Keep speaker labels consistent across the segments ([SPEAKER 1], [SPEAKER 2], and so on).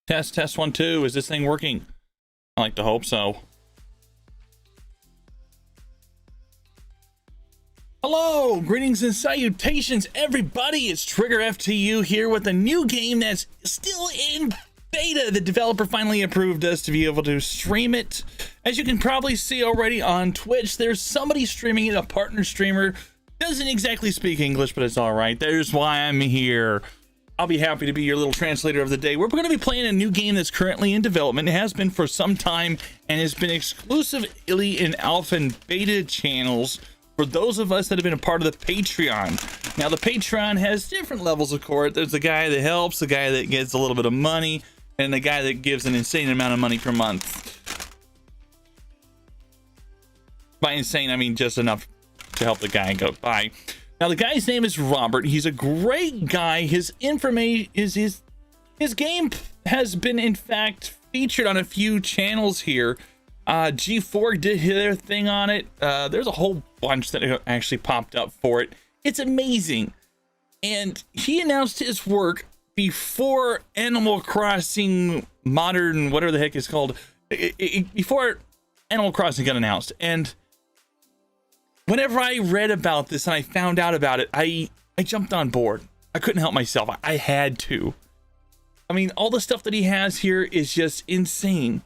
[SPEAKER 1] Test 1 2. Is this thing working? I like to hope so. Hello, greetings and salutations, everybody. It's triggerftu here with a new game that's still in beta. The developer finally approved us to be able to stream it. As you can probably see already on Twitch, there's somebody streaming it, a partner streamer. Doesn't exactly speak English, but it's all right. There's why I'm here. I'll be happy to be your little translator of the day. We're going to be playing a new game that's currently in development. It has been for some time and has been exclusively in alpha and beta channels for those of us that have been a part of the Patreon. Now, the Patreon has different levels of court. There's the guy that helps, the guy that gets a little bit of money, and the guy that gives an insane amount of money per month. By insane, I mean just enough to help the guy go by. Now, the guy's name is Robert. He's a great guy. His information is his game has been, in fact, featured on a few channels here. G4 did their thing on it. There's a whole bunch that actually popped up for it. It's amazing. And he announced his work before Animal Crossing Modern, whatever the heck it's called, before Animal Crossing got announced. And whenever I read about this and I found out about it, I jumped on board. I couldn't help myself. I had to. I mean, all the stuff that he has here is just insane.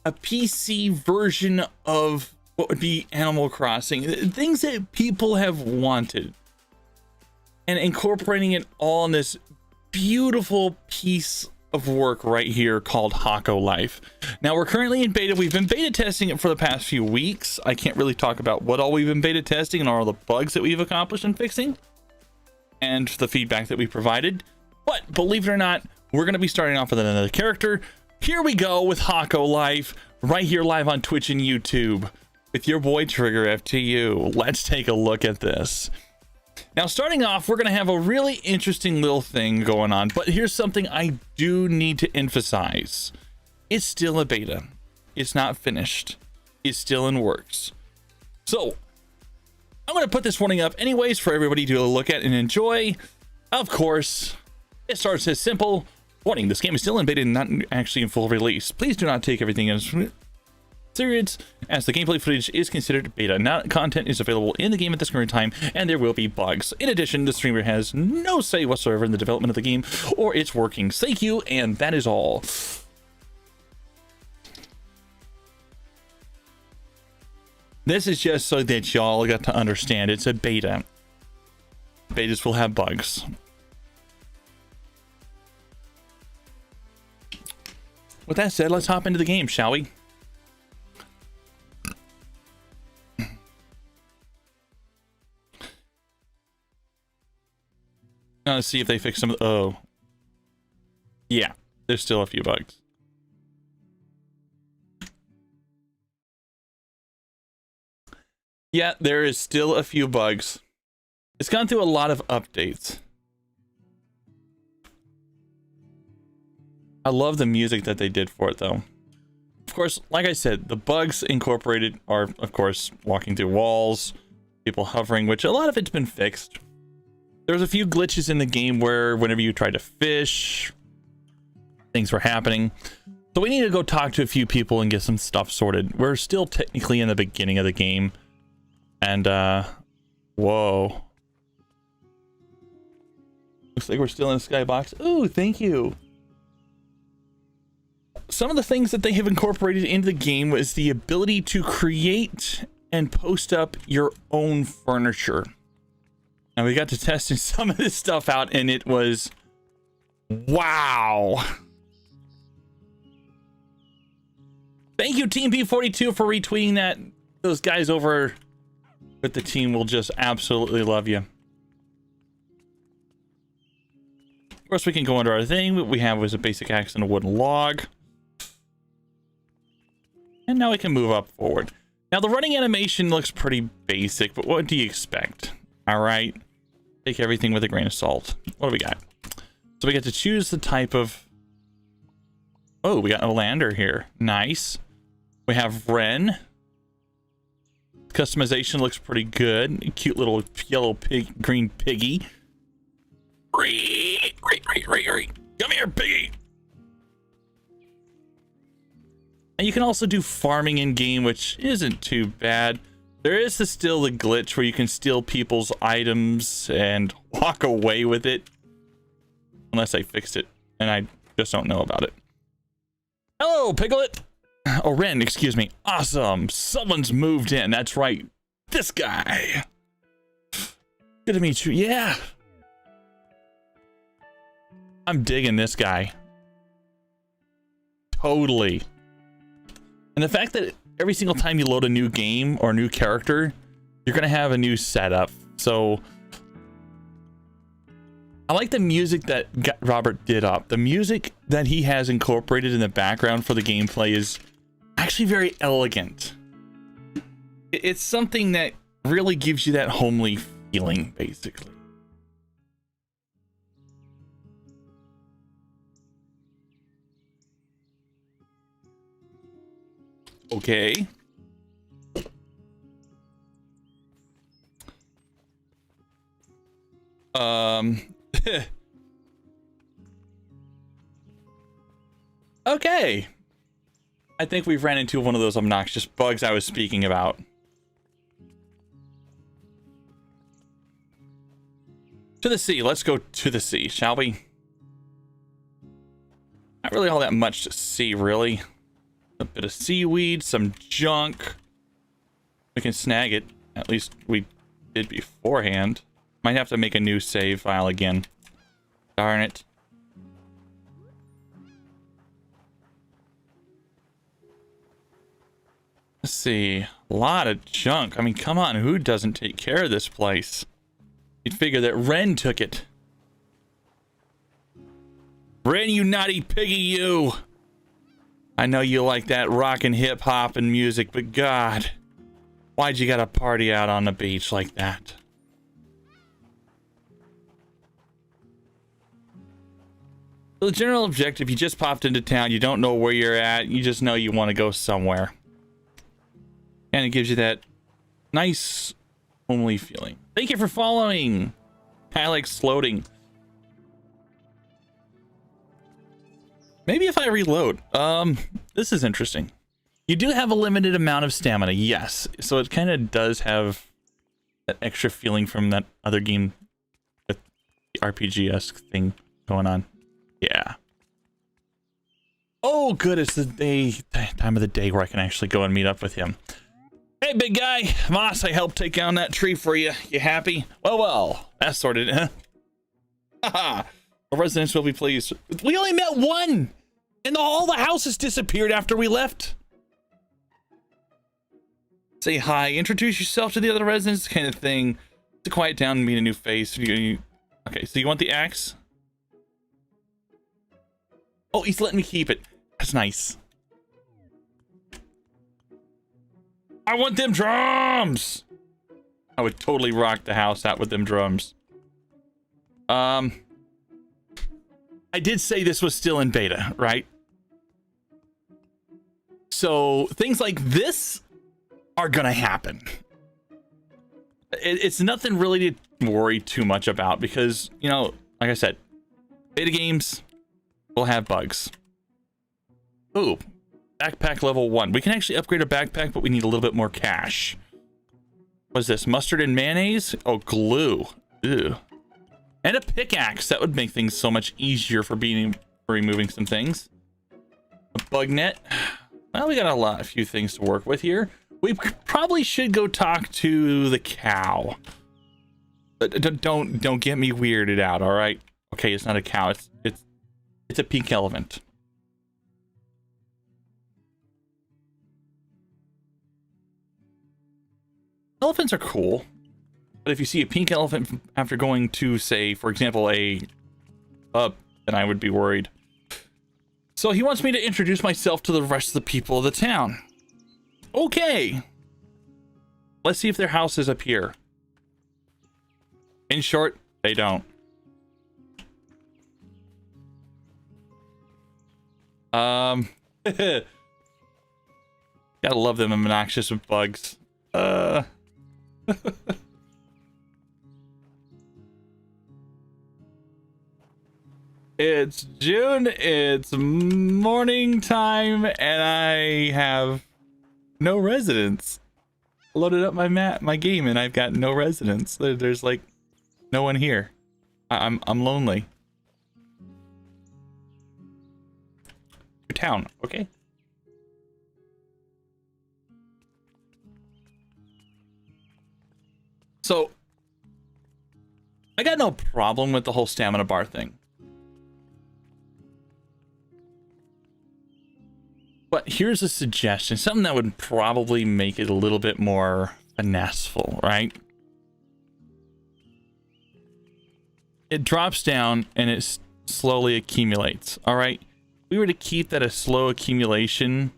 [SPEAKER 1] A PC version of what would be Animal Crossing, things that people have wanted, and incorporating it all in this beautiful piece of work right here called Hokko Life. Now, we're currently in beta. We've been beta testing it for the past few weeks. I can't really talk about what all we've been beta testing and all the bugs that we've accomplished in fixing and the feedback that we provided, but believe it or not, we're going to be starting off with another character. Here we go with Hokko Life, right here live on Twitch and YouTube with your boy triggerftu. Let's take a look at this. Now, starting off, we're going to have a really interesting little thing going on, but here's something I do need to emphasize. It's still a beta. It's not finished. It's still in works. So I'm going to put this warning up anyways for everybody to look at and enjoy. Of course, it starts as simple. Warning, this game is still in beta and not actually in full release. Please do not take everything as serious, as the gameplay footage is considered beta. Not content is available in the game at this current time, and there will be bugs. In addition, the streamer has no say whatsoever in the development of the game or its workings. Thank you, and that is all. This is just so that y'all got to understand it's a beta. Betas will have bugs. With that said, let's hop into the game, shall we? Let's see if they fix some of the... Oh. Yeah, there's still a few bugs. Yeah, there is still a few bugs. It's gone through a lot of updates. I love the music that they did for it, though. Of course, like I said, the bugs incorporated are, of course, walking through walls, people hovering, which a lot of it's been fixed. There's a few glitches in the game where whenever you try to fish, things were happening. So we need to go talk to a few people and get some stuff sorted. We're still technically in the beginning of the game. And, whoa. Looks like we're still in a skybox. Ooh, thank you. Some of the things that they have incorporated into the game was the ability to create and post up your own furniture. Now, we got to testing some of this stuff out, and it was wow. Thank you, Team P42, for retweeting that. Those guys over with the team will just absolutely love you. Of course, we can go under our thing. What we have was a basic axe and a wooden log. And now we can move up forward. Now, the running animation looks pretty basic, but what do you expect? All right. Take everything with a grain of salt. What do we got? So we get to choose the type of... Oh, we got a lander here. Nice. We have Wren. Customization looks pretty good. Cute little yellow pig, green piggy. Come here, piggy. And you can also do farming in game, which isn't too bad. There is still the glitch where you can steal people's items and walk away with it. Unless I fixed it, and I just don't know about it. Hello, Piglet! Oh, Ren, excuse me. Awesome! Someone's moved in, that's right. This guy! Good to meet you, yeah! I'm digging this guy. Totally. And the fact that every single time you load a new game or a new character, you're gonna have a new setup. So I like the music that Robert did up. The music that he has incorporated in the background for the gameplay is actually very elegant. It's something that really gives you that homely feeling, basically. Okay. Okay. I think we've ran into one of those obnoxious bugs I was speaking about. To the sea. Let's go to the sea, shall we? Not really all that much to see, really. A bit of seaweed, some junk. We can snag it. At least we did beforehand. Might have to make a new save file again. Darn it. Let's see. A lot of junk. I mean, come on. Who doesn't take care of this place? You'd figure that Ren took it. Ren, you naughty piggy, you! I know you like that rock and hip hop and music, but God, why'd you gotta party out on the beach like that? So the general objective, you just popped into town, you don't know where you're at, you just know you want to go somewhere. And it gives you that nice, homely feeling. Thank you for following. I like floating. Maybe if I reload. This is interesting. You do have a limited amount of stamina, yes. So it kind of does have that extra feeling from that other game with the RPG-esque thing going on. Yeah. Oh, good. It's the time of the day where I can actually go and meet up with him. Hey, big guy. Moss, I helped take down that tree for you. You happy? Well. That's sorted, huh? Haha. Our residents will be pleased. We only met one! And all the houses disappeared after we left. Say hi, introduce yourself to the other residents, kind of thing. To quiet down and meet a new face. Okay, so you want the axe? Oh, he's letting me keep it. That's nice. I want them drums! I would totally rock the house out with them drums. I did say this was still in beta, right? So things like this are gonna happen. It's nothing really to worry too much about because, you know, like I said, beta games will have bugs. Ooh, backpack level 1. We can actually upgrade a backpack, but we need a little bit more cash. What's this? Mustard and mayonnaise? Oh, glue. Ew. And a pickaxe. That would make things so much easier for removing some things. A bug net. Well, we got a few things to work with here. We probably should go talk to the cow. Don't get me weirded out, all right? Okay, it's not a cow. It's a pink elephant. Elephants are cool. But if you see a pink elephant after going to, say, for example, a pub, then I would be worried. So he wants me to introduce myself to the rest of the people of the town. Okay. Let's see if their house is up here. In short, they don't. Gotta love them obnoxious with bugs. It's June, it's morning time, and I have no residents. Loaded up my game, and I've got no residents. There's like no one here. I'm lonely. Your town, okay? So I got no problem with the whole stamina bar thing. But here's a suggestion, something that would probably make it a little bit more finesseful, right? It drops down and it slowly accumulates, all right? If we were to keep that a slow accumulation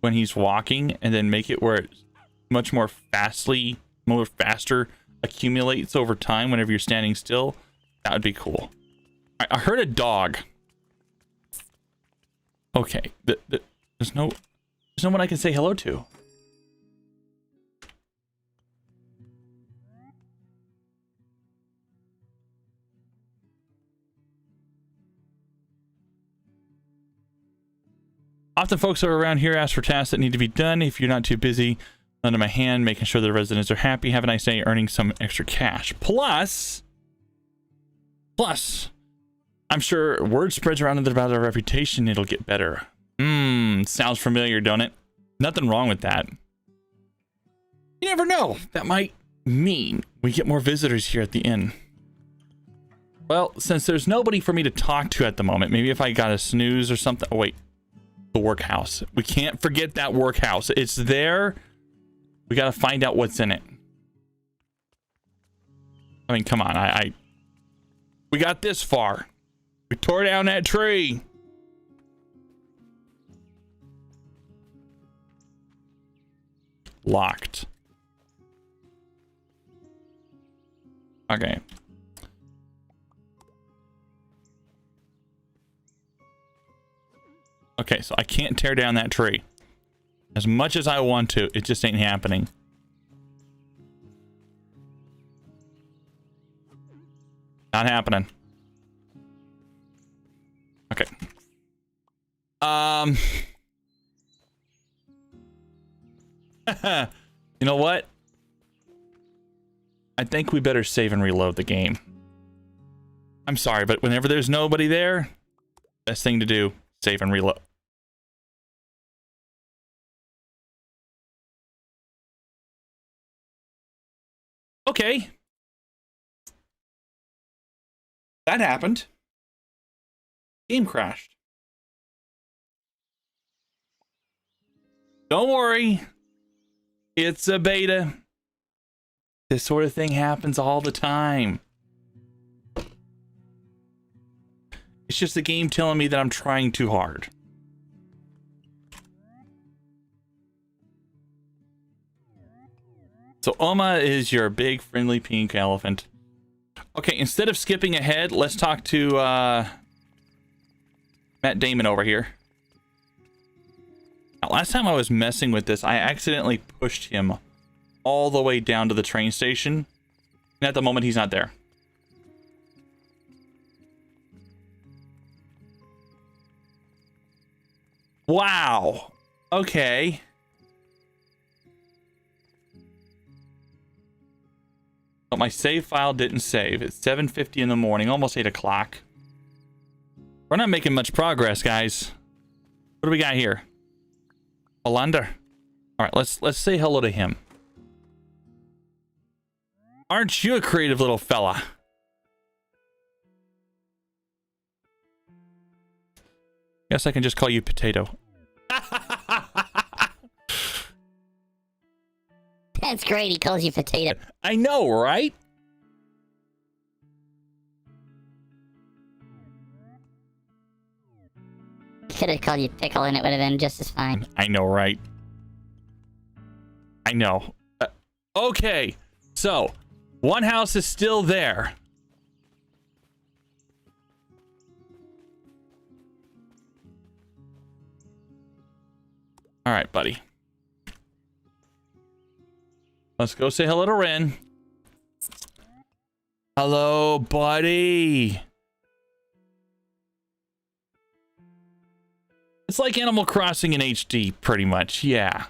[SPEAKER 1] when he's walking and then make it where it much more faster accumulates over time whenever you're standing still, that would be cool. I heard a dog. Okay, there's no one I can say hello to. Often folks are around here ask for tasks that need to be done. If you're not too busy, under my hand, making sure the residents are happy, have a nice day, earning some extra cash. Plus, I'm sure word spreads around about our reputation, it'll get better. Sounds familiar, don't it? Nothing wrong with that. You never know. That might mean we get more visitors here at the inn. Well, since there's nobody for me to talk to at the moment, maybe if I got a snooze or something. Oh, wait. The workhouse. We can't forget that workhouse. It's there. We got to find out what's in it. I mean, come on. We got this far. We tore down that tree. Locked. Okay. Okay, so I can't tear down that tree. As much as I want to, it just ain't happening. Not happening. Okay. You know what? I think we better save and reload the game. I'm sorry, but whenever there's nobody there, best thing to do, save and reload. Okay. That happened. Game crashed. Don't worry. It's a beta. This sort of thing happens all the time. It's just the game telling me that I'm trying too hard. So Oma is your big friendly pink elephant. Okay, instead of skipping ahead, let's talk to Matt Damon over here. Now, last time I was messing with this, I accidentally pushed him all the way down to the train station. And at the moment, he's not there. Wow. Okay. But my save file didn't save. It's 7:50 in the morning, almost 8 o'clock. We're not making much progress, guys. What do we got here? Olander. All right, let's say hello to him. Aren't you a creative little fella? Guess I can just call you Potato.
[SPEAKER 2] That's great, he calls you Potato.
[SPEAKER 1] I know, right?
[SPEAKER 2] Could have called you Pickle and it would have been just as fine.
[SPEAKER 1] I know, right? I know. Okay, so one house is still there. All right, buddy. Let's go say hello to Ren. Hello, buddy. It's like Animal Crossing in HD, pretty much. Yeah.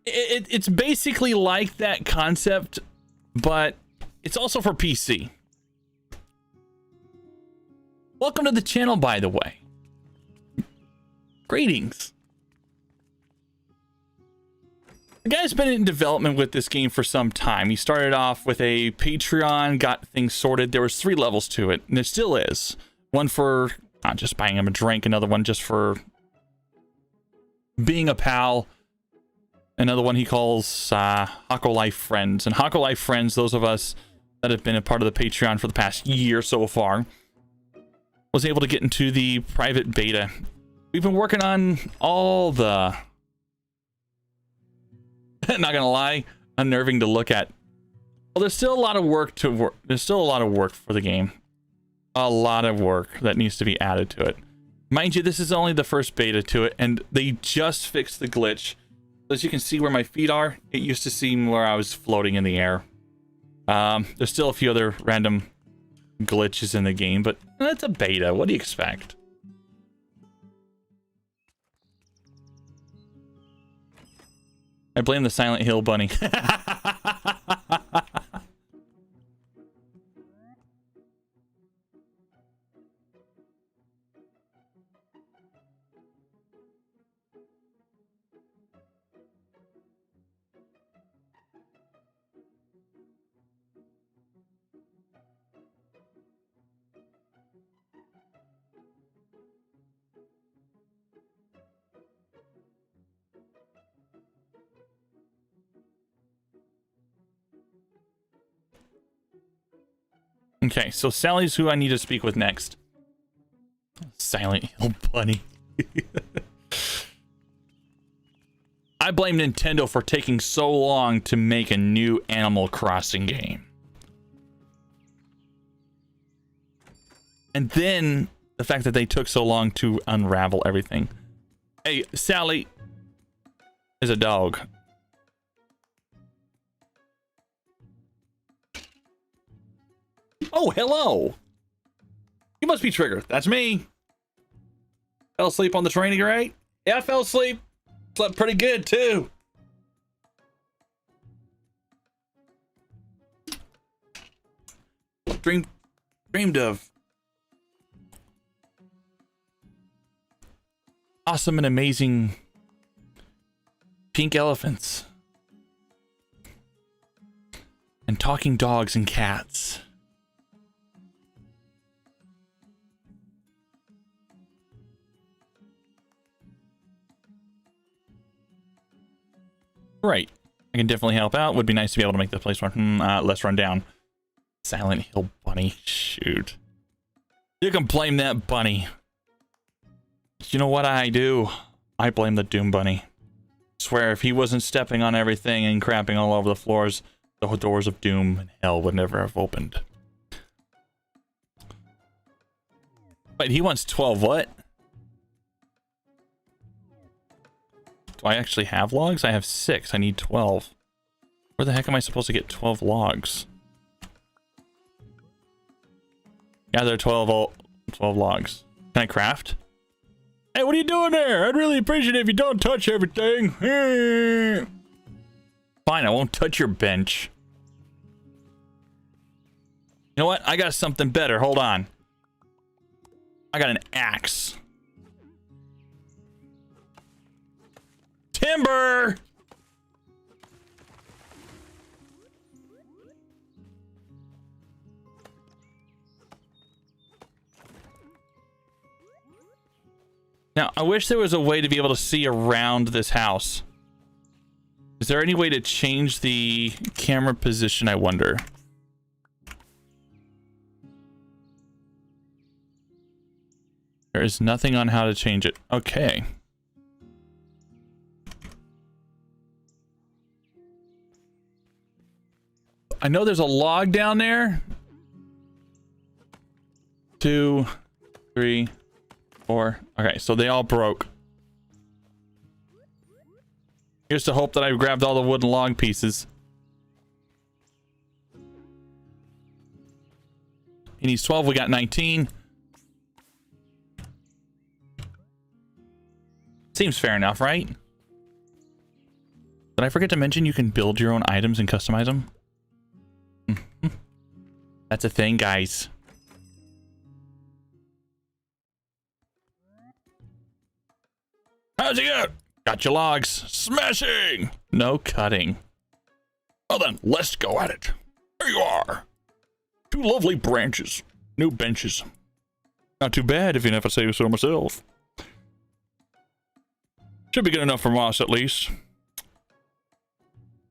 [SPEAKER 1] It's basically like that concept, but it's also for PC. Welcome to the channel, by the way. Greetings. The guy's been in development with this game for some time. He started off with a Patreon, got things sorted. There was 3 levels to it, and there still is. One for not just buying him a drink, another one just for being a pal. Another one he calls Hokko Life Friends. And Hokko Life Friends, those of us that have been a part of the Patreon for the past year so far, was able to get into the private beta. We've been working on all the... not gonna lie, unnerving to look at. Well, there's still a lot of work to work. There's still a lot of work for the game. A lot of work that needs to be added to it. Mind you, this is only the first beta to it, and they just fixed the glitch. As you can see where my feet are, it used to seem where I was floating in the air. There's still a few other random glitches in the game, but it's a beta. What do you expect? I blame the Silent Hill bunny. Okay, so Sally's who I need to speak with next. Silent Hill bunny. I blame Nintendo for taking so long to make a new Animal Crossing game. And then the fact that they took so long to unravel everything. Hey, Sally is a dog. Oh, hello. You must be Trigger. That's me. Fell asleep on the training, right? Yeah, I fell asleep. Slept pretty good, too. Dreamed of. Awesome and amazing pink elephants. And talking dogs and cats. Right. I can definitely help out. Would be nice to be able to make the place less run down. Silent Hill bunny. Shoot. You can blame that bunny. You know what I do? I blame the Doom bunny. Swear if he wasn't stepping on everything and crapping all over the floors, the doors of doom and hell would never have opened. Wait, he wants 12 what? Do I actually have logs? I have 6. I need 12. Where the heck am I supposed to get 12 logs? Gather 12 logs. Can I craft? Hey, what are you doing there? I'd really appreciate it if you don't touch everything. Fine, I won't touch your bench. You know what? I got something better. Hold on. I got an axe. Timber! Now, I wish there was a way to be able to see around this house. Is there any way to change the camera position, I wonder? There is nothing on how to change it. Okay. I know there's a log down there. 2, 3, 4. Okay, so they all broke. Here's to hope that I grabbed all the wooden log pieces. He needs 12. We got 19. Seems fair enough, right? Did I forget to mention you can build your own items and customize them? That's a thing, guys. How's it go? Got your logs. Smashing! No cutting. Well then, let's go at it. There you are. 2 lovely branches. New benches. Not too bad if you never say so myself. Should be good enough for Moss at least.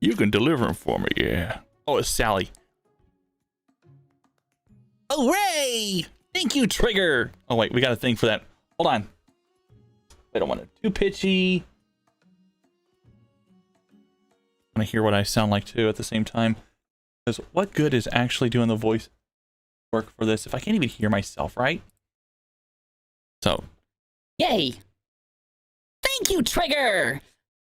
[SPEAKER 1] You can deliver them for me, yeah. Oh, it's Sally. Hooray! Thank you, Trigger. Oh wait, we got a thing for that. Hold on. I don't want it too pitchy. I want to hear what I sound like too at the same time. Because what good is actually doing the voice work for this if I can't even hear myself, right? So.
[SPEAKER 3] Yay! Thank you, Trigger!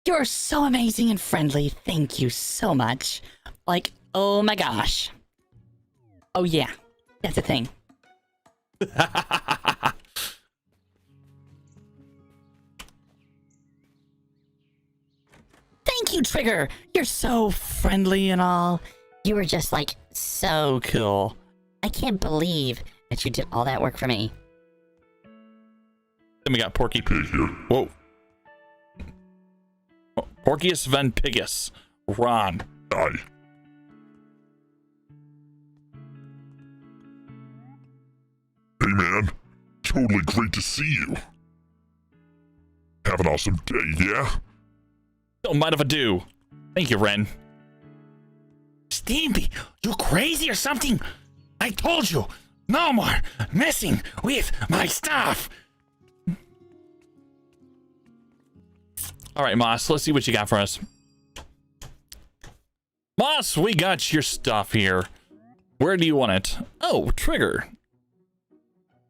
[SPEAKER 3] You're so amazing and friendly. Thank you so much. Like, oh my gosh. Oh yeah, that's a thing. Thank you, Trigger! You're so friendly and all. You were just like so cool. I can't believe that you did all that work for me.
[SPEAKER 1] Then we got Porky Pig here. Whoa. Porcius Van Pigus. Ron.
[SPEAKER 4] Aye. Hey man, totally great to see you. Have an awesome day, yeah?
[SPEAKER 1] Don't mind if I do. Thank you, Ren.
[SPEAKER 5] Stimpy, you crazy or something? I told you, no more messing with my stuff.
[SPEAKER 1] All right, Moss, let's see what you got for us. Moss, we got your stuff here. Where do you want it? Oh, Trigger.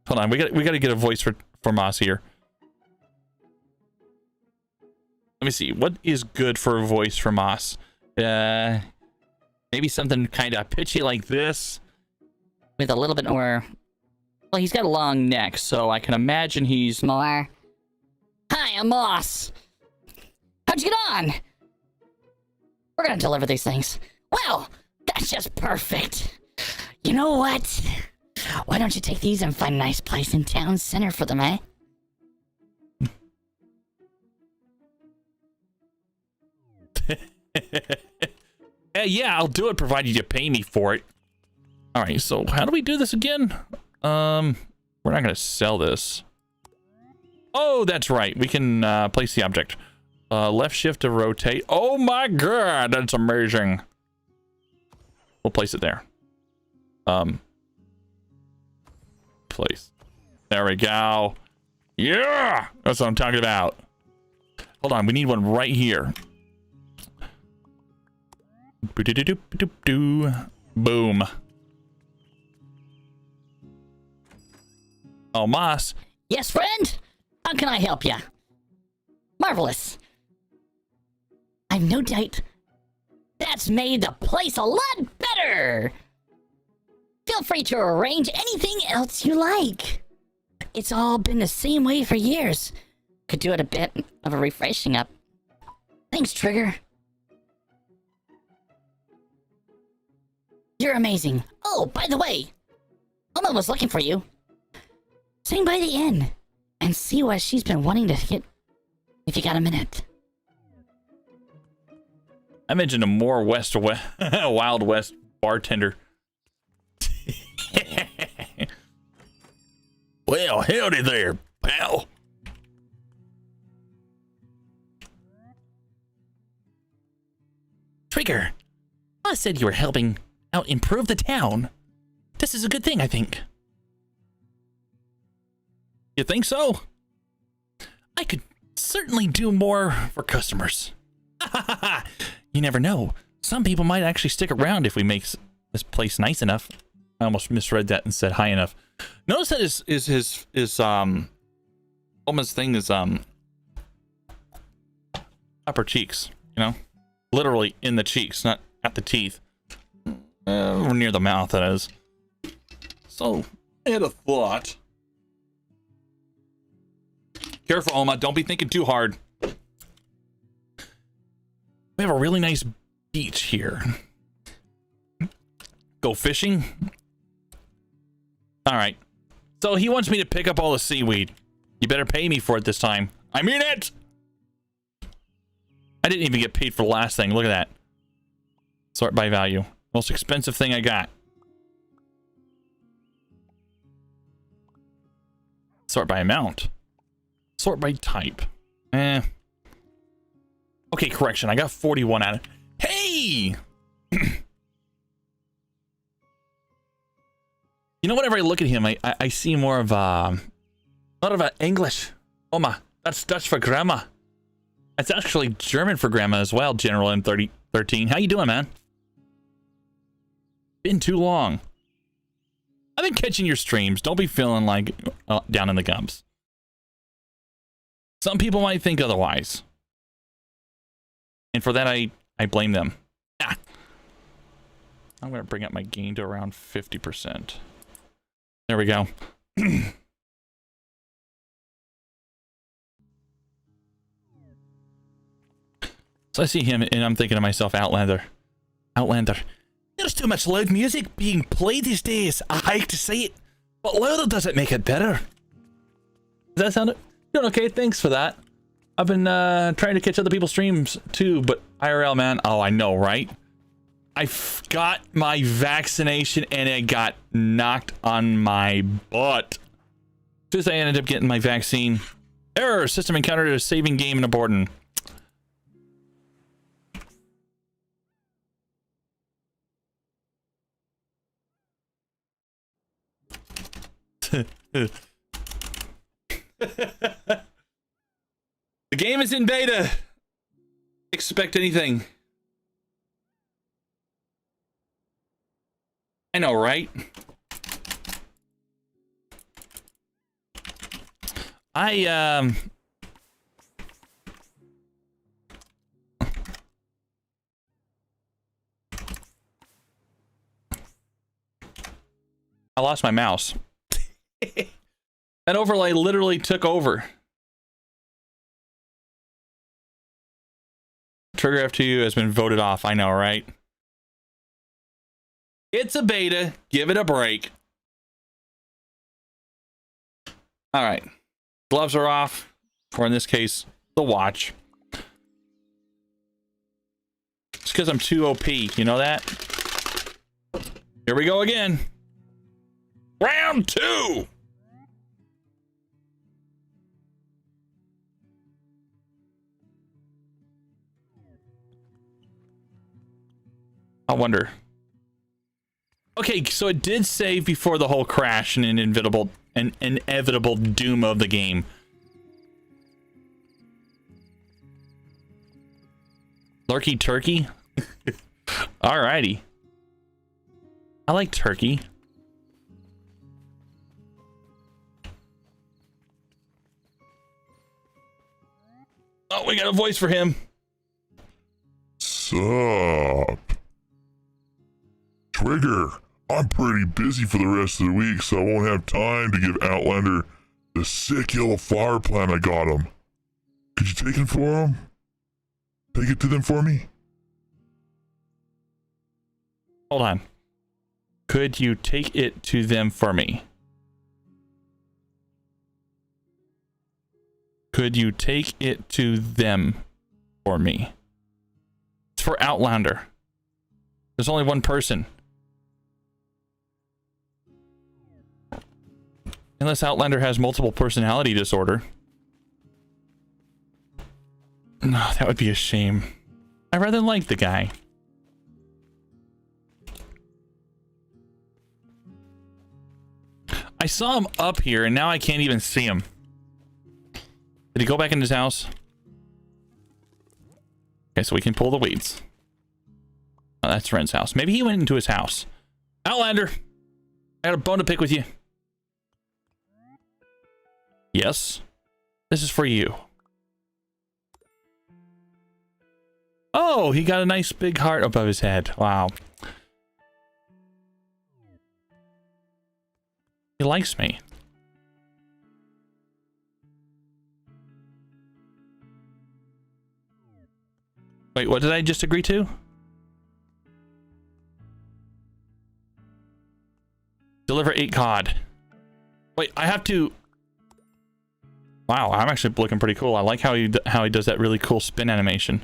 [SPEAKER 1] Hold on, we got to get a voice for Moss here. Let me see. What is good for a voice for Moss? Maybe something kind of pitchy like this.
[SPEAKER 3] With a little bit more... Well, he's got a long neck, so I can imagine he's...
[SPEAKER 2] More.
[SPEAKER 3] Hi, I'm Moss. How'd you get on? We're gonna deliver these things. Well, that's just perfect. You know what? Why don't you take these and find a nice place in town center for them, eh?
[SPEAKER 1] Yeah, I'll do it provided you pay me for it. All right, so how do we do this again? We're not gonna sell this. Oh, that's right. We can place the object. Left shift to rotate. Oh my god, that's amazing. We'll place it there. Place. There we go. Yeah, that's what I'm talking about. Hold on, we need one right here. Boom. Oh, Moss.
[SPEAKER 3] Yes, friend? How can I help ya? Marvelous. I've no doubt that's made the place a lot better. Feel free to arrange anything else you like. It's all been the same way for years. Could do it a bit of a refreshing up. Thanks, Trigger. You're amazing. Oh, by the way, Oma was looking for you. Swing by the inn and see what she's been wanting to get if you got a minute.
[SPEAKER 1] I mentioned a more Wild West bartender.
[SPEAKER 5] Well, howdy there, pal.
[SPEAKER 1] Trigger, I said you were helping out improve the town. This is a good thing, I think. You think so? I could certainly do more for customers. You never know. Some people might actually stick around if we make this place nice enough. I almost misread that and said high enough. Notice that his almost thing is upper cheeks, you know? Literally in the cheeks, not at the teeth. Or near the mouth, that is. So I had a thought. Careful, Oma. Don't be thinking too hard. We have a really nice beach here. Go fishing? Alright. So he wants me to pick up all the seaweed. You better pay me for it this time. I mean it! I didn't even get paid for the last thing. Look at that. Sort by value. Most expensive thing I got. Sort by amount. Sort by type. Okay, correction. I got 41 out of... Hey! You know, whenever I look at him, I see more of a English. Oma, that's Dutch for grandma. It's actually German for grandma as well, General M13. How you doing, man? Been too long. I've been catching your streams. Don't be feeling like down in the gumps. Some people might think otherwise. And for that, I blame them. Ah. I'm going to bring up my gain to around 50%. There we go. So I see him and I'm thinking to myself, Outlander. Outlander. There's too much loud music being played these days. I hate to say it, but louder doesn't make it better. Does that sound doing okay? Thanks for that. I've been trying to catch other people's streams too, but IRL, man. Oh, I know, right? I got my vaccination and it got knocked on my butt. As soon as I ended up getting my vaccine. Error! System encountered a saving game and aborting. The game is in beta. Expect anything. I know, right? I lost my mouse. That overlay literally took over. triggerftu has been voted off. I know, right? It's a beta. Give it a break. All right. Gloves are off. Or in this case, the watch. It's because I'm too OP. You know that? Here we go again. Round 2. I wonder. Okay, so it did save before the whole crash and inevitable doom of the game. Lurky turkey? Alrighty. I like turkey. Oh, we got a voice for him.
[SPEAKER 4] Sup? Trigger, I'm pretty busy for the rest of the week, so I won't have time to give Outlander the sick yellow flower plant I got him. Could you take it for him? Take it to them for me?
[SPEAKER 1] Hold on. Could you take it to them for me? Could you take it to them for me? It's for Outlander. There's only one person. Unless Outlander has multiple personality disorder. No, that would be a shame. I rather like the guy. I saw him up here and now I can't even see him. Did he go back in his house? Okay, so we can pull the weeds. Oh, that's Ren's house. Maybe he went into his house. Outlander! I got a bone to pick with you. Yes. This is for you. Oh, he got a nice big heart above his head. Wow. He likes me. Wait, what did I just agree to? Deliver 8 COD. Wait, I have to... Wow, I'm actually looking pretty cool. I like how he does that really cool spin animation.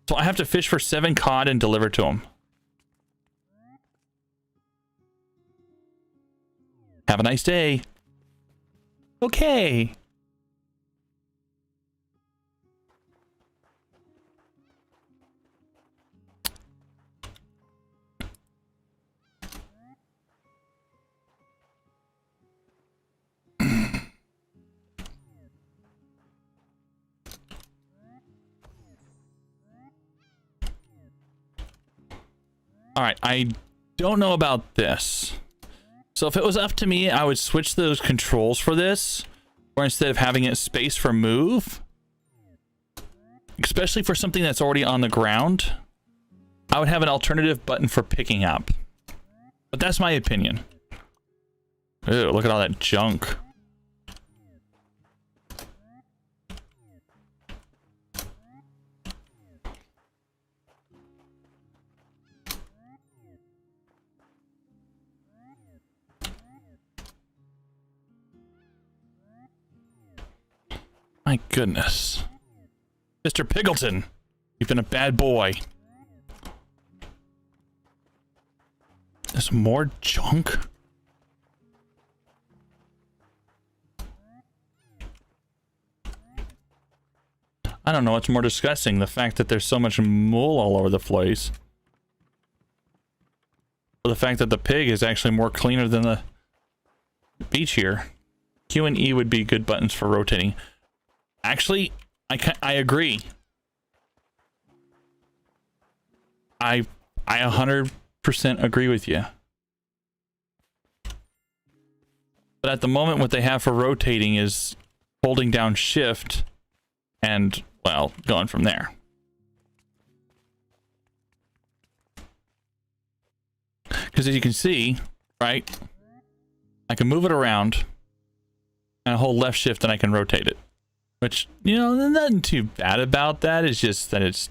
[SPEAKER 1] So I have to fish for 7 COD and deliver to him. Have a nice day. Okay. All right, I don't know about this. So if it was up to me, I would switch those controls for this, or instead of having it space for move, especially for something that's already on the ground, I would have an alternative button for picking up. But that's my opinion. Ew, look at all that junk. My goodness. Mr. Piggleton, you've been a bad boy. There's more junk? I don't know what's more disgusting, the fact that there's so much mold all over the place, or the fact that the pig is actually more cleaner than the beach here. Q and E would be good buttons for rotating. Actually, I agree. I 100% agree with you. But at the moment, what they have for rotating is holding down shift and, well, going from there. Because as you can see, right, I can move it around and I hold left shift and I can rotate it. Which, you know, nothing too bad about that. It's just that it's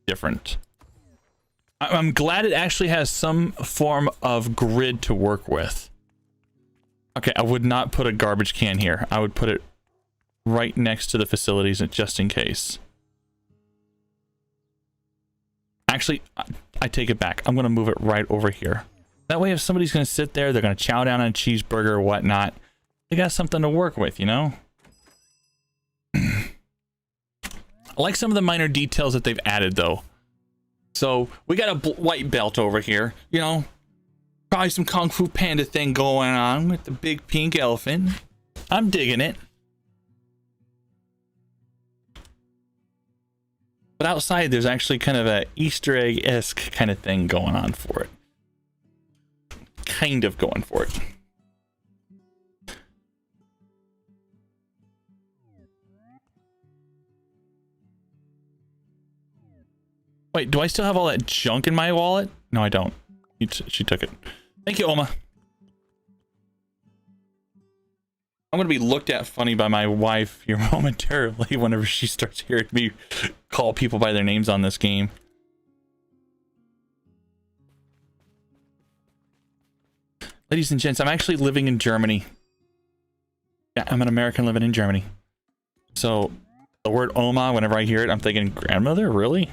[SPEAKER 1] different. I'm glad it actually has some form of grid to work with. Okay, I would not put a garbage can here. I would put it right next to the facilities just in case. Actually, I take it back. I'm going to move it right over here. That way, if somebody's going to sit there, they're going to chow down on a cheeseburger or whatnot, they got something to work with, you know? I like some of the minor details that they've added, though. So, we got a white belt over here, you know? Probably some Kung Fu Panda thing going on with the big pink elephant. I'm digging it. But outside, there's actually kind of a Easter egg-esque kind of thing going on for it. Kind of going for it. Wait, do I still have all that junk in my wallet? No, I don't. She took it. Thank you, Oma. I'm going to be looked at funny by my wife here momentarily whenever she starts hearing me call people by their names on this game. Ladies and gents, I'm actually living in Germany. Yeah, I'm an American living in Germany. So, the word Oma, whenever I hear it, I'm thinking, grandmother? Really?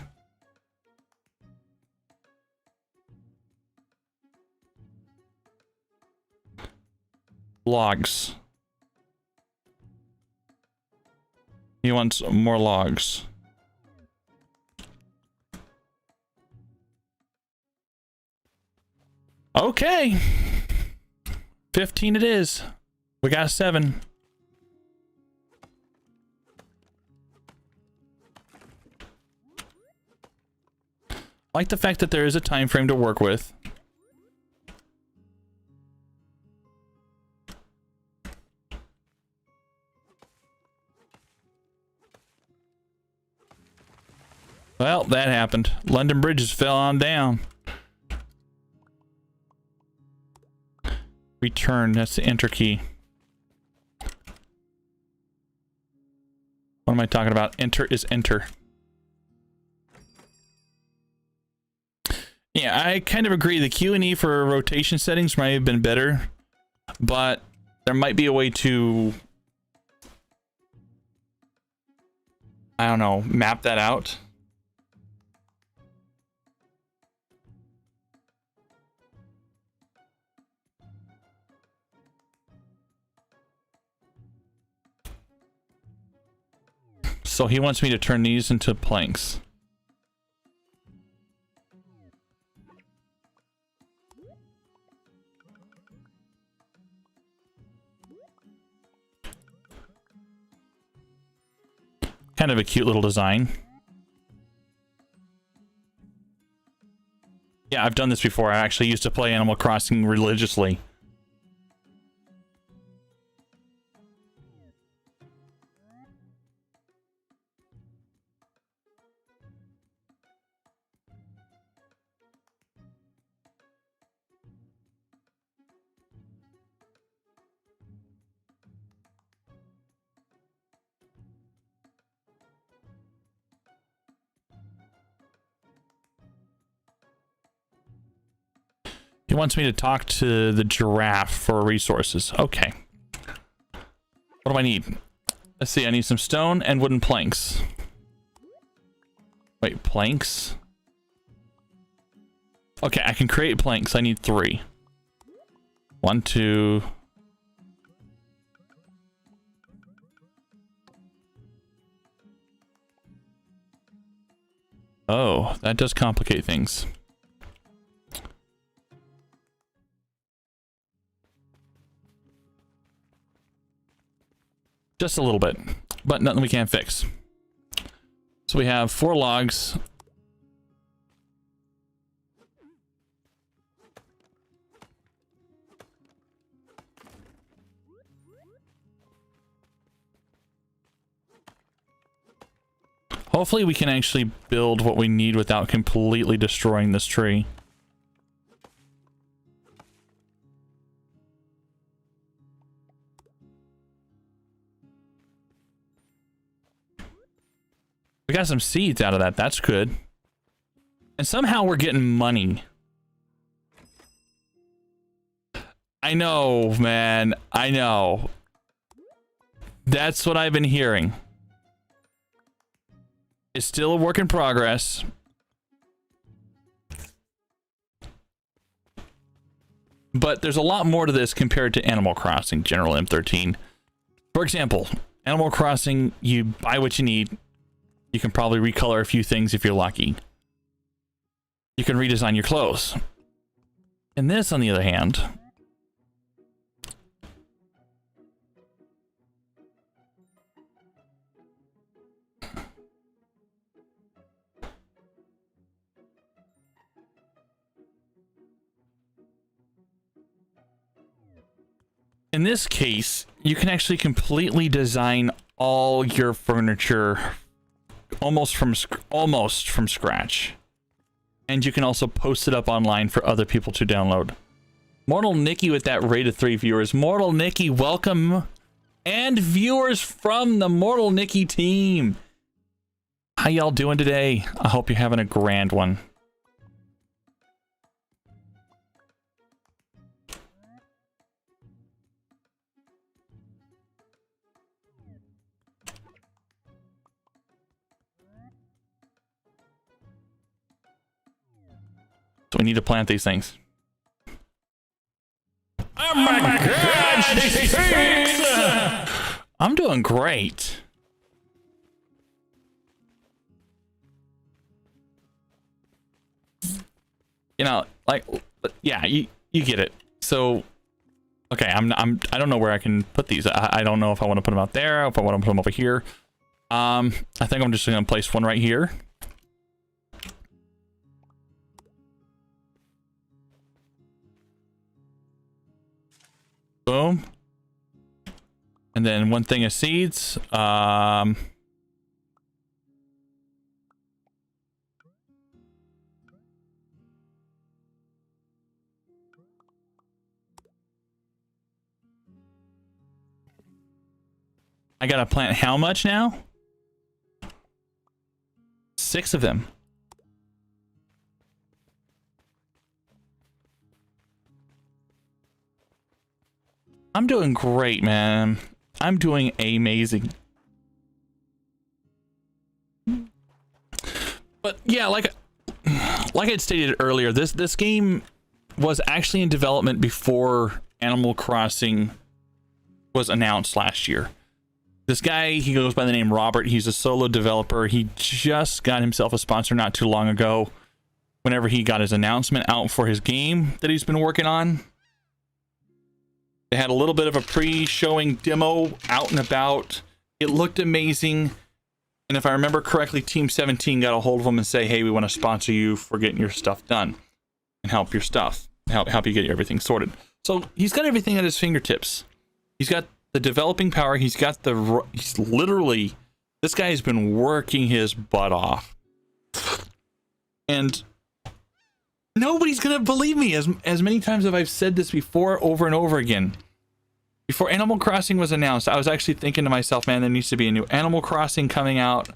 [SPEAKER 1] Logs. He wants more logs. Okay. 15 it is. We got 7. I like the fact that there is a time frame to work with. Well, that happened. London bridges fell on down. Return, that's the enter key. What am I talking about? Enter is enter. Yeah, I kind of agree. The Q&E for rotation settings might have been better, but there might be a way to, I don't know, map that out. So he wants me to turn these into planks. Kind of a cute little design. Yeah, I've done this before. I actually used to play Animal Crossing religiously. He wants me to talk to the giraffe for resources. Okay. What do I need? Let's see, I need some stone and wooden planks. Wait, planks? Okay, I can create planks. I need 3. 1, 2... Oh, that does complicate things. Just a little bit, but nothing we can't fix. So we have 4 logs. Hopefully we can actually build what we need without completely destroying this tree. We got some seeds out of that. That's good. And somehow we're getting money. I know, man. I know. That's what I've been hearing. It's still a work in progress. But there's a lot more to this compared to Animal Crossing General M13. For example, Animal Crossing, you buy what you need. You can probably recolor a few things if you're lucky. You can redesign your clothes. And this, on the other hand, in this case, you can actually completely design all your furniture almost from scratch. And you can also post it up online for other people to download. Mortal Nikki with that rated 3 viewers. Mortal Nikki, welcome. And viewers from the Mortal Nikki team. How y'all doing today? I hope you're having a grand one. So we need to plant these things. Oh my God! I'm doing great. You know, like, yeah, you get it. So, okay, I don't know where I can put these. I don't know if I want to put them out there, or if I want to put them over here. I think I'm just gonna place one right here. Boom. And then 1 thing of seeds. gotta plant how much now? 6 of them. I'm doing great, man. I'm doing amazing. But yeah, like I stated earlier, this game was actually in development before Animal Crossing was announced last year. This guy, he goes by the name Robert. He's a solo developer. He just got himself a sponsor not too long ago. Whenever he got his announcement out for his game that he's been working on, they had a little bit of a pre-showing demo out and about. It looked amazing. And if I remember correctly, Team 17 got a hold of him and say, hey, we want to sponsor you for getting your stuff done and help your stuff, help you get everything sorted. So he's got everything at his fingertips. He's got the developing power. He's literally, this guy has been working his butt off. And nobody's going to believe me as many times as I've said this before, over and over again. Before Animal Crossing was announced, I was actually thinking to myself, man, there needs to be a new Animal Crossing coming out.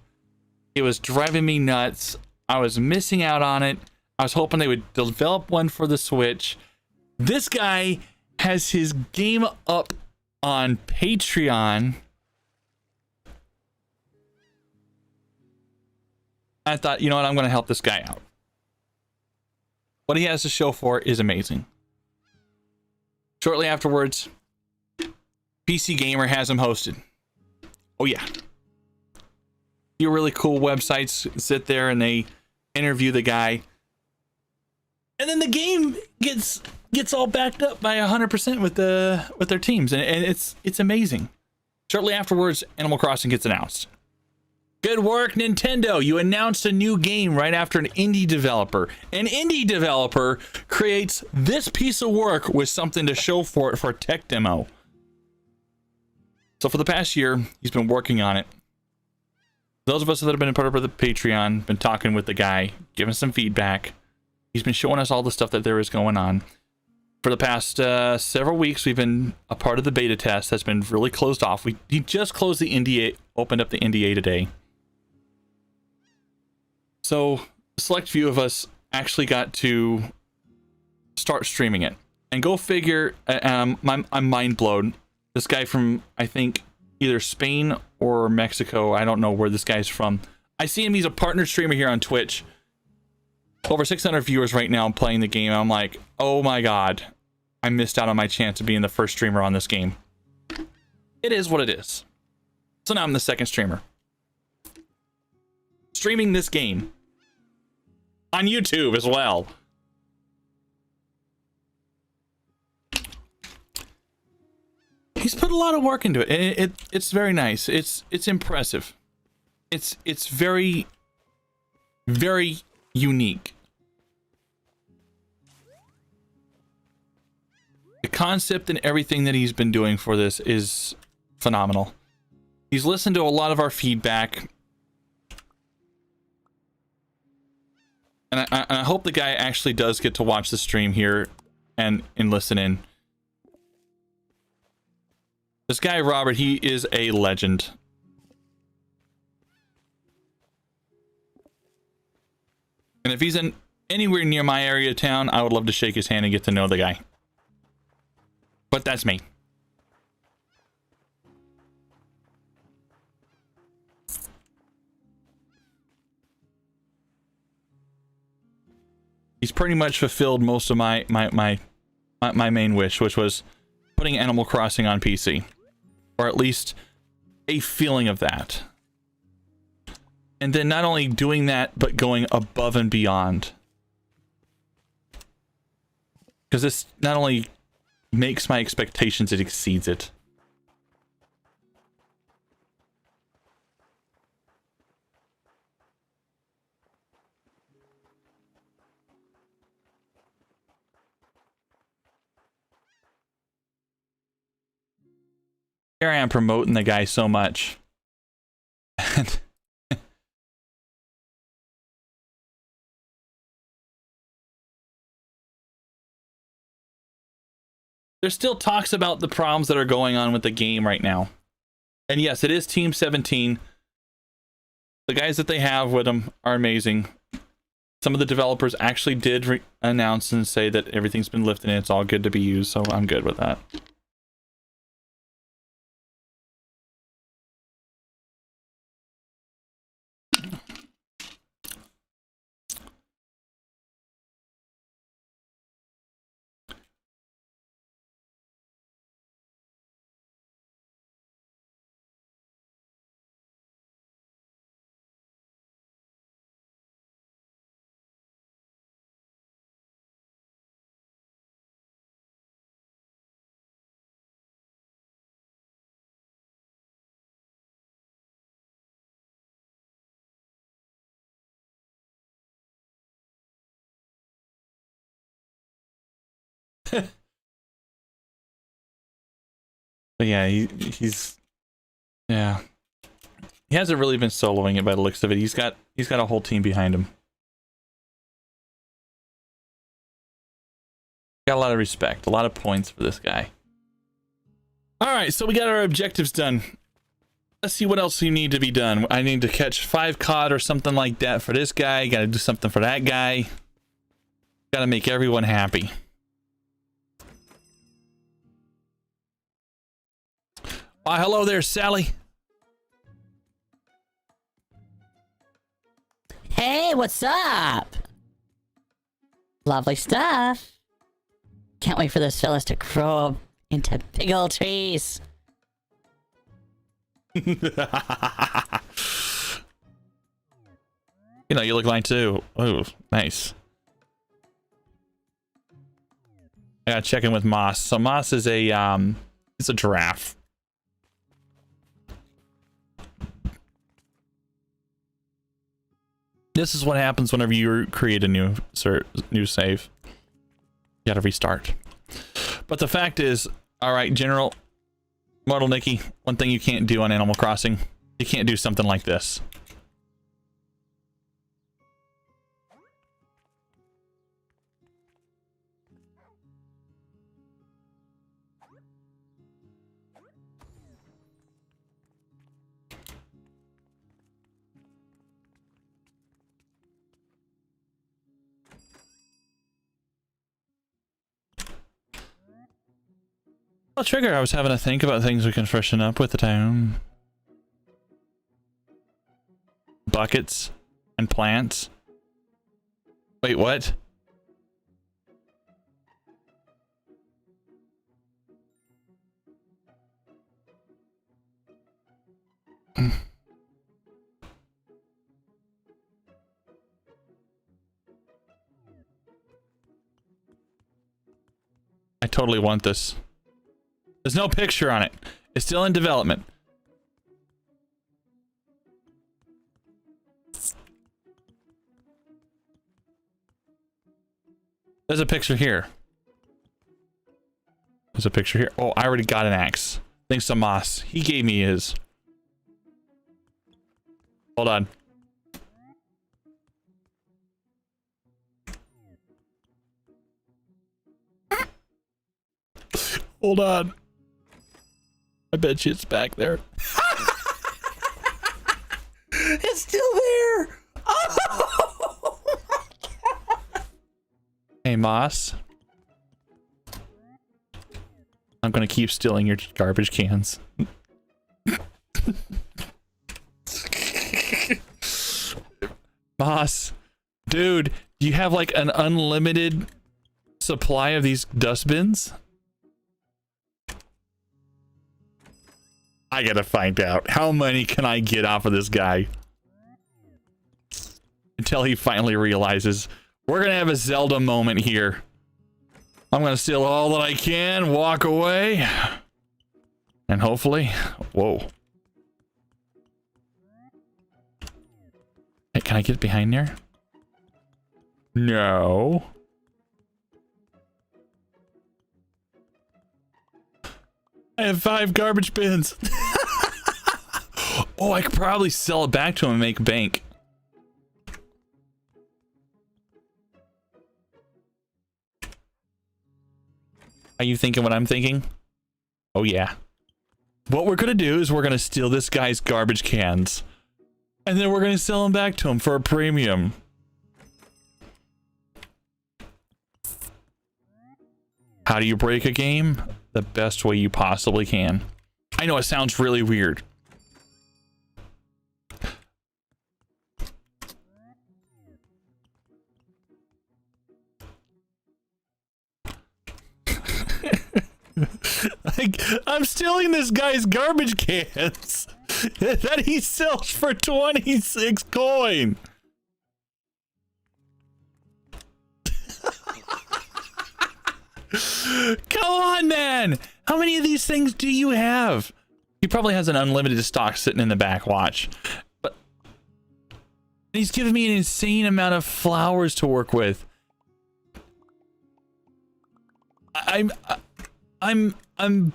[SPEAKER 1] It was driving me nuts. I was missing out on it. I was hoping they would develop one for the Switch. This guy has his game up on Patreon. I thought, you know what, I'm going to help this guy out. What he has to show for is amazing. Shortly afterwards, PC Gamer has him hosted. Oh yeah. Few really cool websites sit there and they interview the guy. And then the game gets all backed up by 100% with their teams, and it's amazing. Shortly afterwards, Animal Crossing gets announced. Good work, Nintendo. You announced a new game right after an indie developer. An indie developer creates this piece of work with something to show for it for a tech demo. So for the past year, he's been working on it. Those of us that have been a part of the Patreon, been talking with the guy, giving some feedback. He's been showing us all the stuff that there is going on. For the past several weeks, we've been a part of the beta test that's been really closed off. He just closed the NDA, opened up the NDA today. So a select few of us actually got to start streaming it. And go figure, I'm mind blown. This guy from, I think, either Spain or Mexico. I don't know where this guy's from. I see him. He's a partner streamer here on Twitch. Over 600 viewers right now playing the game. I'm like, oh my god, I missed out on my chance of being the first streamer on this game. It is what it is. So now I'm the second streamer. Streaming this game. On YouTube as well. He's put a lot of work into it. It's very nice. It's impressive. It's very, very unique. The concept and everything that he's been doing for this is phenomenal. He's listened to a lot of our feedback. And I hope the guy actually does get to watch the stream here and listen in. This guy, Robert, he is a legend. And if he's in anywhere near my area of town, I would love to shake his hand and get to know the guy. But that's me. He's pretty much fulfilled most of my main wish, which was putting Animal Crossing on PC. Or at least a feeling of that. And then not only doing that, but going above and beyond. Because this not only makes my expectations, it exceeds it. Here I am promoting the guy so much. There's still talks about the problems that are going on with the game right now. And yes, it is Team 17. The guys that they have with them are amazing. Some of the developers actually did announce and say that everything's been lifted and it's all good to be used, so I'm good with that. But yeah, he's yeah. He hasn't really been soloing it by the looks of it. He's got a whole team behind him. Got a lot of respect, a lot of points for this guy. All right, so we got our objectives done. Let's see what else we need to be done. I need to catch 5 cod or something like that for this guy. Got to do something for that guy. Got to make everyone happy. Why, hello there, Sally.
[SPEAKER 3] Hey, what's up? Lovely stuff. Can't wait for those fellas to grow into big old trees.
[SPEAKER 1] You know, you look like too. Oh, nice. I gotta check in with Moss. So Moss is a it's a giraffe. This is what happens whenever you create a new save. You gotta restart. But the fact is, all right, General Mortal Nikki, one thing you can't do on Animal Crossing, you can't do something like this. Well, Trigger, I was having to think about things we can freshen up with the town. Buckets and plants. Wait, what? I totally want this. There's no picture on it. It's still in development. There's a picture here. There's a picture here. Oh, I already got an axe. Thanks to Moss. He gave me his. Hold on. Hold on. I bet you it's back there. It's still there. Oh my God. Hey, Moss. I'm gonna keep stealing your garbage cans. Moss, dude, do you have like an unlimited supply of these dustbins? I gotta find out. How many can I get off of this guy? Until he finally realizes we're gonna have a Zelda moment here. I'm gonna steal all that I can, walk away, and hopefully, whoa. Hey, can I get behind there? No. I have 5 garbage bins. Oh, I could probably sell it back to him and make bank. Are you thinking what I'm thinking? Oh, yeah. what we're gonna do is we're gonna steal this guy's garbage cans, and then we're gonna sell them back to him for a premium. How do you break a game? The best way you possibly can. I know it sounds really weird. Like, I'm stealing this guy's garbage cans that he sells for 26 coin. Come on, man. How many of these things do you have? He probably has an unlimited stock sitting in the back. Watch. But he's giving me an insane amount of flowers to work with. I'm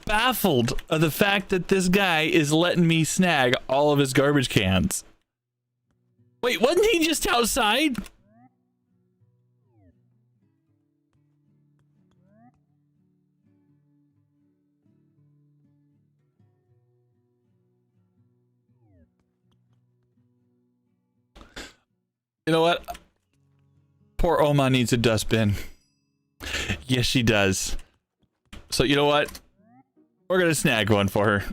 [SPEAKER 1] baffled of the fact that this guy is letting me snag all of his garbage cans. Wait, wasn't he just outside? You know what? Poor Oma needs a dustbin. Yes, she does. So you know what? We're gonna snag one for her.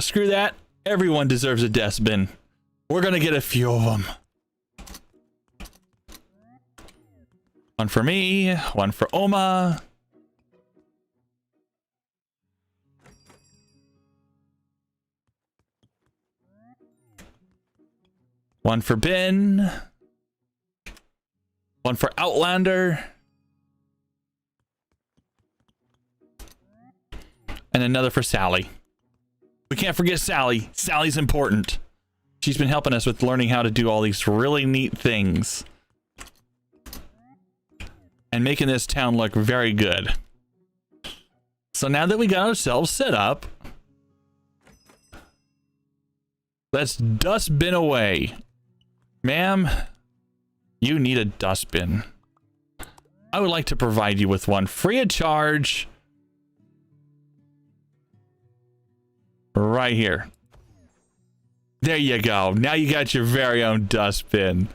[SPEAKER 1] Screw that. Everyone deserves a dustbin. We're gonna get a few of them. One for me, one for Oma. One for Ben. One for Outlander. And another for Sally. We can't forget Sally. Sally's important. She's been helping us with learning how to do all these really neat things. And making this town look very good. So now that we got ourselves set up, let's dustbin away. Ma'am, you need a dustbin. I would like to provide you with one free of charge. Right here. There you go. Now you got your very own dustbin.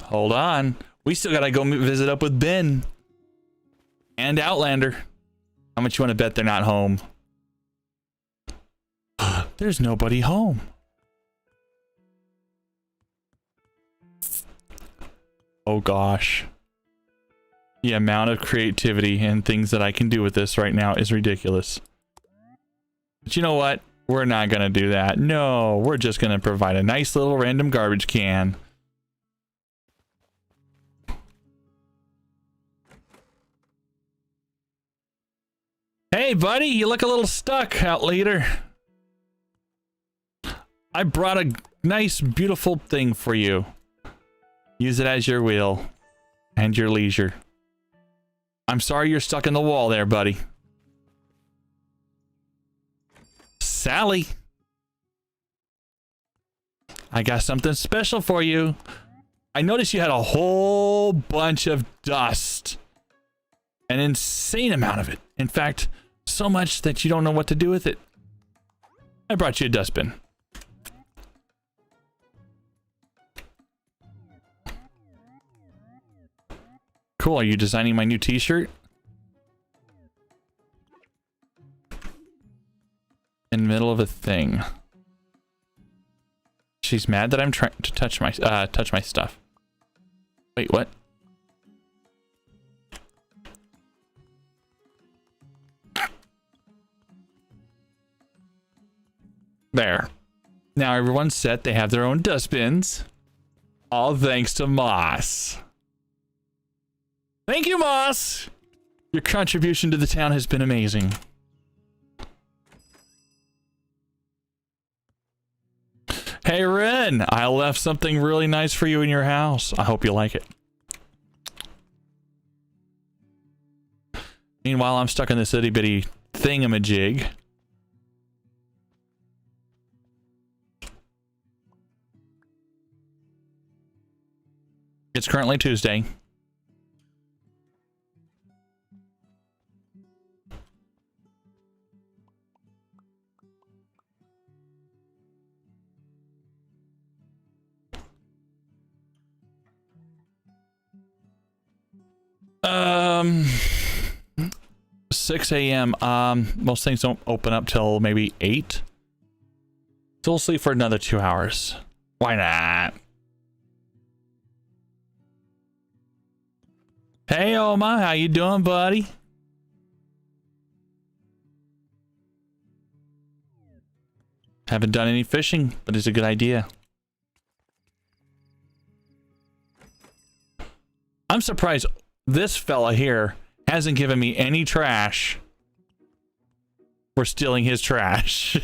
[SPEAKER 1] Hold on. We still gotta go visit up with Ben. And Outlander. How much you want to bet they're not home? There's nobody home. Oh gosh. The amount of creativity and things that I can do with this right now is ridiculous. But you know what? We're not gonna do that. No, we're just gonna provide a nice little random garbage can. Hey buddy, you look a little stuck, Outleader. I brought a nice, beautiful thing for you. Use it as your will and your leisure. I'm sorry you're stuck in the wall there, buddy. Sally. I got something special for you. I noticed you had a whole bunch of dust. An insane amount of it. In fact, so much that you don't know what to do with it. I brought you a dustbin. Cool, are you designing my new t-shirt? In the middle of a thing. She's mad that I'm trying to touch my stuff. Wait, what? There. Now everyone's set. They have their own dustbins. All thanks to Moss. Thank you, Moss! Your contribution to the town has been amazing. Hey, Ren! I left something really nice for you in your house. I hope you like it. Meanwhile, I'm stuck in this itty-bitty thingamajig. It's currently Tuesday. Um, 6 a.m. Most things don't open up till maybe 8. So we'll sleep for another 2 hours. Why not? Hey, Oma, how you doing, buddy? Haven't done any fishing, but it's a good idea. I'm surprised this fella here hasn't given me any trash for stealing his trash.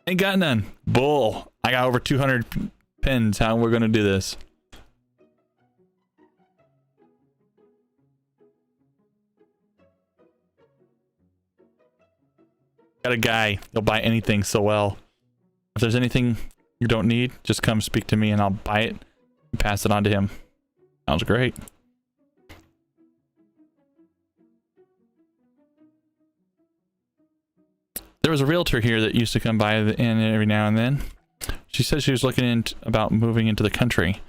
[SPEAKER 1] Ain't got none. Bull. I got over 200 pins. How we're gonna do this? Got a guy. He'll buy anything so well. If there's anything you don't need, just come speak to me and I'll buy it and pass it on to him. Sounds great. There was a realtor here that used to come by in every now and then. She said she was looking into about moving into the country.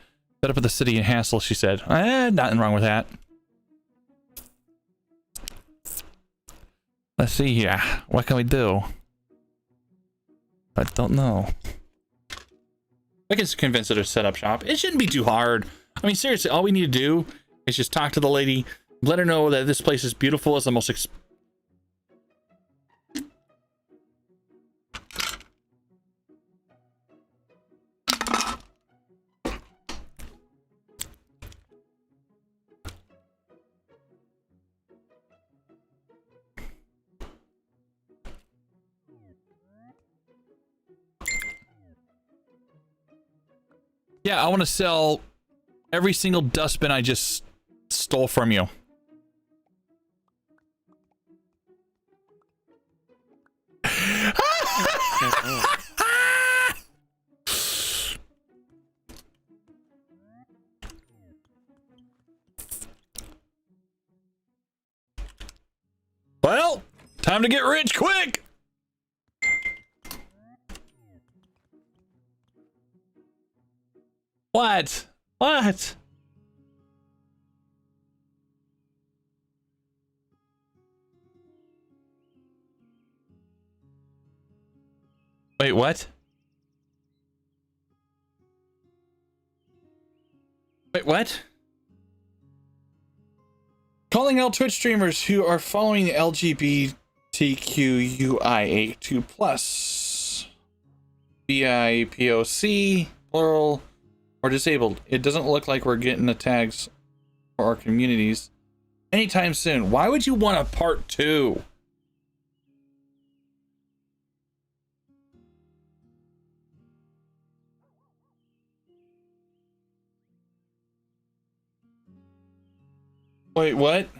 [SPEAKER 1] Set up at the city in Hassel, she said. Nothing wrong with that. Let's see here. What can we do? I don't know. I can convince her to set up shop. It shouldn't be too hard. I mean, seriously, all we need to do is just talk to the lady, let her know that this place is beautiful. It's the most Yeah, I want to sell every single dustbin I just stole from you. Well, time to get rich quick. What? What? Wait, what? Wait, what? Calling all Twitch streamers who are following the LGBTQIA2+, BIPOC, plural, or disabled. It doesn't look like we're getting the tags for our communities anytime soon. Why would you want a part 2? Wait, what?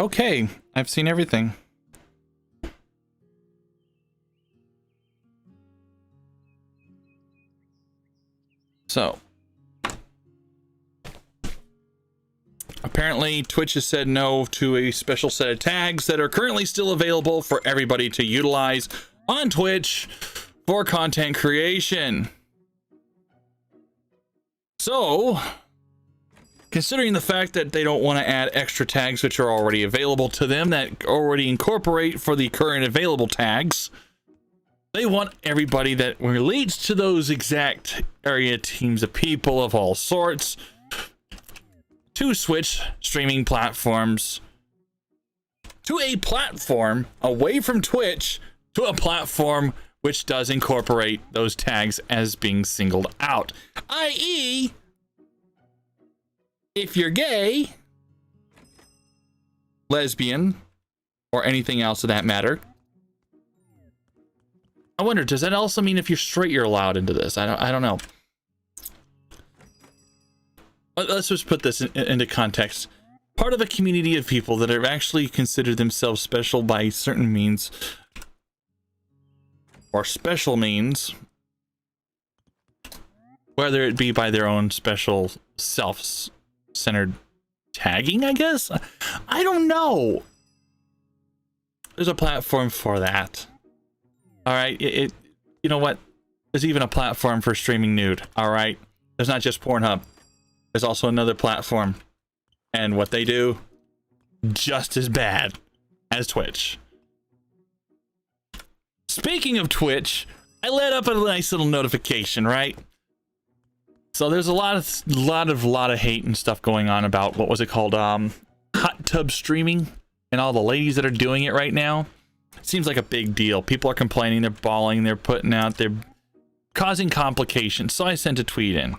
[SPEAKER 1] Okay, I've seen everything. So, apparently Twitch has said no to a special set of tags that are currently still available for everybody to utilize on Twitch for content creation. So, considering the fact that they don't want to add extra tags which are already available to them that already incorporate for the current available tags, they want everybody that relates to those exact area teams of people of all sorts to switch streaming platforms to a platform away from Twitch to a platform which does incorporate those tags as being singled out, i.e. if you're gay, lesbian, or anything else of that matter. I wonder, does that also mean if you're straight, you're allowed into this? I don't know. Let's just put this into context. Part of a community of people that have actually considered themselves special by certain means, or special means, whether it be by their own special self-centered tagging, I guess? I don't know. There's a platform for that. All right, you know what? There's even a platform for streaming nude. All right, there's not just Pornhub. There's also another platform, and what they do, just as bad as Twitch. Speaking of Twitch, I let up a nice little notification, right? So there's a lot of hate and stuff going on about what was it called, hot tub streaming, and all the ladies that are doing it right now. Seems like a big deal. People are complaining, they're bawling, they're putting out, they're causing complications. So I sent a tweet in.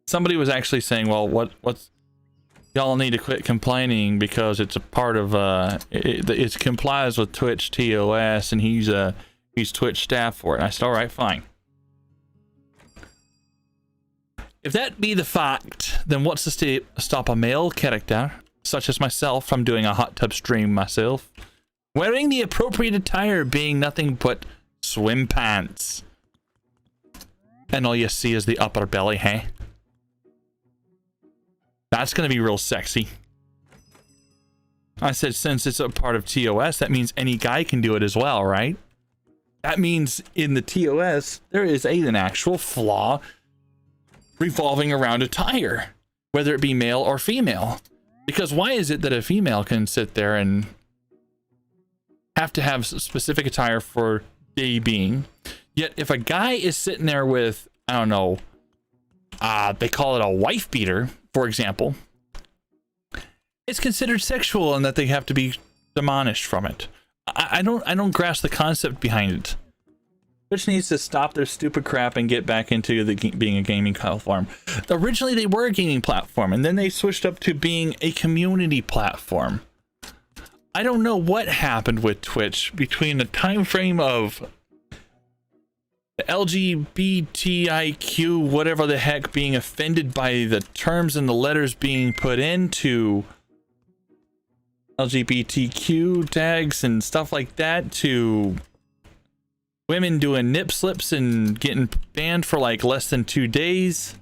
[SPEAKER 1] Somebody was actually saying, well, what's y'all need to quit complaining because it's a part of it complies with Twitch TOS, and he's Twitch staff for it. And I said, all right, fine. If that be the fact, then what's to stop a male character such as myself from doing a hot tub stream myself, wearing the appropriate attire being nothing but swim pants, and all you see is the upper belly, hey? That's gonna be real sexy. I said, since it's a part of TOS, that means any guy can do it as well, right? That means in the TOS, there is an actual flaw revolving around attire, whether it be male or female. Because why is it that a female can sit there and have to have specific attire for day being, yet if a guy is sitting there with, I don't know, they call it a wife beater, for example, it's considered sexual and that they have to be demolished from it. I don't grasp the concept behind it. Twitch needs to stop their stupid crap and get back into being a gaming platform. Originally they were a gaming platform, and then they switched up to being a community platform. I don't know what happened with Twitch between the time frame of the LGBTIQ, whatever the heck, being offended by the terms and the letters being put into LGBTQ tags and stuff like that, to women doing nip slips and getting banned for like less than 2 days.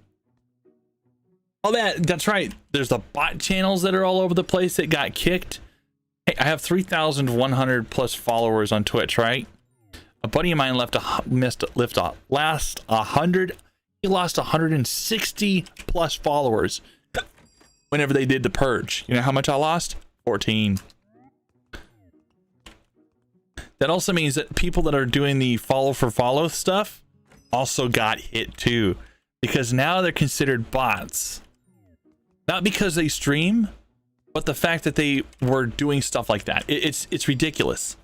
[SPEAKER 1] All that's right. There's the bot channels that are all over the place that got kicked. Hey, I have 3,100 plus followers on Twitch, right? A buddy of mine last 100. He lost 160 plus followers whenever they did the purge. You know how much I lost? 14. That also means that people that are doing the follow for follow stuff also got hit too, because now they're considered bots. Not because they stream, but the fact that they were doing stuff like that. It's ridiculous.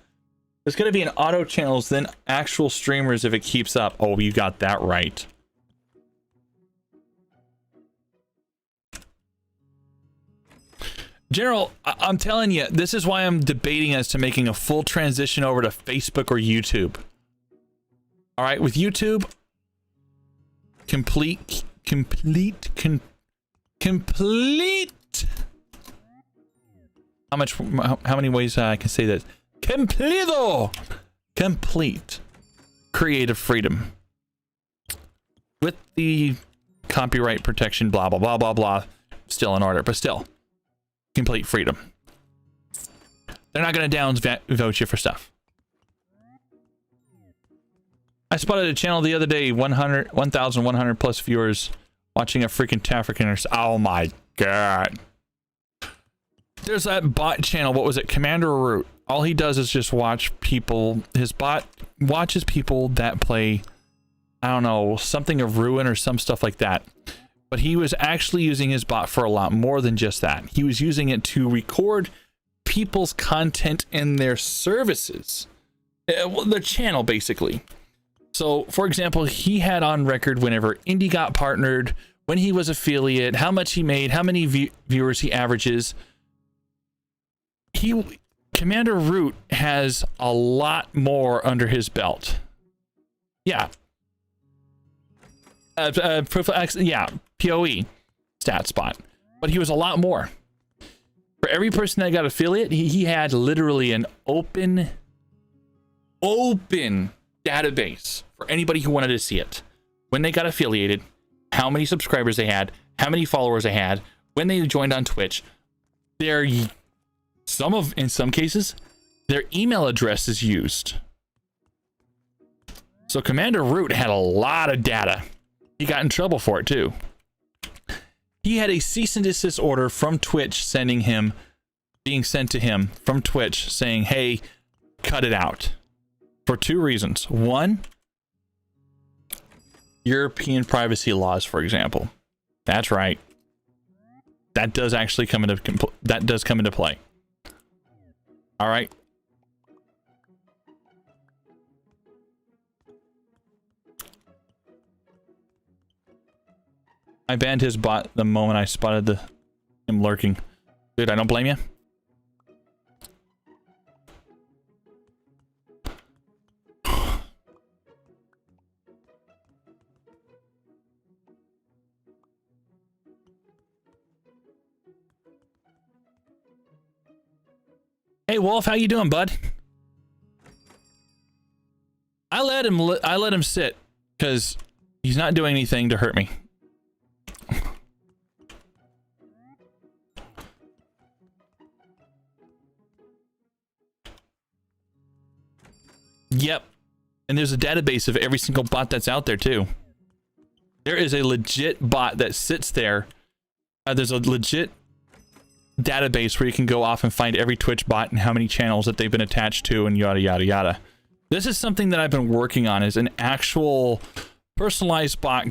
[SPEAKER 1] There's going to be an auto channels than actual streamers if it keeps up. Oh, you got that right. General, I'm telling you, this is why I'm debating as to making a full transition over to Facebook or YouTube. All right, with YouTube, complete. How many ways I can say that? Complete creative freedom with the copyright protection, blah blah blah blah blah, still in order, but still complete freedom. They're not going to downvote you for stuff. I spotted a channel the other day, 1,100 plus viewers watching a freaking African. Oh my god. There's that bot channel. What was it? Commander Root. All he does is just watch people. His bot watches people that play, I don't know, something of Ruin or some stuff like that. But he was actually using his bot for a lot more than just that. He was using it to record people's content and their services. Their channel, basically. So, for example, he had on record whenever Indie got partnered, when he was affiliate, how much he made, how many viewers he averages. Commander Root has a lot more under his belt. Yeah. Yeah, PoE stat spot. But he was a lot more. For every person that got affiliate, he had literally an open database for anybody who wanted to see it. When they got affiliated, how many subscribers they had, how many followers they had, when they joined on Twitch, in some cases, their email address is used. So Commander Root had a lot of data. He got in trouble for it too. He had a cease and desist order from Twitch being sent to him from Twitch saying, hey, cut it out. For two reasons. One, European privacy laws, for example. That's right. That does actually come into play. All right. I banned his bot the moment I spotted him lurking. Dude, I don't blame you. Hey Wolf, how you doing, bud? I let him sit because he's not doing anything to hurt me. Yep. And there's a database of every single bot that's out there too. There is a legit bot that sits there. There's a legit database where you can go off and find every Twitch bot and how many channels that they've been attached to and yada yada yada. This is something that I've been working on, is an actual personalized bot,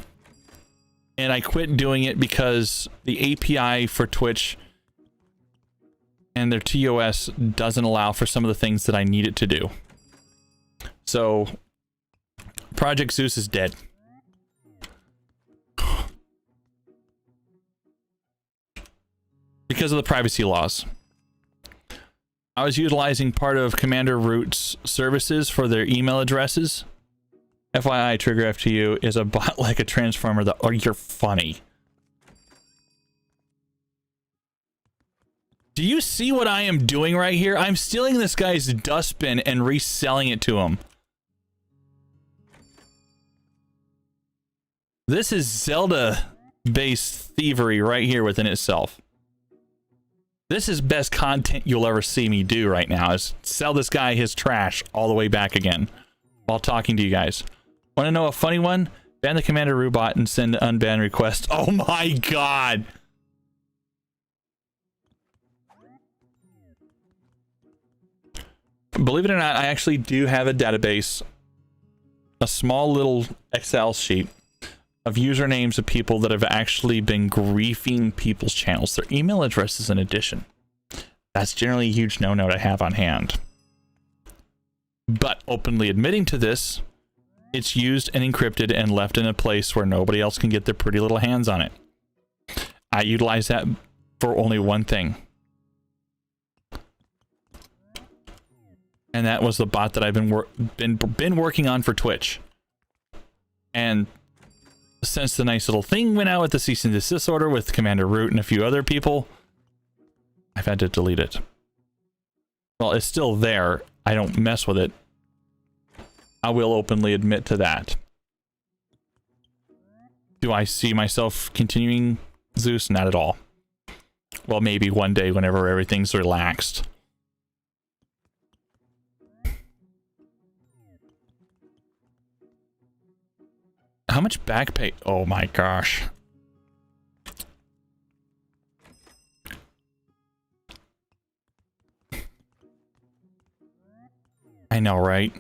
[SPEAKER 1] and I quit doing it because the API for Twitch and their TOS doesn't allow for some of the things that I need it to do. So Project Zeus is dead. Because of the privacy laws. I was utilizing part of Commander Root's services for their email addresses. FYI, triggerftu is a bot like a transformer that, oh, you're funny. Do you see what I am doing right here? I'm stealing this guy's dustbin and reselling it to him. This is Zelda-based thievery right here within itself. This is best content you'll ever see me do right now, is sell this guy his trash all the way back again while talking to you guys. Want to know a funny one? Ban the Commander Robot and send an unban request. Oh my god! Believe it or not, I actually do have a database, a small little Excel sheet of usernames of people that have actually been griefing people's channels, their email addresses in addition. That's generally a huge no-no to have on hand. But openly admitting to this, it's used and encrypted and left in a place where nobody else can get their pretty little hands on it. I utilize that for only one thing. And that was the bot that I've been working on for Twitch. And since the nice little thing went out with the cease and desist order with Commander Root and a few other people, I've had to delete it. Well, it's still there. I don't mess with it. I will openly admit to that. Do I see myself continuing Zeus? Not at all. Well, maybe one day whenever everything's relaxed. How much back pay? Oh my gosh. I know, right?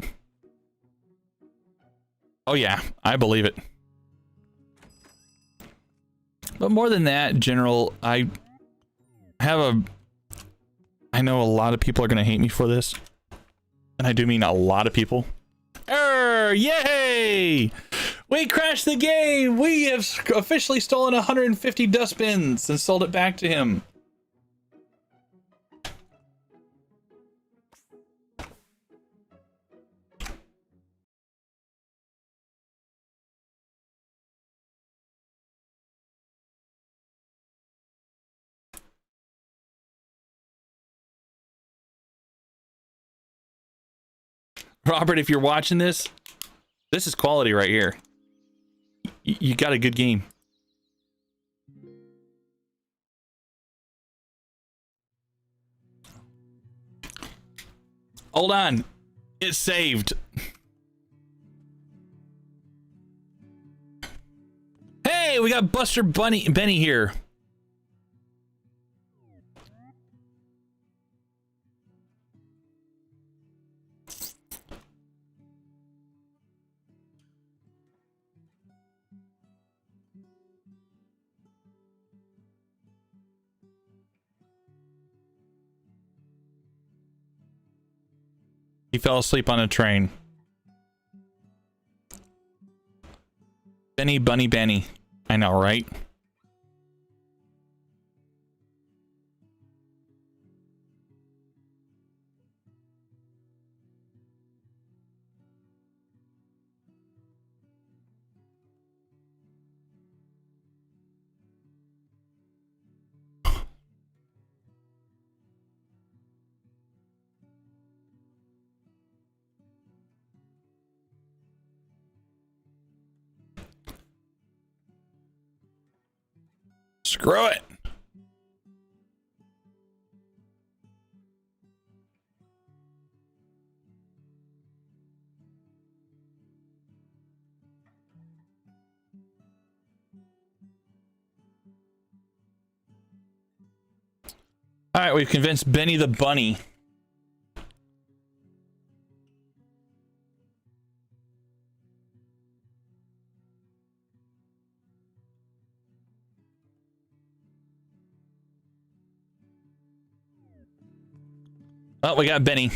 [SPEAKER 1] Oh yeah, I believe it. But more than that, General, I know a lot of people are going to hate me for this. And I do mean a lot of people. Yay! We crashed the game. We have officially stolen 150 dustbins and sold it back to him. Robert, if you're watching this, this is quality right here. You got a good game. Hold on. It's saved. Hey, we got Buster Benny here. He fell asleep on a train. Benny Bunny Benny. I know, right? Screw it. All right, we've convinced Benny the Bunny. Oh, we got Benny.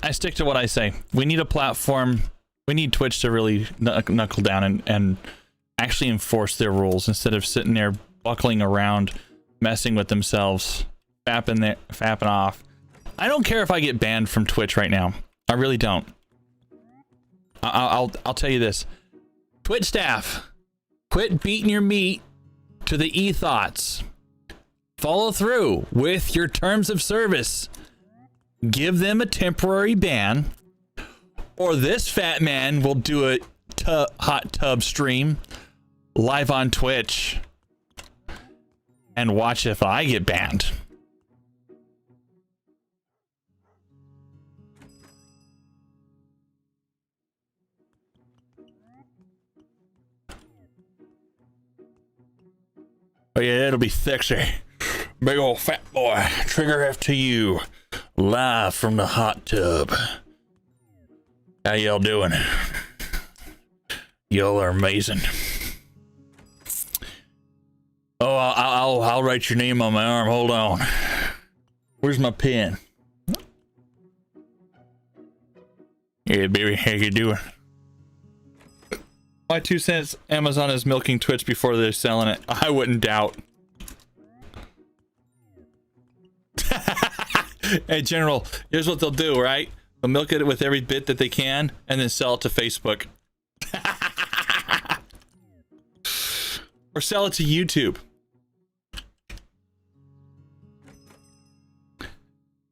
[SPEAKER 1] I stick to what I say. We need a platform. We need Twitch to really knuckle down and actually enforce their rules instead of sitting there buckling around, messing with themselves, fapping off. I don't care if I get banned from Twitch right now. I really don't. I'll tell you this. Twitch staff, quit beating your meat to the e-thoughts. Follow through with your terms of service. Give them a temporary ban, or this fat man will do a hot tub stream live on Twitch and watch if I get banned. Oh yeah, it'll be sexy. Big old fat boy, triggerftu live from the hot tub. How y'all doing? Y'all are amazing. Oh, I'll write your name on my arm. Hold on. Where's my pen? Yeah, baby, how you doing? My 2 cents, Amazon is milking Twitch before they're selling it. I wouldn't doubt. Hey, General, here's what they'll do, right? They'll milk it with every bit that they can and then sell it to Facebook. Or sell it to YouTube.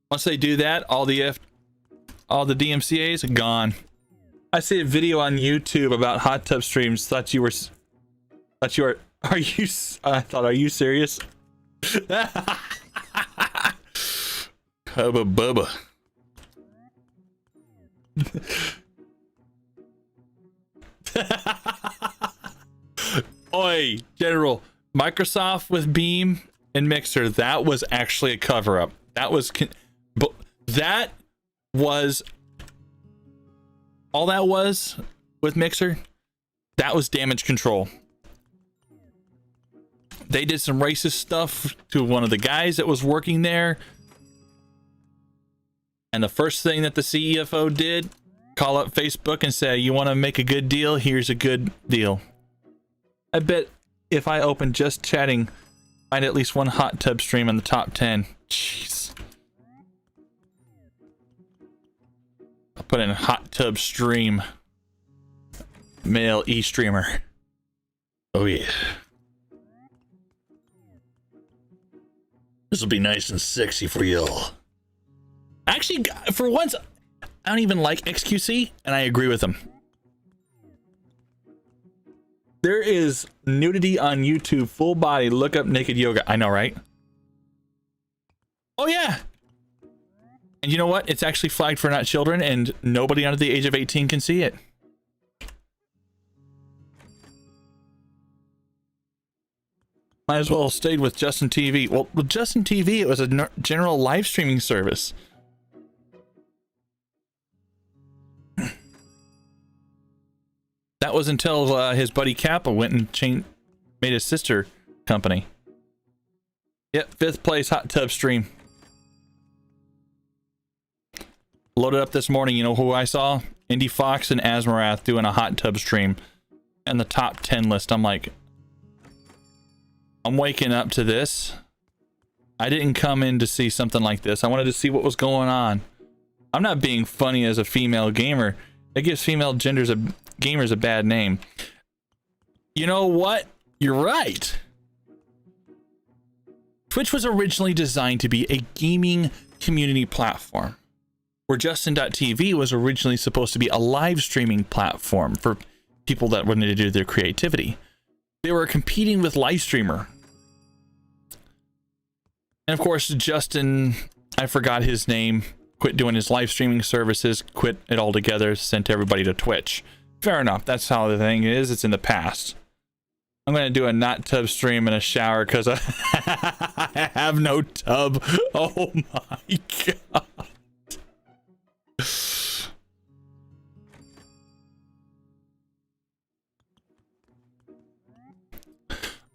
[SPEAKER 1] Once they do that, all the DMCAs are gone. I see a video on YouTube about hot tub streams. Are you serious? Hubba bubba. Oi, General, Microsoft with Beam and Mixer, that was actually a cover-up. That was all that was with Mixer, that was damage control. They did some racist stuff to one of the guys that was working there. And the first thing that the CFO did, call up Facebook and say, you want to make a good deal? Here's a good deal. I bet if I open just chatting, find at least one hot tub stream in the top 10. Jeez. I'll put in hot tub stream. Male e-streamer. Oh yeah. This will be nice and sexy for y'all. Actually, for once, I don't even like XQC, and I agree with him. There is nudity on YouTube, full body, look up naked yoga. I know, right? Oh yeah. And you know what? It's actually flagged for not children, and nobody under the age of 18 can see it. Might as well have stayed with Justin TV. Well, with Justin TV, it was a general live streaming service. That was until his buddy Kappa went and made his sister company. Yep, 5th place hot tub stream. Loaded up this morning. You know who I saw? Indie Fox and Asmarath doing a hot tub stream. And the top 10 list. I'm like, I'm waking up to this. I didn't come in to see something like this. I wanted to see what was going on. I'm not being funny as a female gamer. It gives female gamers a bad name. You know what? You're right. Twitch was originally designed to be a gaming community platform, where Justin.tv was originally supposed to be a live streaming platform for people that wanted to do their creativity. They were competing with Livestreamer. And of course, Justin, I forgot his name, quit doing his live streaming services, quit it altogether, sent everybody to Twitch. Fair enough. That's how the thing is. It's in the past. I'm going to do a not tub stream in a shower because I have no tub. Oh my God.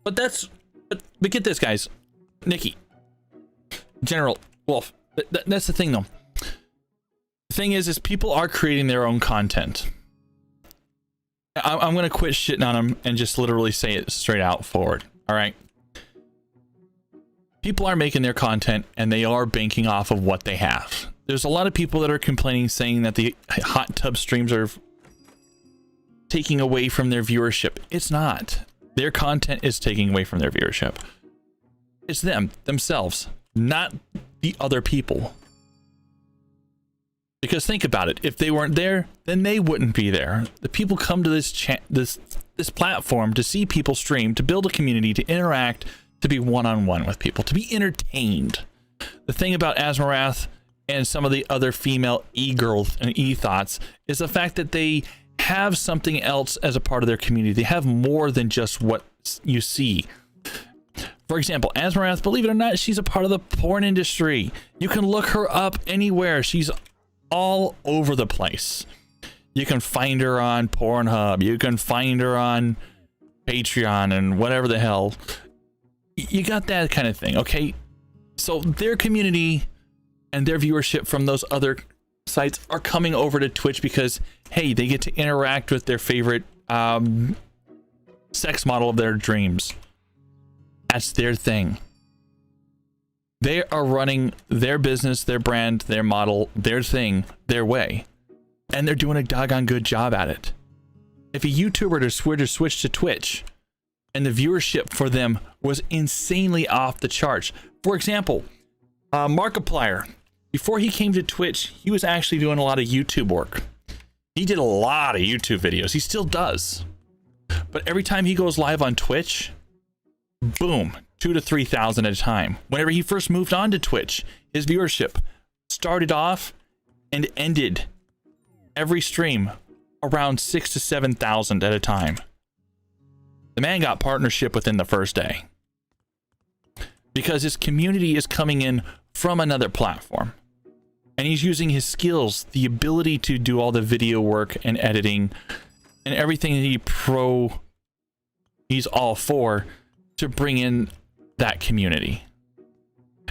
[SPEAKER 1] But get this, guys. Nikki, General Wolf, that's the thing, though. The thing is people are creating their own content. I'm going to quit shitting on them and just literally say it straight out forward. All right. People are making their content and they are banking off of what they have. There's a lot of people that are complaining, saying that the hot tub streams are taking away from their viewership. It's not. Their content is taking away from their viewership. It's themselves, not the other people. Because think about it, if they weren't there, then they wouldn't be there. The people come to this platform to see people stream, to build a community, to interact, to be one-on-one with people, to be entertained. The thing about Asmarath and some of the other female e-girls and e-thoughts is the fact that they have something else as a part of their community. They have more than just what you see. For example, Asmarath, believe it or not, she's a part of the porn industry. You can look her up anywhere. She's all over the place. You can find her on Pornhub. You can find her on Patreon and whatever the hell. You got that kind of thing, okay? So their community and their viewership from those other sites are coming over to Twitch because, hey, they get to interact with their favorite sex model of their dreams. That's their thing. They are running their business, their brand, their model, their thing, their way. And they're doing a doggone good job at it. If a YouTuber were to switch to Twitch and the viewership for them was insanely off the charts. For example, Markiplier, before he came to Twitch, he was actually doing a lot of YouTube work. He did a lot of YouTube videos. He still does. But every time he goes live on Twitch, boom, 2,000 to 3,000 at a time. Whenever he first moved on to Twitch, his viewership started off and ended every stream around 6,000 to 7,000 at a time. The man got partnership within the first day because his community is coming in from another platform, and he's using his skills, the ability to do all the video work and editing and everything that he's all for, to bring in that community.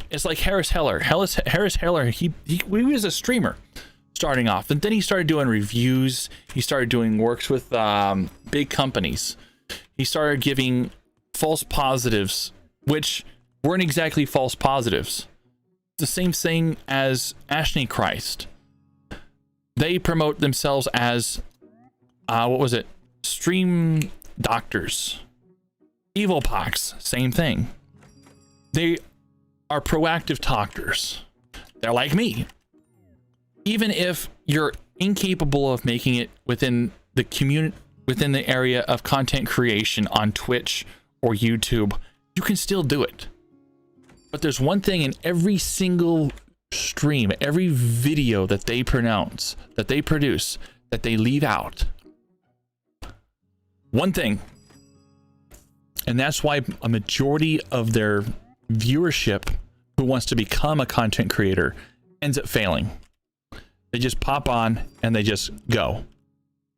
[SPEAKER 1] It's like Harris Heller. Harris Heller, he was a streamer starting off, and then he started doing reviews. He started doing works with big companies. He started giving false positives, which weren't exactly false positives. The same thing as Ashley Christ. They promote themselves as what was it? Stream doctors. Evilpox, same thing. They are proactive talkers. They're like me. Even if you're incapable of making it within the community, within the area of content creation on Twitch or YouTube, you can still do it. But there's one thing in every single stream, every video that they produce, that they leave out. One thing. And that's why a majority of their viewership who wants to become a content creator ends up failing. They just pop on and they just go.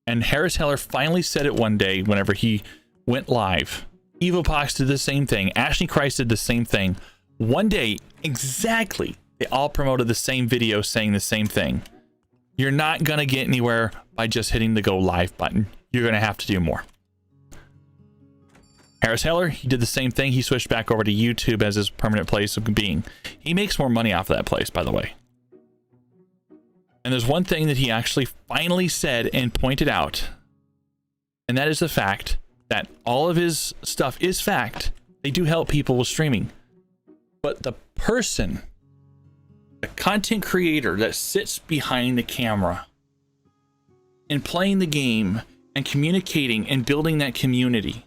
[SPEAKER 1] And Harris Heller finally said it one day whenever he went live. Evopox did the same thing. Ashley Christ did the same thing. One day, exactly, they all promoted the same video saying the same thing. You're not going to get anywhere by just hitting the go live button. You're going to have to do more. Harris Heller, he did the same thing. He switched back over to YouTube as his permanent place of being. He makes more money off of that place, by the way. And there's one thing that he actually finally said and pointed out, and that is the fact that all of his stuff is fact. They do help people with streaming. But the person, the content creator that sits behind the camera and playing the game and communicating and building that community,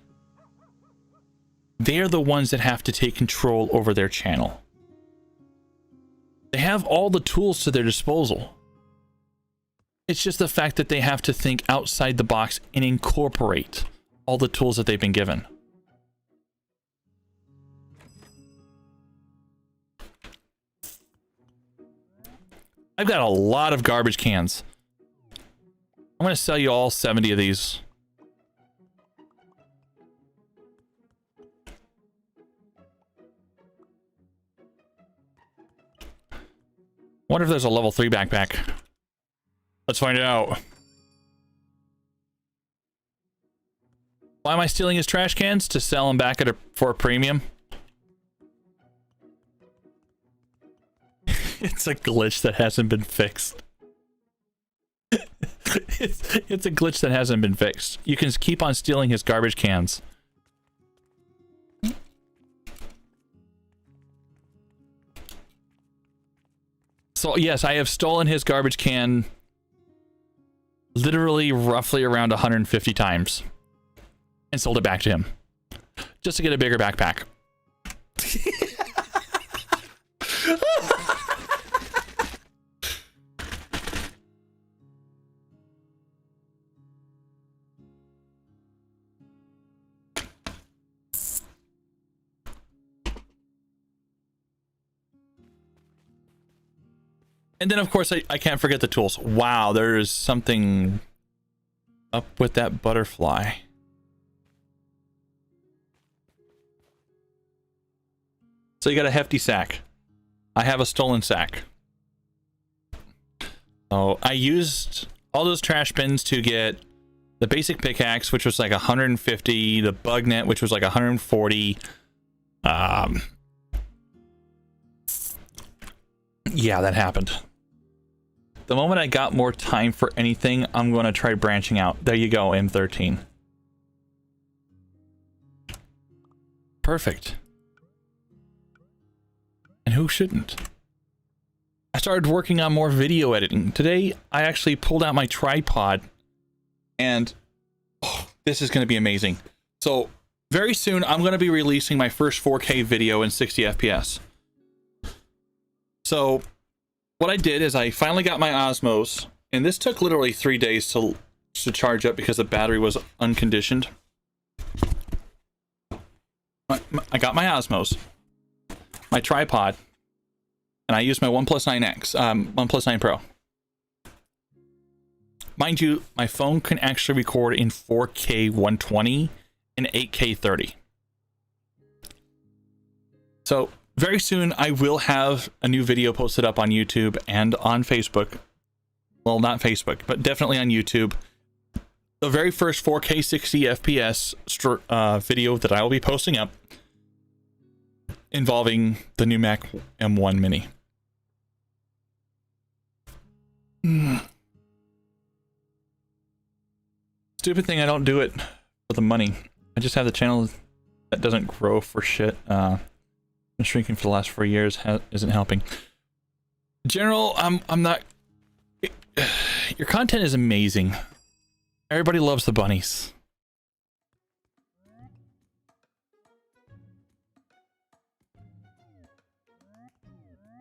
[SPEAKER 1] they're the ones that have to take control over their channel. They have all the tools to their disposal. It's just the fact that they have to think outside the box and incorporate all the tools that they've been given. I've got a lot of garbage cans. I'm going to sell you all 70 of these. Wonder if there's a level 3 backpack. Let's find out. Why am I stealing his trash cans? To sell them back for a premium? It's a glitch that hasn't been fixed. It's a glitch that hasn't been fixed. You can keep on stealing his garbage cans. So yes, I have stolen his garbage can literally roughly around 150 times and sold it back to him just to get a bigger backpack. And then, of course, I can't forget the tools. Wow, there is something up with that butterfly. So you got a hefty sack. I have a stolen sack. So I used all those trash bins to get the basic pickaxe, which was like 150, the bug net, which was like 140. Yeah, that happened. The moment I got more time for anything, I'm going to try branching out. There you go, M13. Perfect. And who shouldn't? I started working on more video editing. Today, I actually pulled out my tripod, and this is going to be amazing. So, very soon, I'm going to be releasing my first 4K video in 60 FPS. So, what I did is I finally got my Osmos, and this took literally 3 days to charge up because the battery was unconditioned. I got my Osmos, my tripod, and I used my OnePlus 9X, OnePlus 9 Pro. Mind you, my phone can actually record in 4K 120 and 8K 30. So very soon I will have a new video posted up on YouTube and on Facebook. Well, not Facebook, but definitely on YouTube. The very first 4K 60 FPS video that I will be posting up involving the new Mac M1 Mini. Stupid thing, I don't do it for the money. I just have the channel that doesn't grow for shit. Been shrinking for the last 4 years, isn't helping. General, I'm not. Your content is amazing. Everybody loves the bunnies.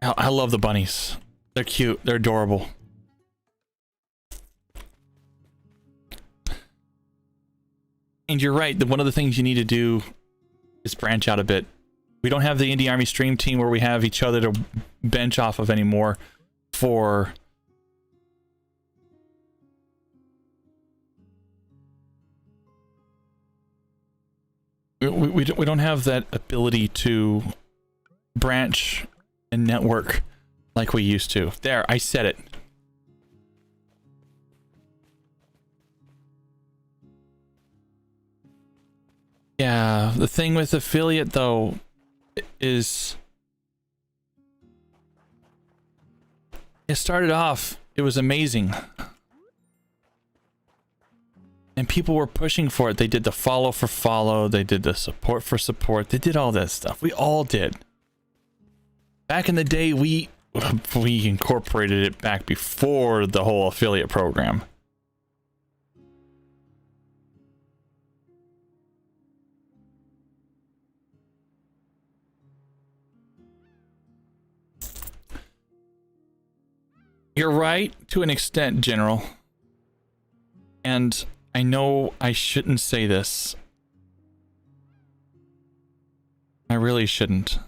[SPEAKER 1] I love the bunnies. They're cute. They're adorable. And you're right, that one of the things you need to do is branch out a bit. We don't have the Indie Army stream team where we have each other to bench off of anymore for we don't have that ability to branch and network like we used to. There, I said it. Yeah, the thing with affiliate though is it started off, it was amazing. And people were pushing for it. They did the follow for follow, they did the support for support, they did all that stuff. We all did. Back in the day, we incorporated it back before the whole affiliate program. You're right to an extent, General. And I know I shouldn't say this. I really shouldn't.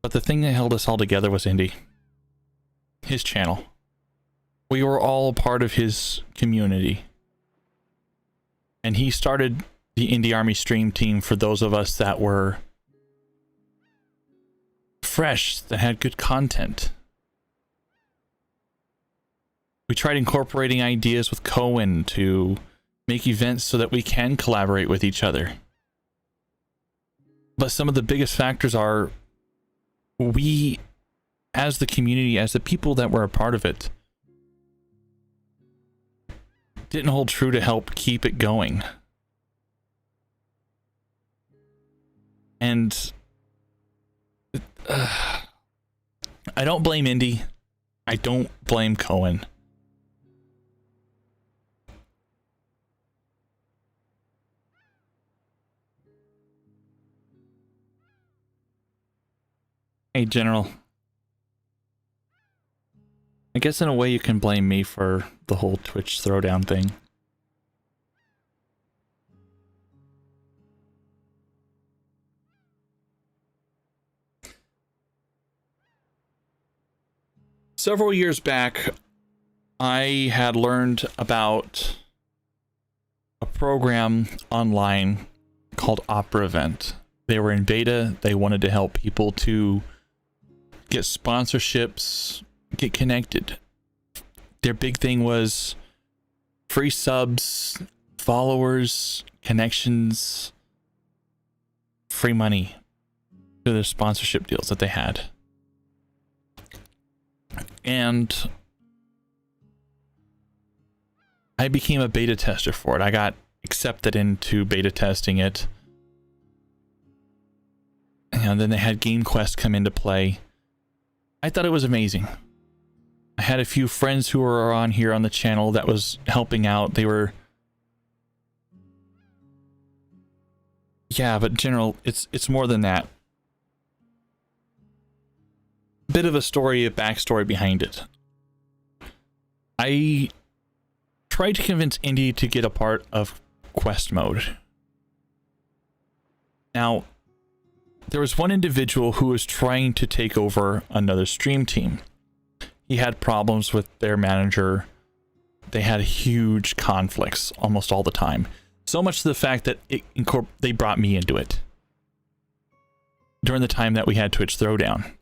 [SPEAKER 1] But the thing that held us all together was Indy. His channel. We were all a part of his community. And he started the Indie Army stream team for those of us that were fresh, that had good content. We tried incorporating ideas with Cohen to make events so that we can collaborate with each other. But some of the biggest factors are we, as the community, as the people that were a part of it, didn't hold true to help keep it going. And I don't blame Indy. I don't blame Cohen. Hey, General. I guess in a way you can blame me for the whole Twitch throwdown thing. Several years back, I had learned about a program online called Opera Event. They were in beta. They wanted to help people to get sponsorships, get connected. Their big thing was free subs, followers, connections, free money to their sponsorship deals that they had. And I became a beta tester for it. I got accepted into beta testing it. And then they had Game Quest come into play. I thought it was amazing. I had a few friends who were on here on the channel that was helping out. They were... Yeah, but General, it's more than that. Bit of a story, a backstory behind it. I tried to convince Indy to get a part of Quest mode. Now, there was one individual who was trying to take over another stream team. He had problems with their manager. They had huge conflicts almost all the time. So much to the fact that they brought me into it. during the time that we had Twitch Throwdown.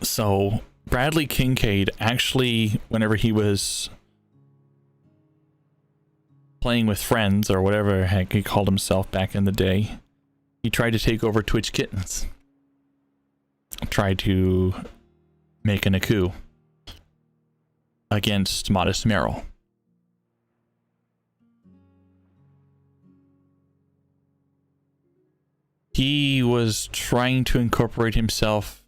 [SPEAKER 1] So Bradley Kincaid actually, whenever he was playing with friends or whatever the heck he called himself back in the day, he tried to take over Twitch Kittens. Tried to make a coup against Modest Merrill. He was trying to incorporate himself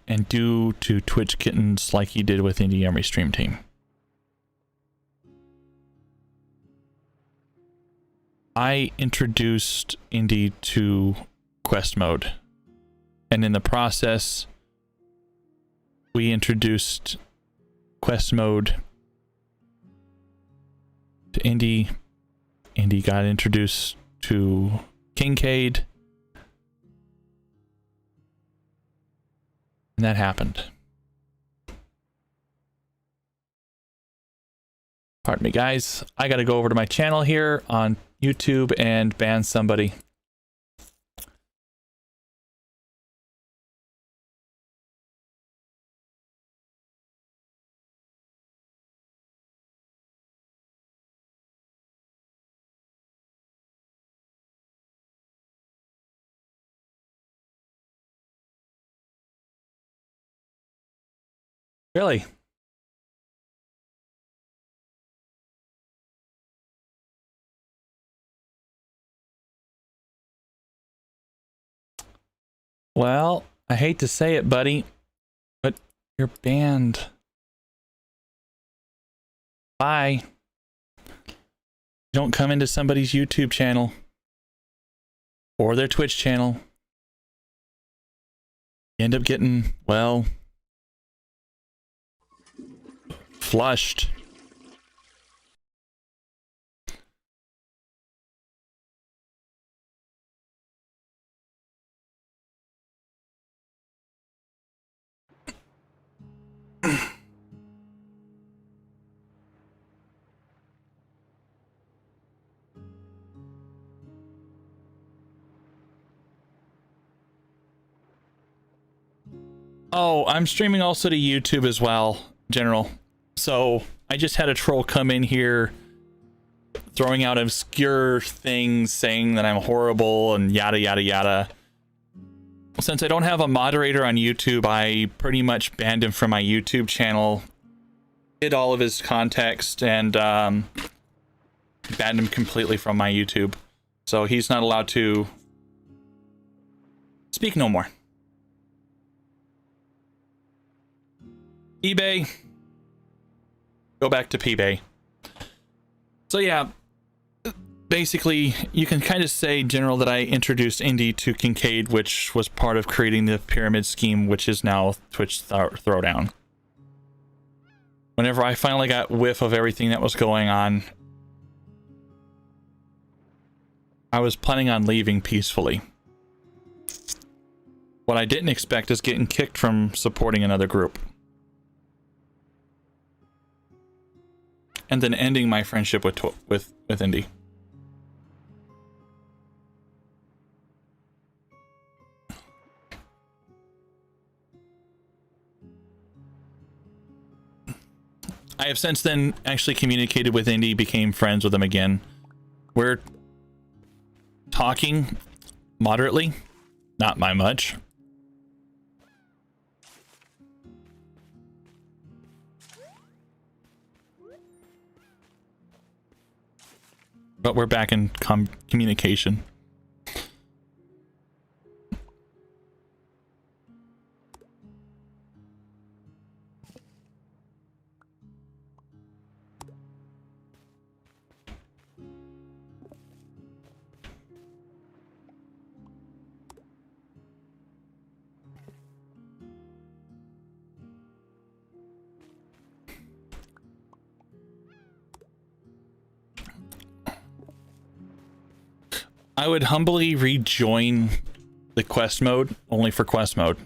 [SPEAKER 1] and do to Twitch Kittens like he did with Indie Army Stream Team. I introduced Indie to Quest Mode, and in the process we introduced Quest Mode to Indie. Indie got introduced to Kincaid, and that happened. Pardon me, guys. I gotta go over to my channel here on YouTube and ban somebody. Really? Well, I hate to say it, buddy, but you're banned. Bye. Don't come into somebody's YouTube channel or their Twitch channel. You end up getting, well, flushed. Oh, I'm streaming also to YouTube as well, General. So I just had a troll come in here throwing out obscure things saying that I'm horrible and yada yada yada. Since I don't have a moderator on YouTube, I pretty much banned him from my YouTube channel, hid all of his context, and banned him completely from my YouTube. So he's not allowed to speak no more. eBay. Go back to PBay. So yeah, basically you can kind of say, General, that I introduced Indie to Kincaid, which was part of creating the pyramid scheme, which is now Twitch Throwdown. Whenever I finally got whiff of everything that was going on, I was planning on leaving peacefully. What I didn't expect is getting kicked from supporting another group. And then ending my friendship with Indie. I have since then actually communicated with Indie, became friends with him again. We're talking moderately, not by much. But we're back in communication. I would humbly rejoin the quest mode, only for quest mode.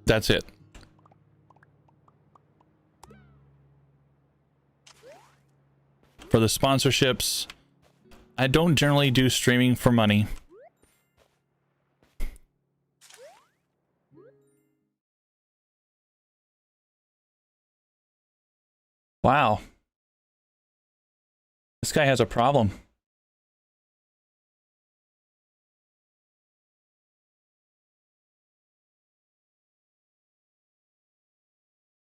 [SPEAKER 1] That's it. For the sponsorships, I don't generally do streaming for money. Wow. This guy has a problem.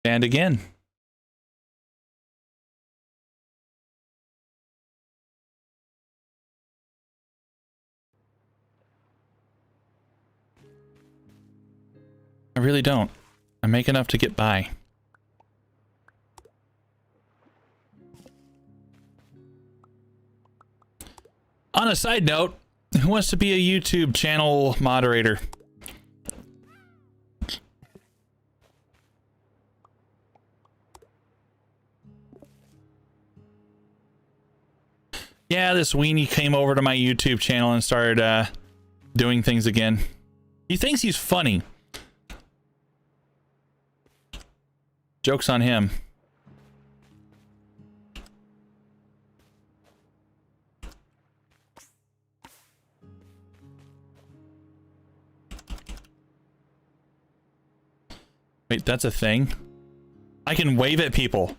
[SPEAKER 1] And again. I really don't. I make enough to get by. On a side note, who wants to be a YouTube channel moderator? Yeah, this weenie came over to my YouTube channel and started doing things again. He thinks he's funny. Joke's on him. Wait, that's a thing? I can wave at people.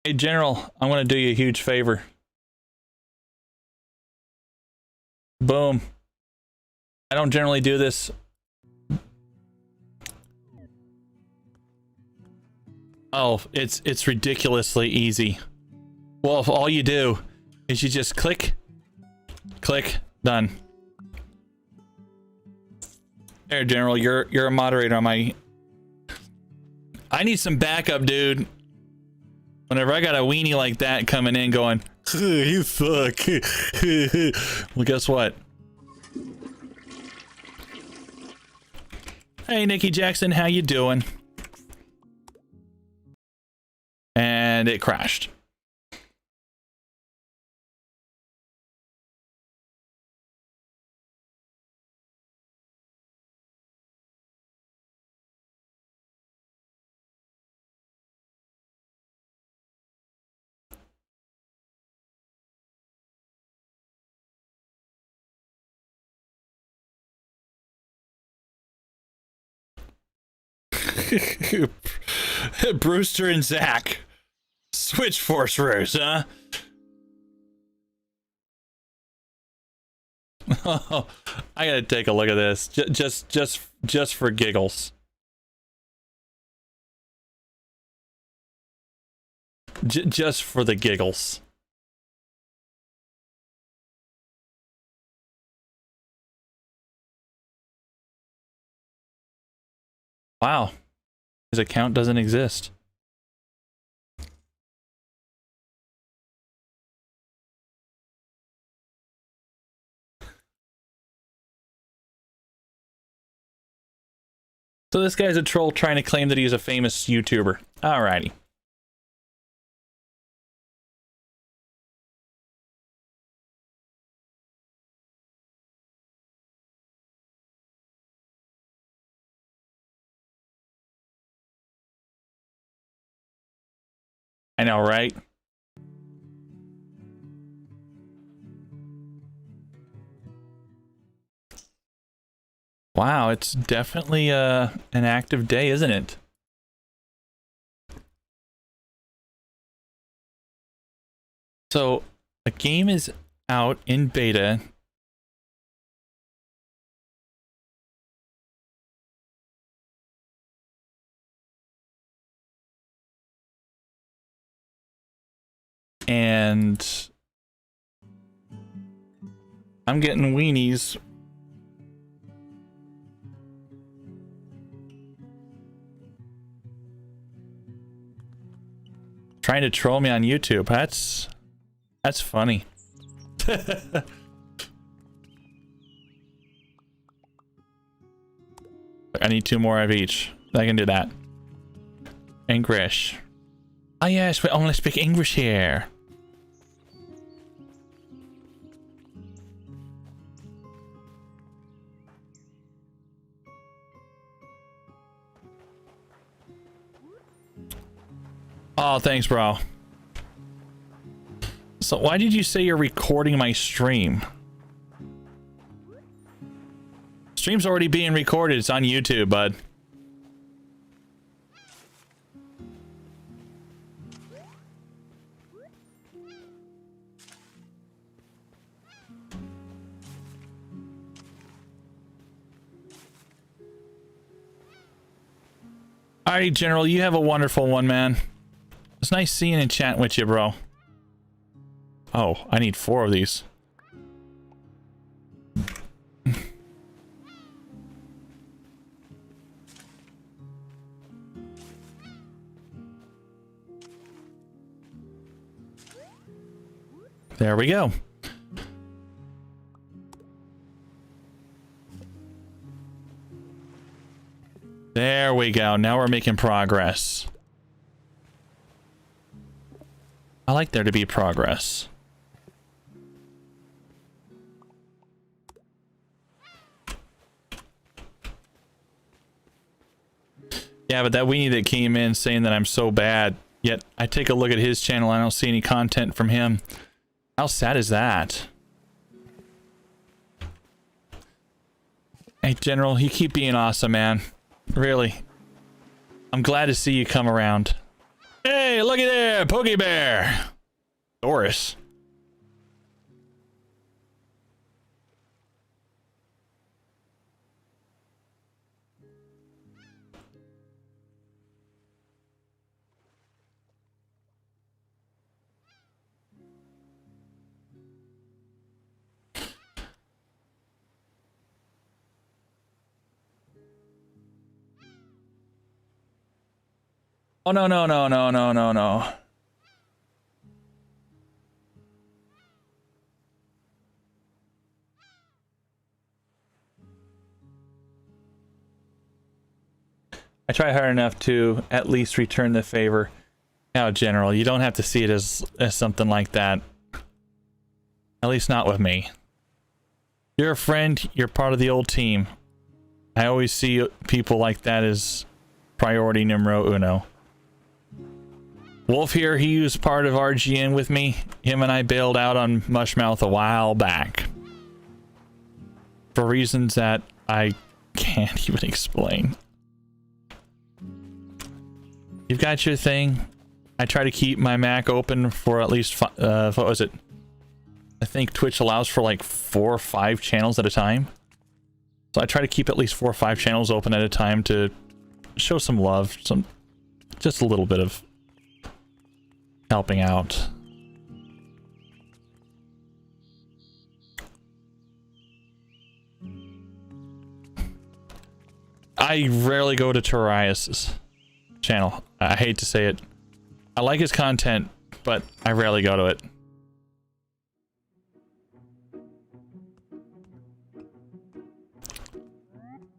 [SPEAKER 1] Hey, General, I'm going to do you a huge favor. Boom. I don't generally do this. Oh, it's ridiculously easy. Well, if all you do is you just click, done. There, General, you're a moderator on my... I need some backup, dude. Whenever I got a weenie like that coming in going, you suck. Well, guess what? Hey, Nikki Jackson, how you doing? And it crashed. Brewster and Zach. Switch Force Rose, huh? Oh, I gotta take a look at this. Just for giggles. Just for the giggles. Wow. His account doesn't exist. So this guy's a troll trying to claim that he's a famous YouTuber. Alrighty. I know, right? Wow, it's definitely an active day, isn't it? So, a game is out in beta. And I'm getting weenies. Trying to troll me on YouTube. That's funny. I need 2 more of each. I can do that. English. Oh yes, we only speak English here. Oh, thanks, bro. So why did you say you're recording my stream? Stream's already being recorded. It's on YouTube, bud. Alright, General, you have a wonderful one, man. It's nice seeing and chatting with you, bro. Oh, I need 4 of these. There we go. There we go. Now we're making progress. I like there to be progress. Yeah, but that weenie that came in saying that I'm so bad, yet I take a look at his channel and I don't see any content from him. How sad is that? Hey, General, you keep being awesome, man. Really. I'm glad to see you come around. Hey, looky there, Pokey Bear. Doris. Oh, no, no, no, no, no, no, no. I try hard enough to at least return the favor. Now, General, you don't have to see it as something like that. At least not with me. You're a friend, you're part of the old team. I always see people like that as priority numero uno. Wolf here, he was part of RGN with me. Him and I bailed out on Mushmouth a while back. For reasons that I can't even explain. You've got your thing. I try to keep my Mac open for at least, what was it? I think Twitch allows for like 4 or 5 channels at a time. So I try to keep at least 4 or 5 channels open at a time to show some love, just a little bit of helping out. I rarely go to Torias's channel. I hate to say it. I like his content, but I rarely go to it.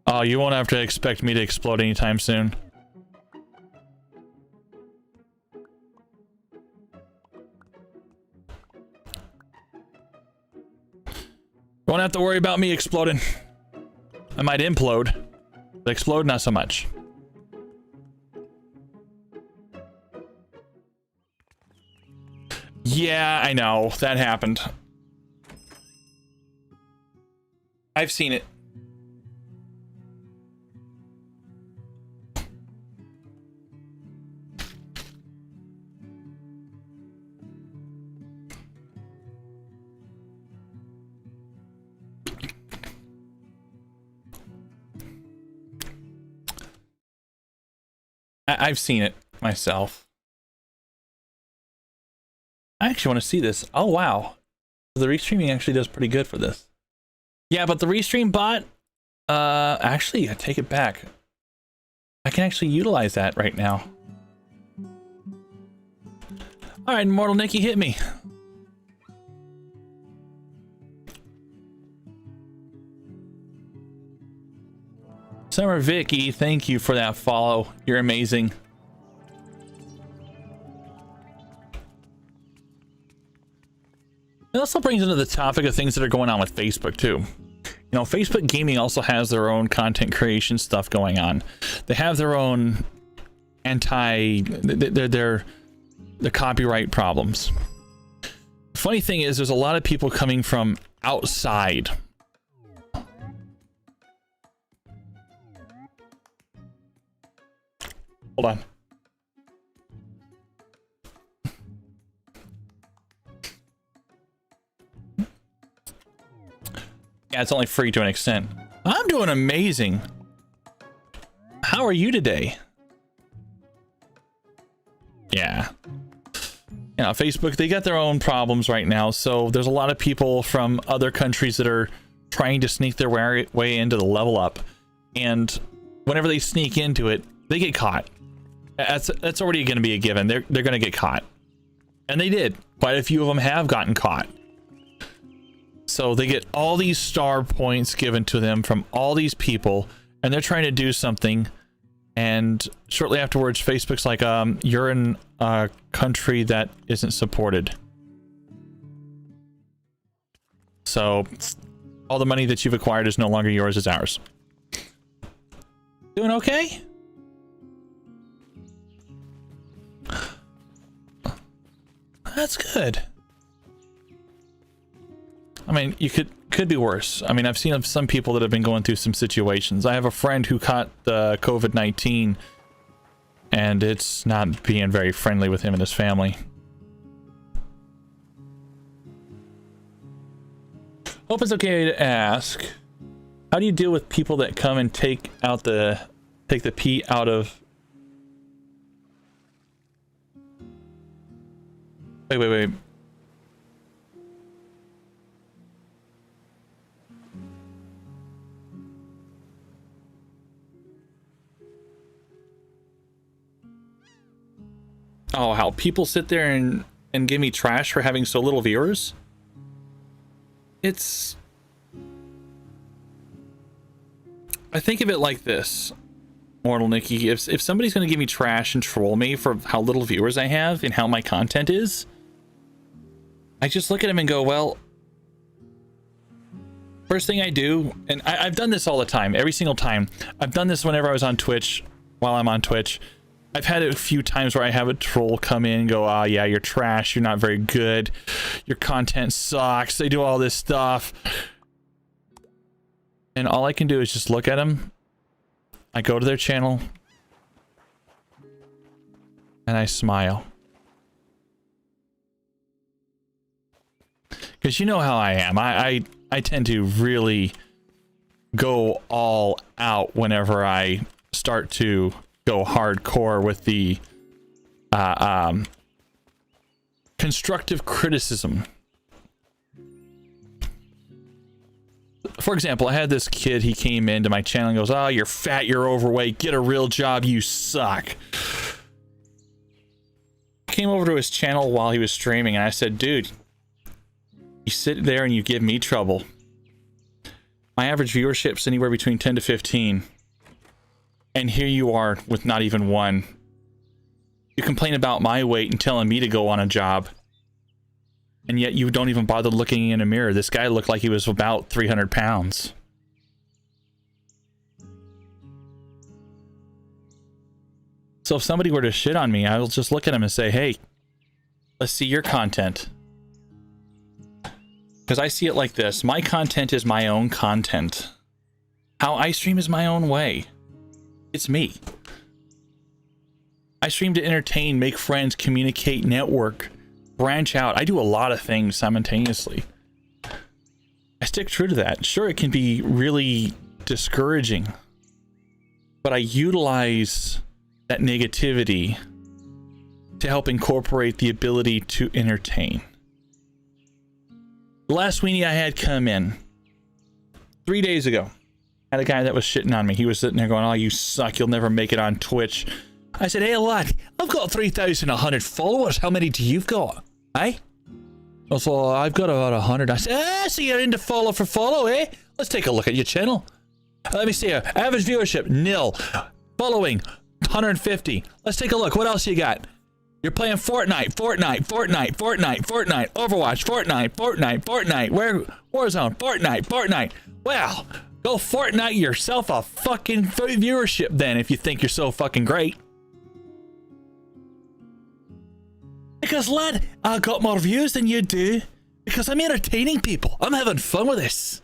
[SPEAKER 1] Oh, you won't have to expect me to explode anytime soon. Won't have to worry about me exploding. I might implode, but explode not so much. Yeah, I know. That happened. I've seen it. I've seen it myself. I actually want to see this. Oh, wow. The restreaming actually does pretty good for this. Yeah, but the restream bot, actually, I take it back. I can actually utilize that right now. All right, Immortal Nikki, hit me. Summer Vicky, thank you for that follow. You're amazing. It also brings into the topic of things that are going on with Facebook too. You know, Facebook Gaming also has their own content creation stuff going on. They have their own their copyright problems. Funny thing is, there's a lot of people coming from outside. Hold on. Yeah, it's only free to an extent. I'm doing amazing. How are you today? Yeah. You know, Facebook, they got their own problems right now, so there's a lot of people from other countries that are trying to sneak their way into the level up, and whenever they sneak into it, they get caught. That's already going to be a given. They're going to get caught, and they did. Quite a few of them have gotten caught. So they get all these star points given to them from all these people, and they're trying to do something. And shortly afterwards, Facebook's like, you're in a country that isn't supported. So all the money that you've acquired is no longer yours, it's ours. Doing okay? That's good. I mean, you could be worse. I mean, I've seen some people that have been going through some situations. I have a friend who caught the COVID-19, and it's not being very friendly with him and his family. Hope it's okay to ask, how do you deal with people that come and take the pee out of... Wait. Oh, how people sit there and give me trash for having so little viewers? It's... I think of it like this, Mortal Nikki. If somebody's going to give me trash and troll me for how little viewers I have and how my content is, I just look at him and go, well, first thing I do, and I've done this all the time, every single time. I've done this whenever I was on Twitch, while I'm on Twitch. I've had it a few times where I have a troll come in and go, oh yeah, you're trash, you're not very good, your content sucks, they do all this stuff. And all I can do is just look at them. I go to their channel and I smile. Because you know how I am. I tend to really go all out whenever I start to go hardcore with the constructive criticism. For example, I had this kid, he came into my channel and goes, oh, you're fat, you're overweight, get a real job, you suck. I came over to his channel while he was streaming and I said, dude, you sit there and you give me trouble. My average viewership's anywhere between 10 to 15. And here you are with not even one. You complain about my weight and telling me to go on a job. And yet you don't even bother looking in a mirror. This guy looked like he was about 300 pounds. So if somebody were to shit on me, I'll just look at him and say, hey, let's see your content. Because I see it like this. My content is my own content. How I stream is my own way. It's me. I stream to entertain, make friends, communicate, network, branch out. I do a lot of things simultaneously. I stick true to that. Sure, it can be really discouraging, but I utilize that negativity to help incorporate the ability to entertain. The last weenie I had come in 3 days ago. Had a guy that was shitting on me. He was sitting there going, oh, you suck, you'll never make it on Twitch. I said, hey lad, I've got 3,100 followers. How many do you've got? Eh? I thought, I've got about 100. I said, so you're into follow for follow, eh? Let's take a look at your channel. Let me see here. Average viewership, nil. Following, 150. Let's take a look. What else you got? You're playing Fortnite, Overwatch, Fortnite. Where? Warzone, Fortnite. Well, go Fortnite yourself a fucking viewership then if you think you're so fucking great. Because, lad, I got more views than you do. Because I'm entertaining people. I'm having fun with this.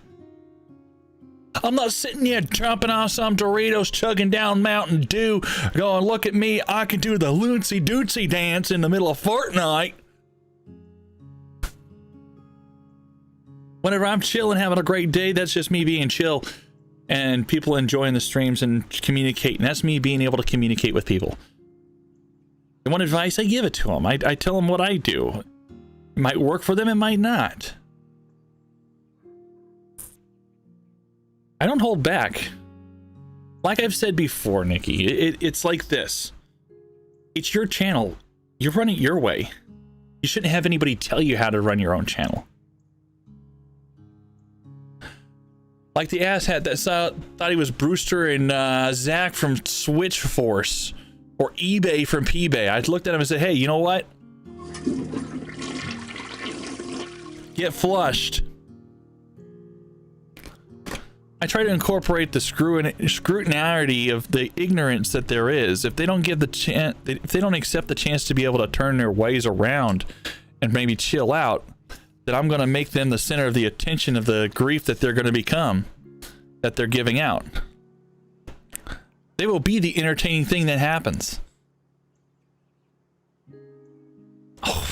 [SPEAKER 1] I'm not sitting here dropping off some Doritos, chugging down Mountain Dew, going, look at me, I can do the loonsy dootsy dance in the middle of Fortnite. Whenever I'm chilling, having a great day, that's just me being chill and people enjoying the streams and communicating. That's me being able to communicate with people. They want advice, I give it to them. I tell them what I do. It might work for them, it might not. I don't hold back. Like I've said before, Nikki, it's like this. It's your channel. You run it your way. You shouldn't have anybody tell you how to run your own channel. Like the asshat that thought he was Brewster and Zach from Switch Force or eBay from P-Bay. I looked at him and said, hey, you know what? Get flushed. I try to incorporate the scrutinarity of the ignorance that there is. If they don't give the chance, if they don't accept the chance to be able to turn their ways around and maybe chill out, then I'm going to make them the center of the attention of the grief that they're going to become, that they're giving out. They will be the entertaining thing that happens. Oh,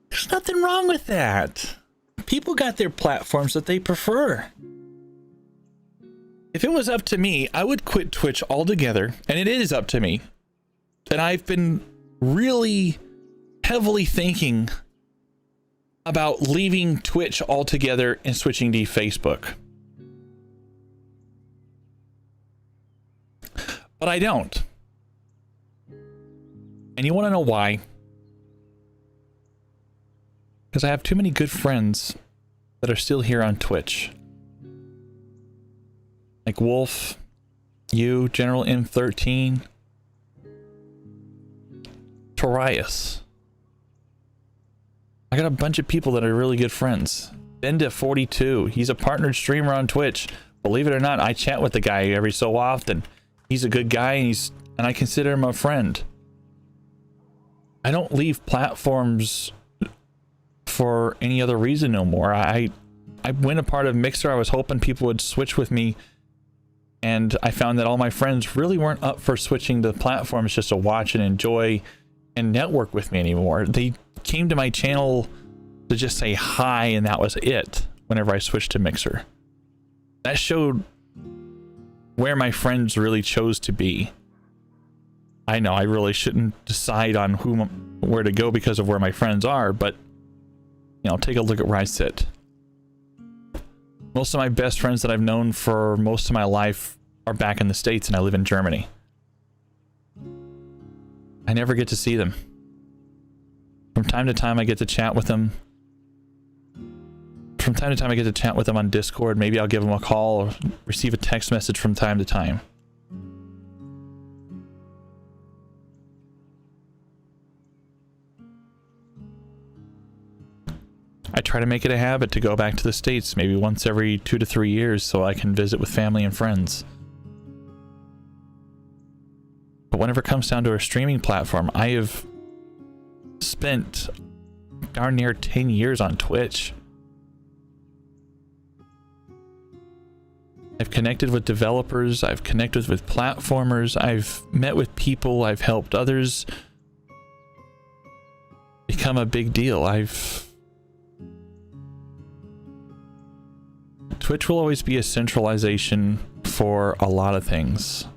[SPEAKER 1] there's nothing wrong with that. People got their platforms that they prefer. If it was up to me, I would quit Twitch altogether, and it is up to me. And I've been really heavily thinking about leaving Twitch altogether and switching to Facebook. But I don't. And you want to know why? Because I have too many good friends that are still here on Twitch. Like Wolf, you, General M13, Torias. I got a bunch of people that are really good friends. Indev 42, he's a partnered streamer on Twitch. Believe it or not, I chat with the guy every so often. He's a good guy, and I consider him a friend. I don't leave platforms for any other reason no more. I went a part of Mixer. I was hoping people would switch with me. And I found that all my friends really weren't up for switching to platforms just to watch and enjoy and network with me anymore. They came to my channel to just say hi, and that was it whenever I switched to Mixer. That showed where my friends really chose to be. I know I really shouldn't decide on where to go because of where my friends are, but you know, take a look at where I sit. Most of my best friends that I've known for most of my life are back in the States, and I live in Germany. I never get to see them. From time to time, I get to chat with them. From time to time, I get to chat with them on Discord. Maybe I'll give them a call or receive a text message from time to time. I try to make it a habit to go back to the States maybe once every 2 to 3 years so I can visit with family and friends. But whenever it comes down to a streaming platform, I have spent darn near 10 years on Twitch. I've connected with developers, I've connected with platformers, I've met with people, I've helped others become a big deal. Twitch will always be a centralization for a lot of things.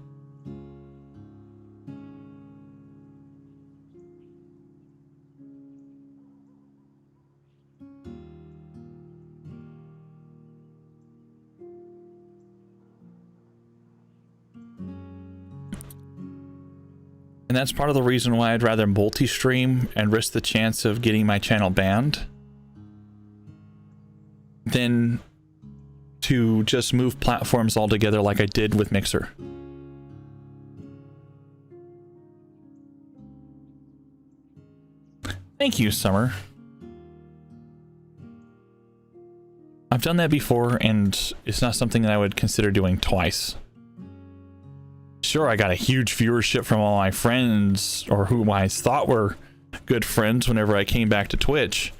[SPEAKER 1] And that's part of the reason why I'd rather multi-stream and risk the chance of getting my channel banned than to just move platforms altogether like I did with Mixer. Thank you, Summer. I've done that before, and it's not something that I would consider doing twice. Sure, I got a huge viewership from all my friends, or who I thought were good friends whenever I came back to Twitch.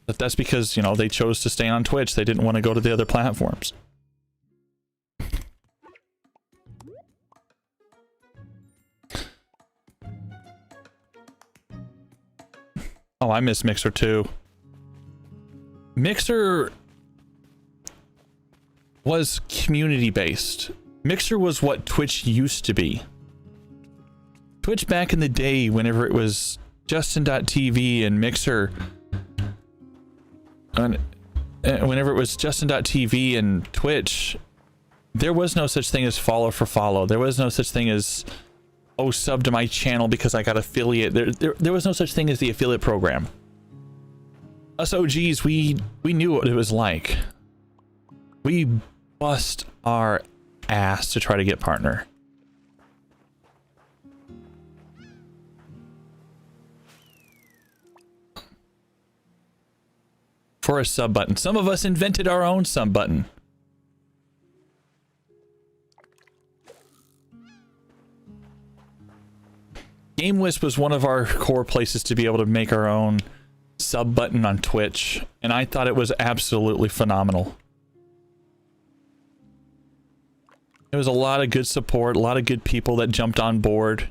[SPEAKER 1] But that's because, you know, they chose to stay on Twitch. They didn't want to go to the other platforms. Oh, I miss Mixer too. Mixer was community-based. Mixer was what Twitch used to be. Twitch back in the day, whenever it was Justin.tv and Mixer, whenever it was Justin.tv and Twitch, there was no such thing as follow for follow. There was no such thing as, oh, sub to my channel because I got affiliate. There was no such thing as the affiliate program. Us OGs, we knew what it was like. We bust our ass to try to get partner. For a sub button. Some of us invented our own sub button. GameWisp was one of our core places to be able to make our own sub button on Twitch, and I thought it was absolutely phenomenal. There was a lot of good support, a lot of good people that jumped on board.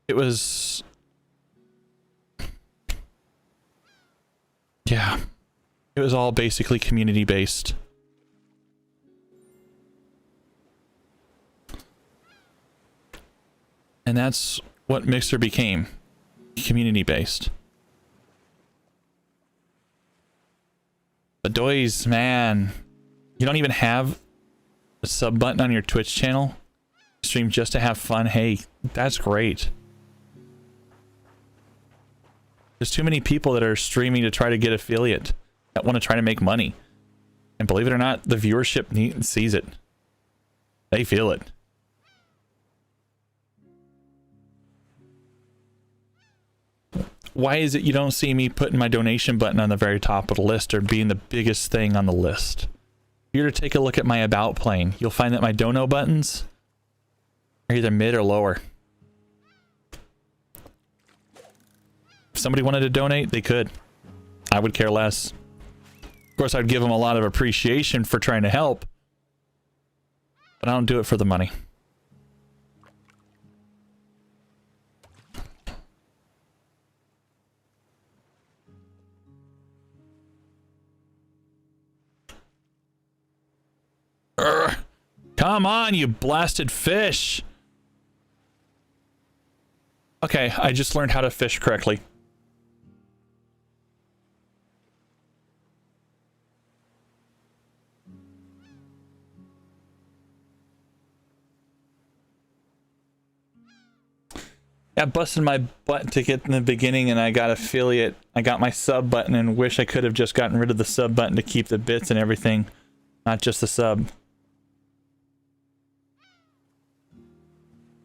[SPEAKER 1] It was, yeah, it was all basically community based. And that's what Mixer became, community based. But Doys, man, you don't even have a sub button on your Twitch channel? Stream just to have fun? Hey, that's great. There's too many people that are streaming to try to get affiliate, that want to try to make money. And believe it or not, the viewership sees it. They feel it. Why is it you don't see me putting my donation button on the very top of the list or being the biggest thing on the list? If you're to take a look at my about plane, you'll find that my dono buttons are either mid or lower. If somebody wanted to donate, they could. I would care less. Of course, I'd give them a lot of appreciation for trying to help, but I don't do it for the money. Urgh. Come on, you blasted fish. Okay, I just learned how to fish correctly. I busted my butt to get in the beginning and I got affiliate. I got my sub button and wish I could have just gotten rid of the sub button to keep the bits and everything, not just the sub.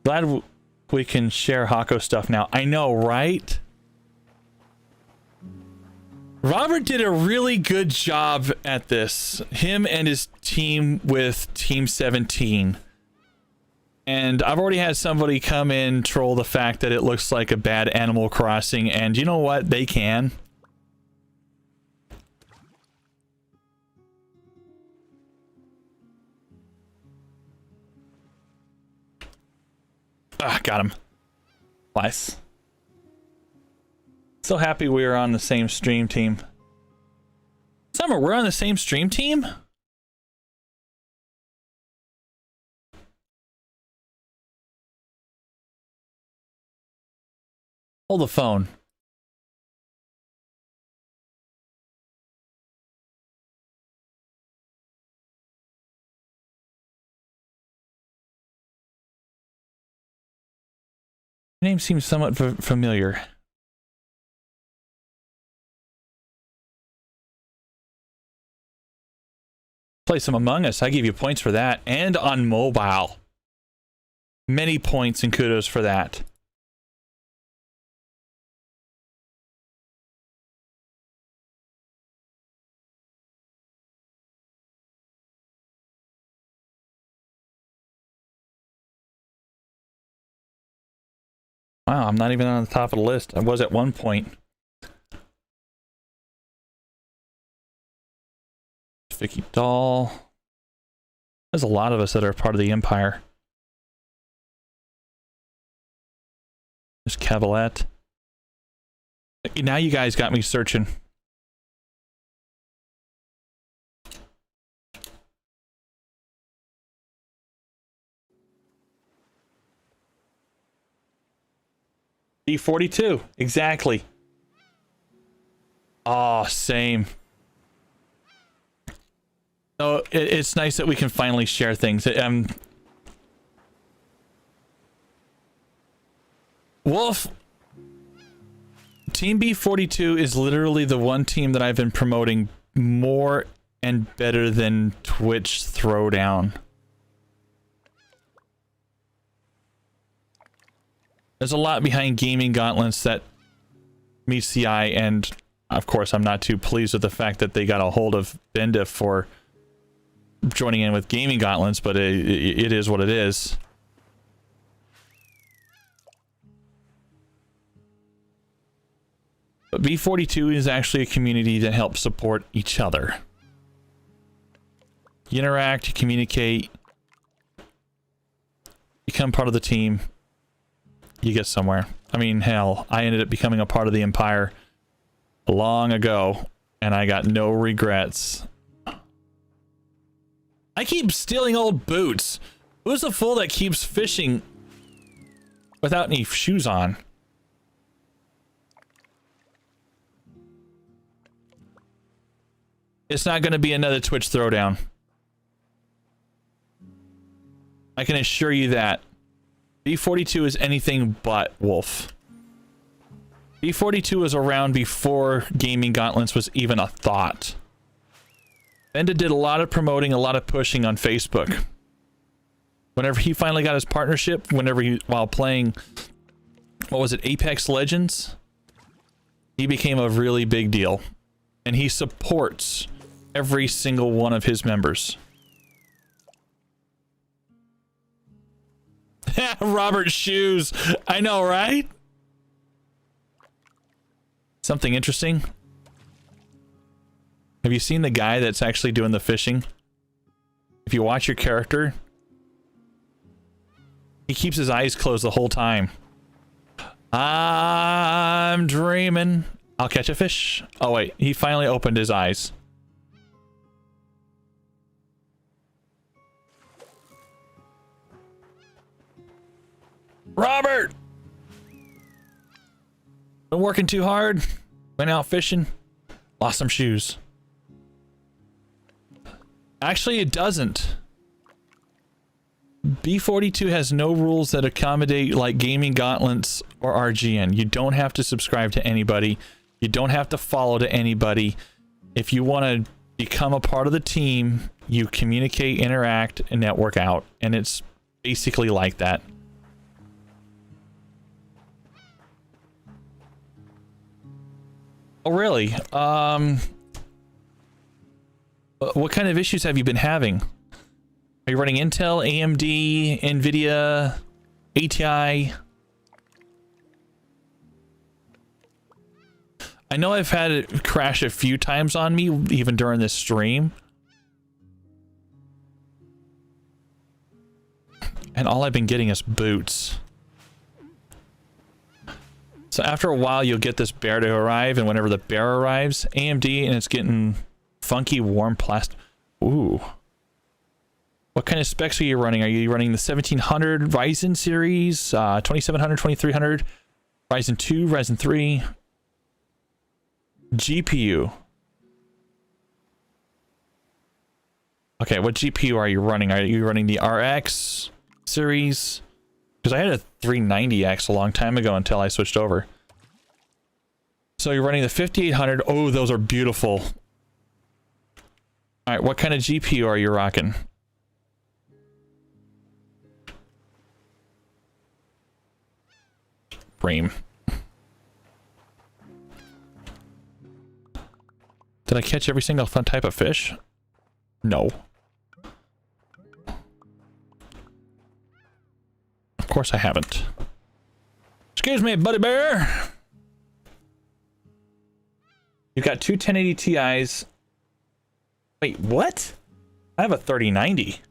[SPEAKER 1] Glad we can share Hokko stuff now. I know, right? Robert did a really good job at this. Him and his team with Team 17. And I've already had somebody come in troll the fact that it looks like a bad Animal Crossing, and you know what? They can. Ah, got him. Nice. So happy we are on the same stream team. Summer, we're on the same stream team? Hold the phone. Your name seems somewhat familiar. Play some Among Us. I give you points for that. And on mobile. Many points and kudos for that. Wow, I'm not even on the top of the list. I was at one point. Vicky Doll. There's a lot of us that are part of the Empire. There's Cavalette. Now you guys got me searching. B42, exactly. Oh, same. So it's nice that we can finally share things. Wolf, Team B42 is literally the one team that I've been promoting more and better than Twitch Throwdown. There's a lot behind Gaming Gauntlets that meets the eye, and of course I'm not too pleased with the fact that they got a hold of Indev for joining in with Gaming Gauntlets, but it is what it is. But B42 is actually a community that helps support each other. You interact, you communicate, become part of the team, you get somewhere. I mean, hell, I ended up becoming a part of the Empire long ago, and I got no regrets. I keep stealing old boots. Who's the fool that keeps fishing without any shoes on? It's not going to be another Twitch Throwdown. I can assure you that. B42 is anything but Wolf. B42 was around before Gaming Gauntlets was even a thought. Benda did a lot of promoting, a lot of pushing on Facebook. Whenever he finally got his partnership, while playing, what was it, Apex Legends, he became a really big deal. And he supports every single one of his members. Robert's shoes. I know, right? Something interesting. Have you seen the guy that's actually doing the fishing? If you watch your character, he keeps his eyes closed the whole time. I'm dreaming. I'll catch a fish. Oh wait, he finally opened his eyes. Robert! Been working too hard. Went out fishing. Lost some shoes. Actually, it doesn't. B42 has no rules that accommodate like Gaming Gauntlets or RGN. You don't have to subscribe to anybody. You don't have to follow to anybody. If you want to become a part of the team, you communicate, interact, and network out. And it's basically like that. Oh, really? What kind of issues have you been having? Are you running Intel, AMD, Nvidia, ATI? I know I've had it crash a few times on me, even during this stream. And all I've been getting is boots. So after a while, you'll get this bear to arrive, and whenever the bear arrives, AMD, and it's getting funky, warm plastic. Ooh. What kind of specs are you running? Are you running the 1700 Ryzen series, 2700, 2300, Ryzen 2, Ryzen 3? GPU. Okay, what GPU are you running? Are you running the RX series? because I had a 390X a long time ago until I switched over. So you're running the 5800. Oh, those are beautiful. All right, what kind of GPU are you rocking? Bream. Did I catch every single fun type of fish? No. Of course I haven't. Excuse me, buddy bear. You've got two 1080 Ti's. Wait, what? I have a 3090.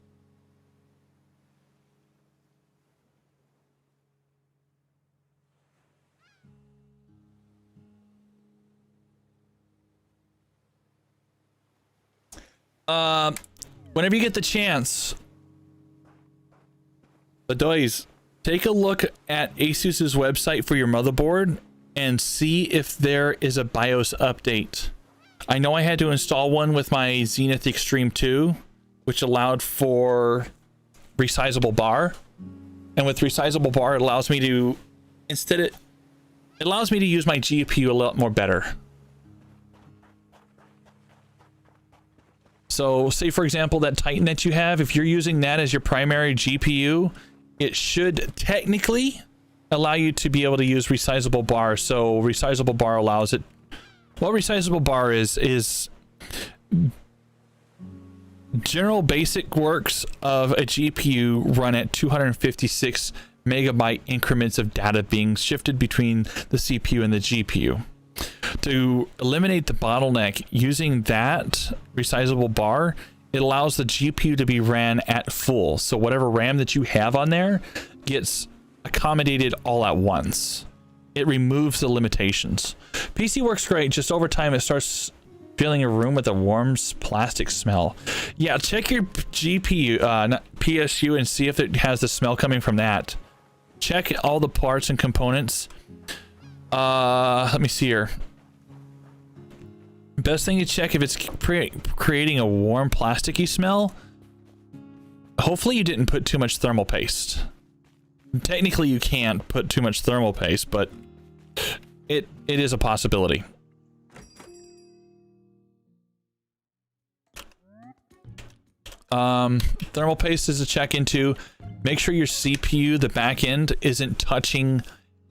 [SPEAKER 1] Whenever you get the chance, Badoys, take a look at Asus's website for your motherboard and see if there is a BIOS update. I know I had to install one with my Zenith Extreme 2, which allowed for resizable bar. And with resizable bar, it allows me to, it allows me to use my GPU a lot more better. So say, for example, that Titan that you have, if you're using that as your primary GPU, it should technically allow you to be able to use resizable bar. So resizable bar allows it. What resizable bar is general basic works of a GPU run at 256 megabyte increments of data being shifted between the CPU and the GPU. To eliminate the bottleneck using that resizable bar, it allows the GPU to be ran at full. So whatever RAM that you have on there gets accommodated all at once. It removes the limitations. PC works great, just over time it starts filling a room with a warm plastic smell. Yeah, check your GPU, not PSU, and see if it has the smell coming from that. Check all the parts and components. Let me see here. Best thing to check if it's creating a warm plasticky smell. Hopefully you didn't put too much thermal paste. Technically you can't put too much thermal paste, but it is a possibility. Thermal paste is a check into. Make sure your CPU, the back end, isn't touching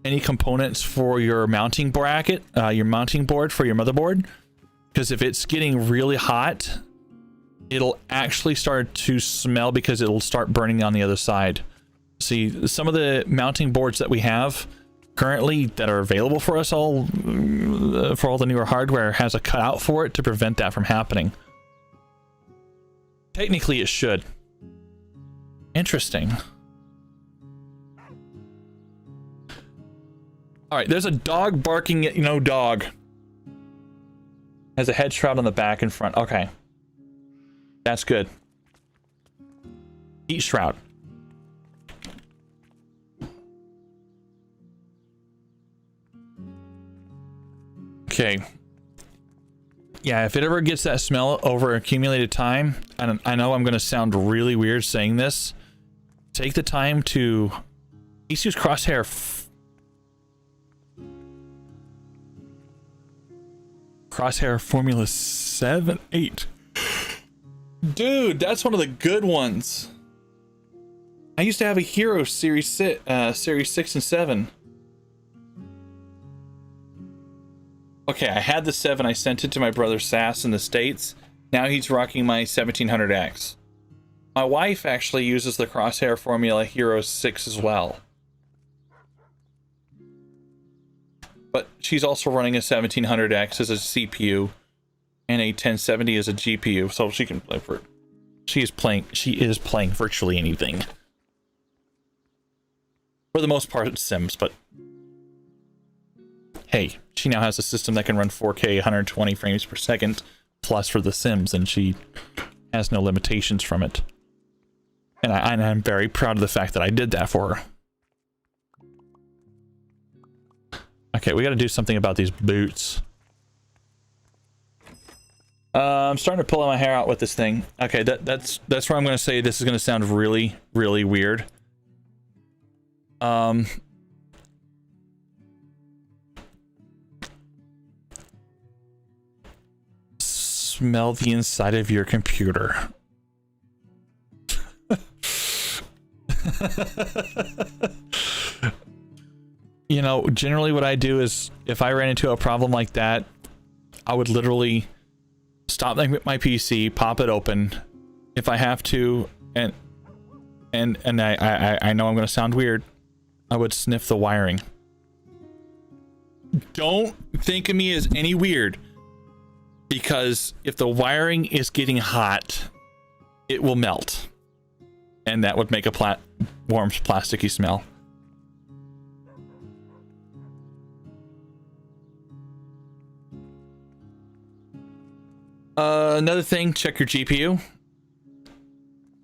[SPEAKER 1] any components for your mounting bracket, your mounting board for your motherboard. Because if it's getting really hot, it'll actually start to smell because it'll start burning on the other side. See, some of the mounting boards that we have currently that are available for us all, for all the newer hardware, has a cutout for it to prevent that from happening. Technically, it should. Interesting. All right, there's a dog barking at no dog. Has a head shroud on the back and front. Okay. That's good. Heat shroud. Okay. Yeah, if it ever gets that smell over accumulated time, and I know I'm going to sound really weird saying this, take the time to Asus Crosshair Formula 7, 8. Dude, that's one of the good ones. I used to have a Hero Series 6 and 7. Okay, I had the 7. I sent it to my brother Sass in the States. Now he's rocking my 1700X. My wife actually uses the Crosshair Formula Hero 6 as well. But she's also running a 1700X as a CPU and a 1070 as a GPU, so she can play for it. She is playing virtually anything. For the most part, it's Sims, but hey, she now has a system that can run 4K 120 frames per second plus for the Sims, and she has no limitations from it. And I'm very proud of the fact that I did that for her. Okay, we got to do something about these boots. I'm starting to pull my hair out with this thing. Okay, that's where I'm going to say this is going to sound really, really weird. Smell the inside of your computer. You know, generally what I do is if I ran into a problem like that, I would literally stop my PC, pop it open if I have to, and I know I'm going to sound weird. I would sniff the wiring. Don't think of me as any weird, because if the wiring is getting hot, it will melt, and that would make a warm plasticky smell. Another thing, check your GPU.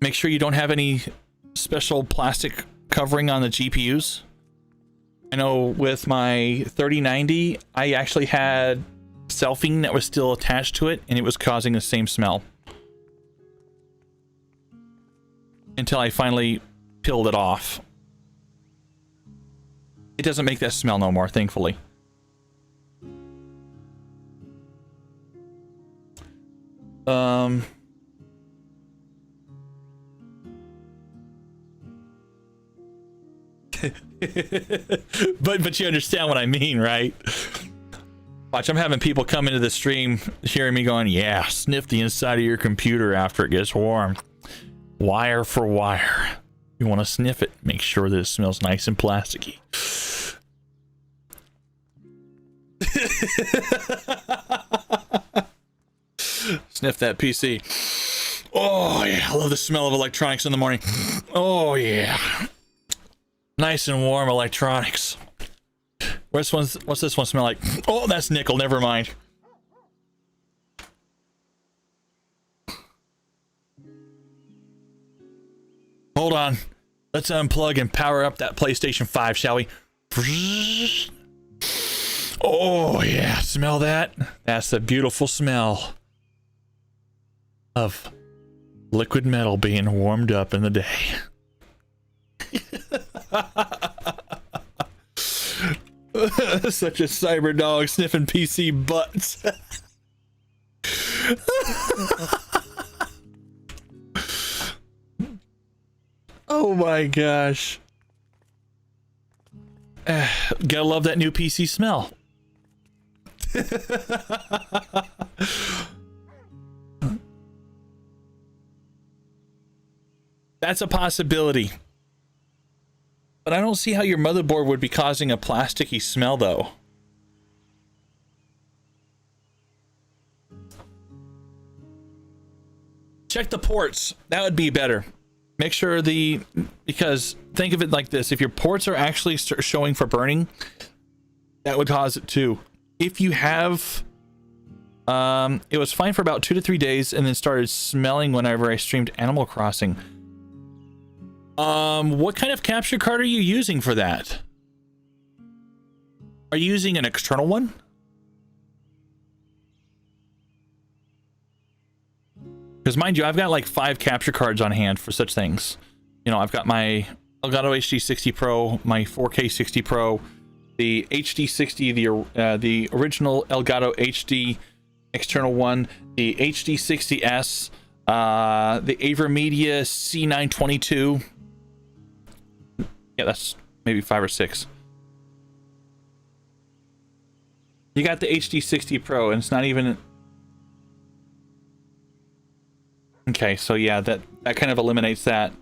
[SPEAKER 1] Make sure you don't have any special plastic covering on the GPUs. I know with my 3090, I actually had selfing that was still attached to it, and it was causing the same smell. Until I finally peeled it off. It doesn't make that smell no more, thankfully. But you understand what I mean, right? Watch, I'm having people come into the stream hearing me going, yeah, sniff the inside of your computer after it gets warm. Wire for wire. You want to sniff it, make sure that it smells nice and plasticky. Sniff that PC. Oh yeah, I love the smell of electronics in the morning. Oh yeah. Nice and warm electronics. What's this one smell like? Oh, that's nickel, never mind. Hold on. Let's unplug and power up that PlayStation 5, shall we? Oh yeah, smell that? That's the beautiful smell of liquid metal being warmed up in the day. Such a cyber dog sniffing PC butts. Oh my gosh. Gotta love that new PC smell. That's a possibility. But I don't see how your motherboard would be causing a plasticky smell, though. Check the ports. That would be better. Make sure because think of it like this. If your ports are actually showing for burning, that would cause it too. If you have, it was fine for about 2 to 3 days and then started smelling whenever I streamed Animal Crossing. What kind of capture card are you using for that? Are you using an external one? Because mind you, I've got like 5 capture cards on hand for such things. You know, I've got my Elgato HD60 Pro, my 4K 60 Pro, the HD60, the original Elgato HD external one, the HD60S, the AverMedia C922. Yeah, that's maybe 5 or 6. You got the HD60 Pro, and it's not even... Okay, so yeah, that kind of eliminates that.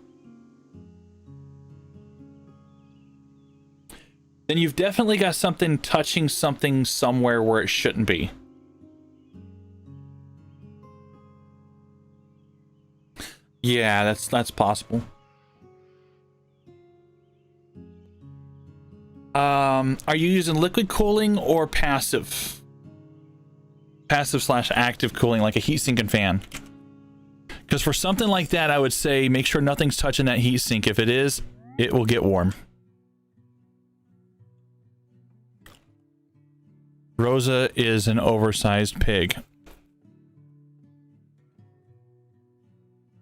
[SPEAKER 1] Then you've definitely got something touching something somewhere where it shouldn't be. Yeah, that's possible. Are you using liquid cooling or passive? Passive/active cooling, like a heatsink and fan? Because for something like that, I would say make sure nothing's touching that heatsink. If it is, it will get warm. Rosa is an oversized pig.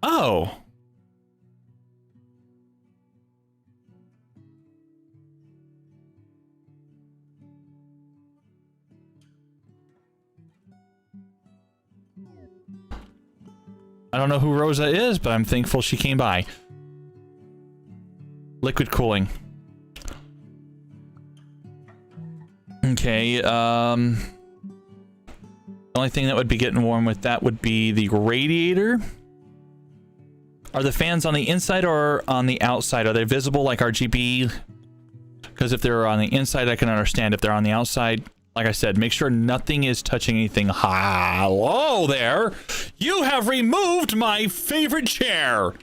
[SPEAKER 1] Oh. I don't know who Rosa is, but I'm thankful she came by. Liquid cooling. Okay, the only thing that would be getting warm with that would be the radiator. Are the fans on the inside or on the outside? Are they visible like RGB? Because if they're on the inside, I can understand. If they're on the outside, like I said, make sure nothing is touching anything. Hello there! You have removed my favorite chair!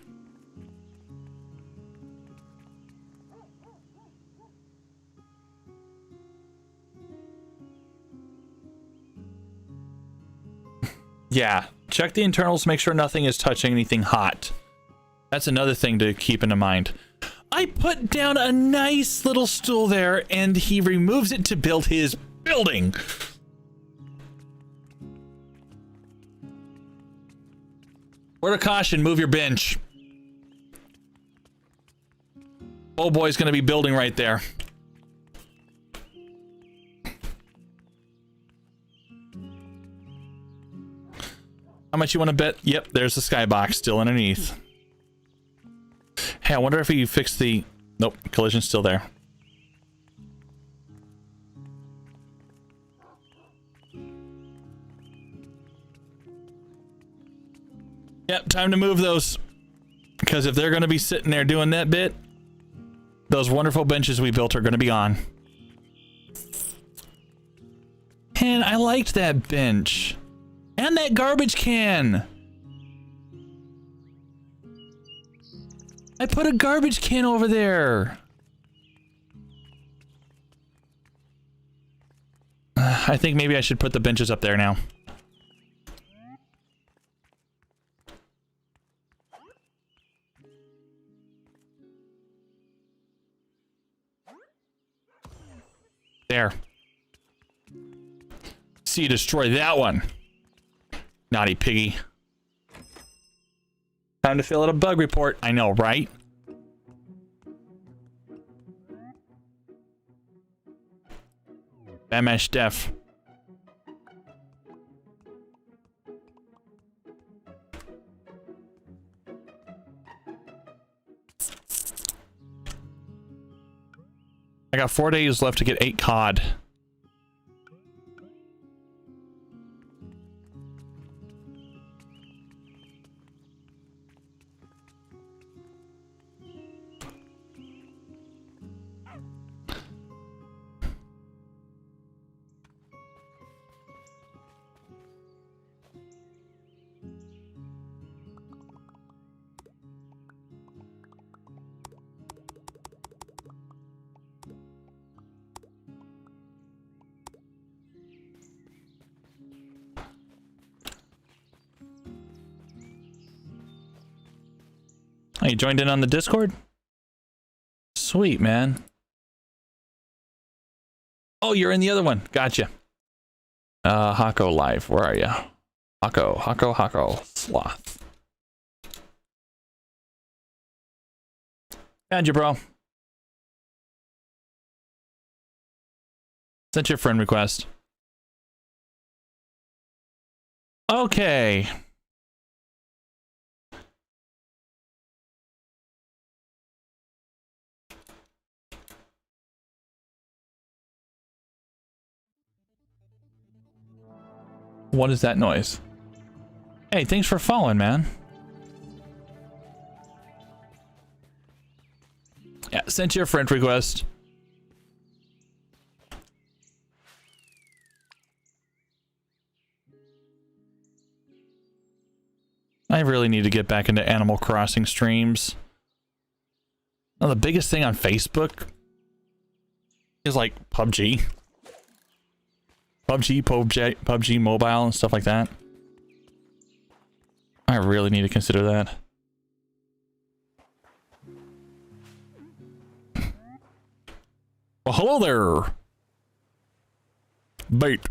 [SPEAKER 1] Yeah, check the internals, make sure nothing is touching anything hot. That's another thing to keep in mind. I put down a nice little stool there, and he removes it to build his building. Word of caution, move your bench. Oh boy's gonna be building right there. How much you want to bet? Yep, there's the skybox still underneath. Hey, I wonder if he fixed the... Nope, collision's still there. Yep, time to move those. Because if they're going to be sitting there doing that bit, those wonderful benches we built are going to be gone. And I liked that bench. And that garbage can. I put a garbage can over there. I think maybe I should put the benches up there now. There. See you destroy that one. Naughty piggy. Time to fill out a bug report. I know, right? MS Def. I got 4 days left to get 8 COD. Oh, you joined in on the Discord? Sweet, man. Oh, you're in the other one. Gotcha. Hokko live. Where are you? Hokko. Sloth. Found you, bro. Sent your friend request. Okay. What is that noise? Hey, thanks for following, man. Yeah, sent you a friend request. I really need to get back into Animal Crossing streams. Now, the biggest thing on Facebook is like PUBG. PUBG Mobile and stuff like that. I really need to consider that. Well, hello there. Bait.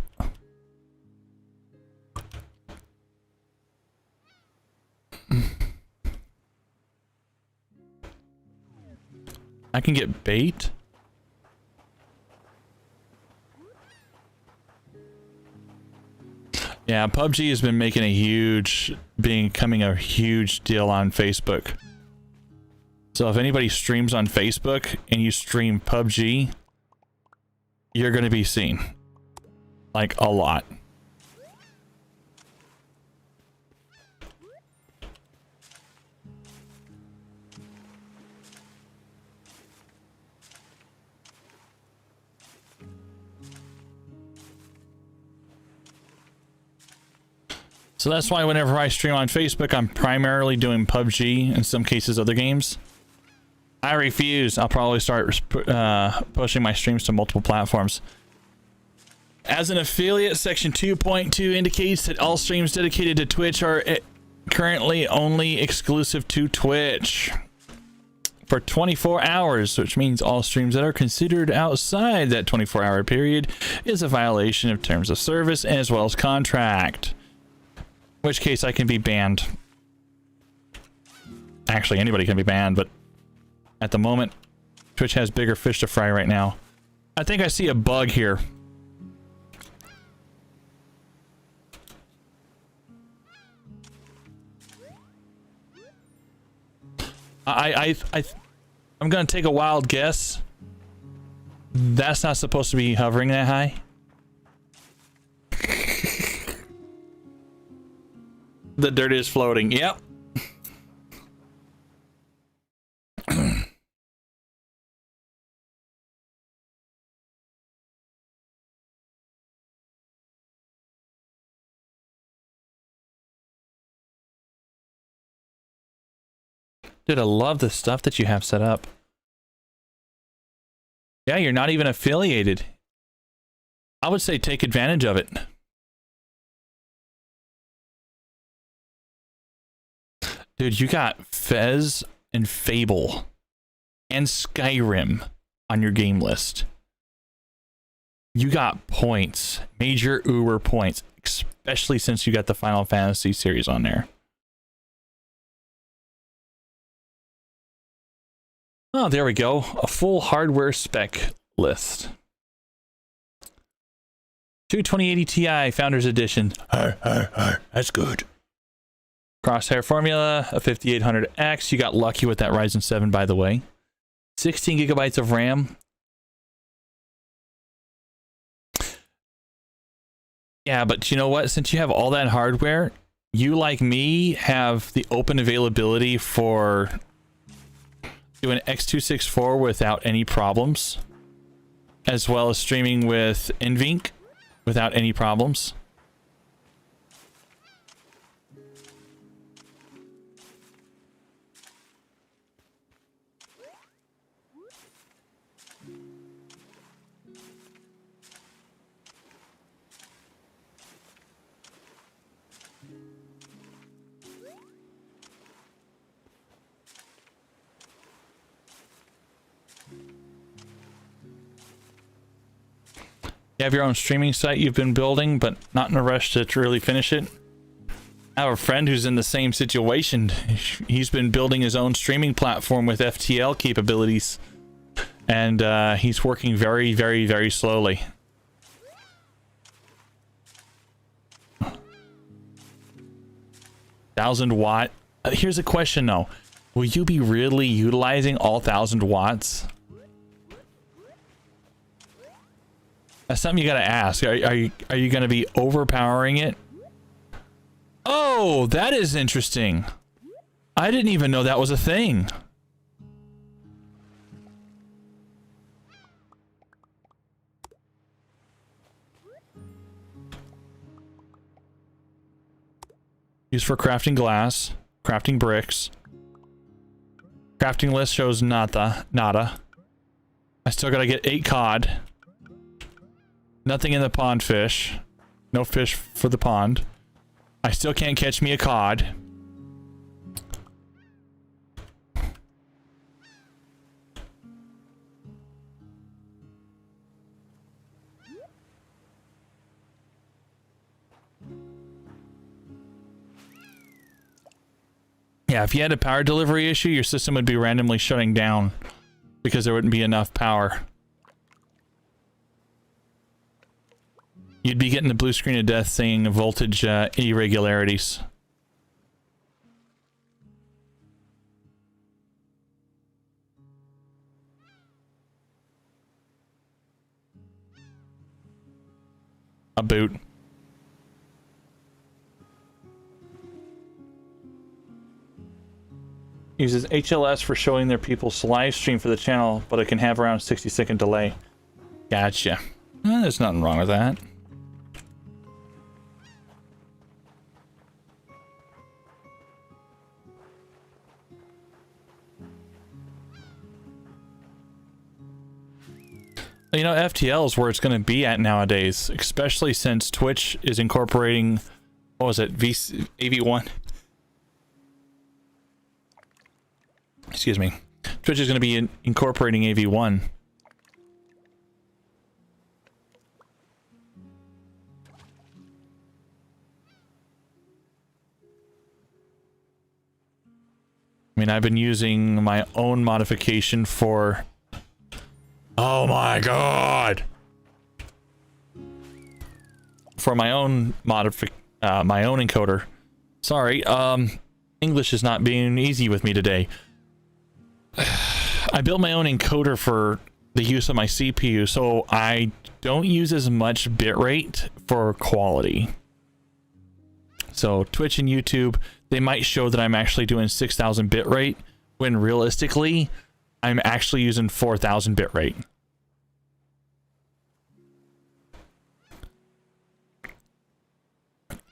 [SPEAKER 1] I can get bait. Yeah, PUBG has been making a becoming a huge deal on Facebook. So if anybody streams on Facebook and you stream PUBG, you're going to be seen. Like, a lot. So that's why whenever I stream on Facebook, I'm primarily doing PUBG, in some cases other games. I refuse. I'll probably start pushing my streams to multiple platforms. As an affiliate, Section 2.2 indicates that all streams dedicated to Twitch are currently only exclusive to Twitch for 24 hours, which means all streams that are considered outside that 24-hour period is a violation of terms of service as well as contract. In which case I can be banned. Actually, anybody can be banned, but at the moment, Twitch has bigger fish to fry right now. I think I see a bug here. I'm gonna take a wild guess. That's not supposed to be hovering that high. The dirt is floating. Yep. Dude, I love the stuff that you have set up. Yeah, you're not even affiliated. I would say take advantage of it. Dude, you got Fez and Fable and Skyrim on your game list. You got points, major Uber points, especially since you got the Final Fantasy series on there. Oh, there we go. A full hardware spec list. 2080 Ti Founders Edition. That's good. Crosshair Formula, a 5800X. You got lucky with that Ryzen 7, by the way. 16 gigabytes of RAM. Yeah, but you know what? Since you have all that hardware, you, like me, have the open availability for doing X264 without any problems, as well as streaming with NVMe without any problems. You have your own streaming site you've been building, but not in a rush to really finish it. I have a friend who's in the same situation. He's been building his own streaming platform with FTL capabilities, and he's working very, very, very slowly. $1,000 watt. Here's a question though: will you be really utilizing all 1,000 watts? That's something you gotta ask. Are you gonna be overpowering it? Oh, that is interesting. I didn't even know that was a thing. Used for crafting glass, crafting bricks. Crafting list shows nada. I still gotta get 8 cod. Nothing in the pond fish. No fish for the pond. I still can't catch me a cod. Yeah, if you had a power delivery issue, your system would be randomly shutting down because there wouldn't be enough power. you'd be getting the blue screen of death saying voltage irregularities. A boot. Uses HLS for showing their people's live stream for the channel, but it can have around 60-second delay. Gotcha. There's nothing wrong with that. You know, FTL is where it's going to be at nowadays, especially since Twitch is incorporating, what was it, AV1? Excuse me. Twitch is going to be incorporating AV1. I mean, I've been using my own modification for... Oh my god! For my own my own encoder. Sorry, English is not being easy with me today. I built my own encoder for the use of my CPU, so I don't use as much bitrate for quality. So Twitch and YouTube, they might show that I'm actually doing 6,000 bitrate, when realistically, I'm actually using 4,000 bitrate.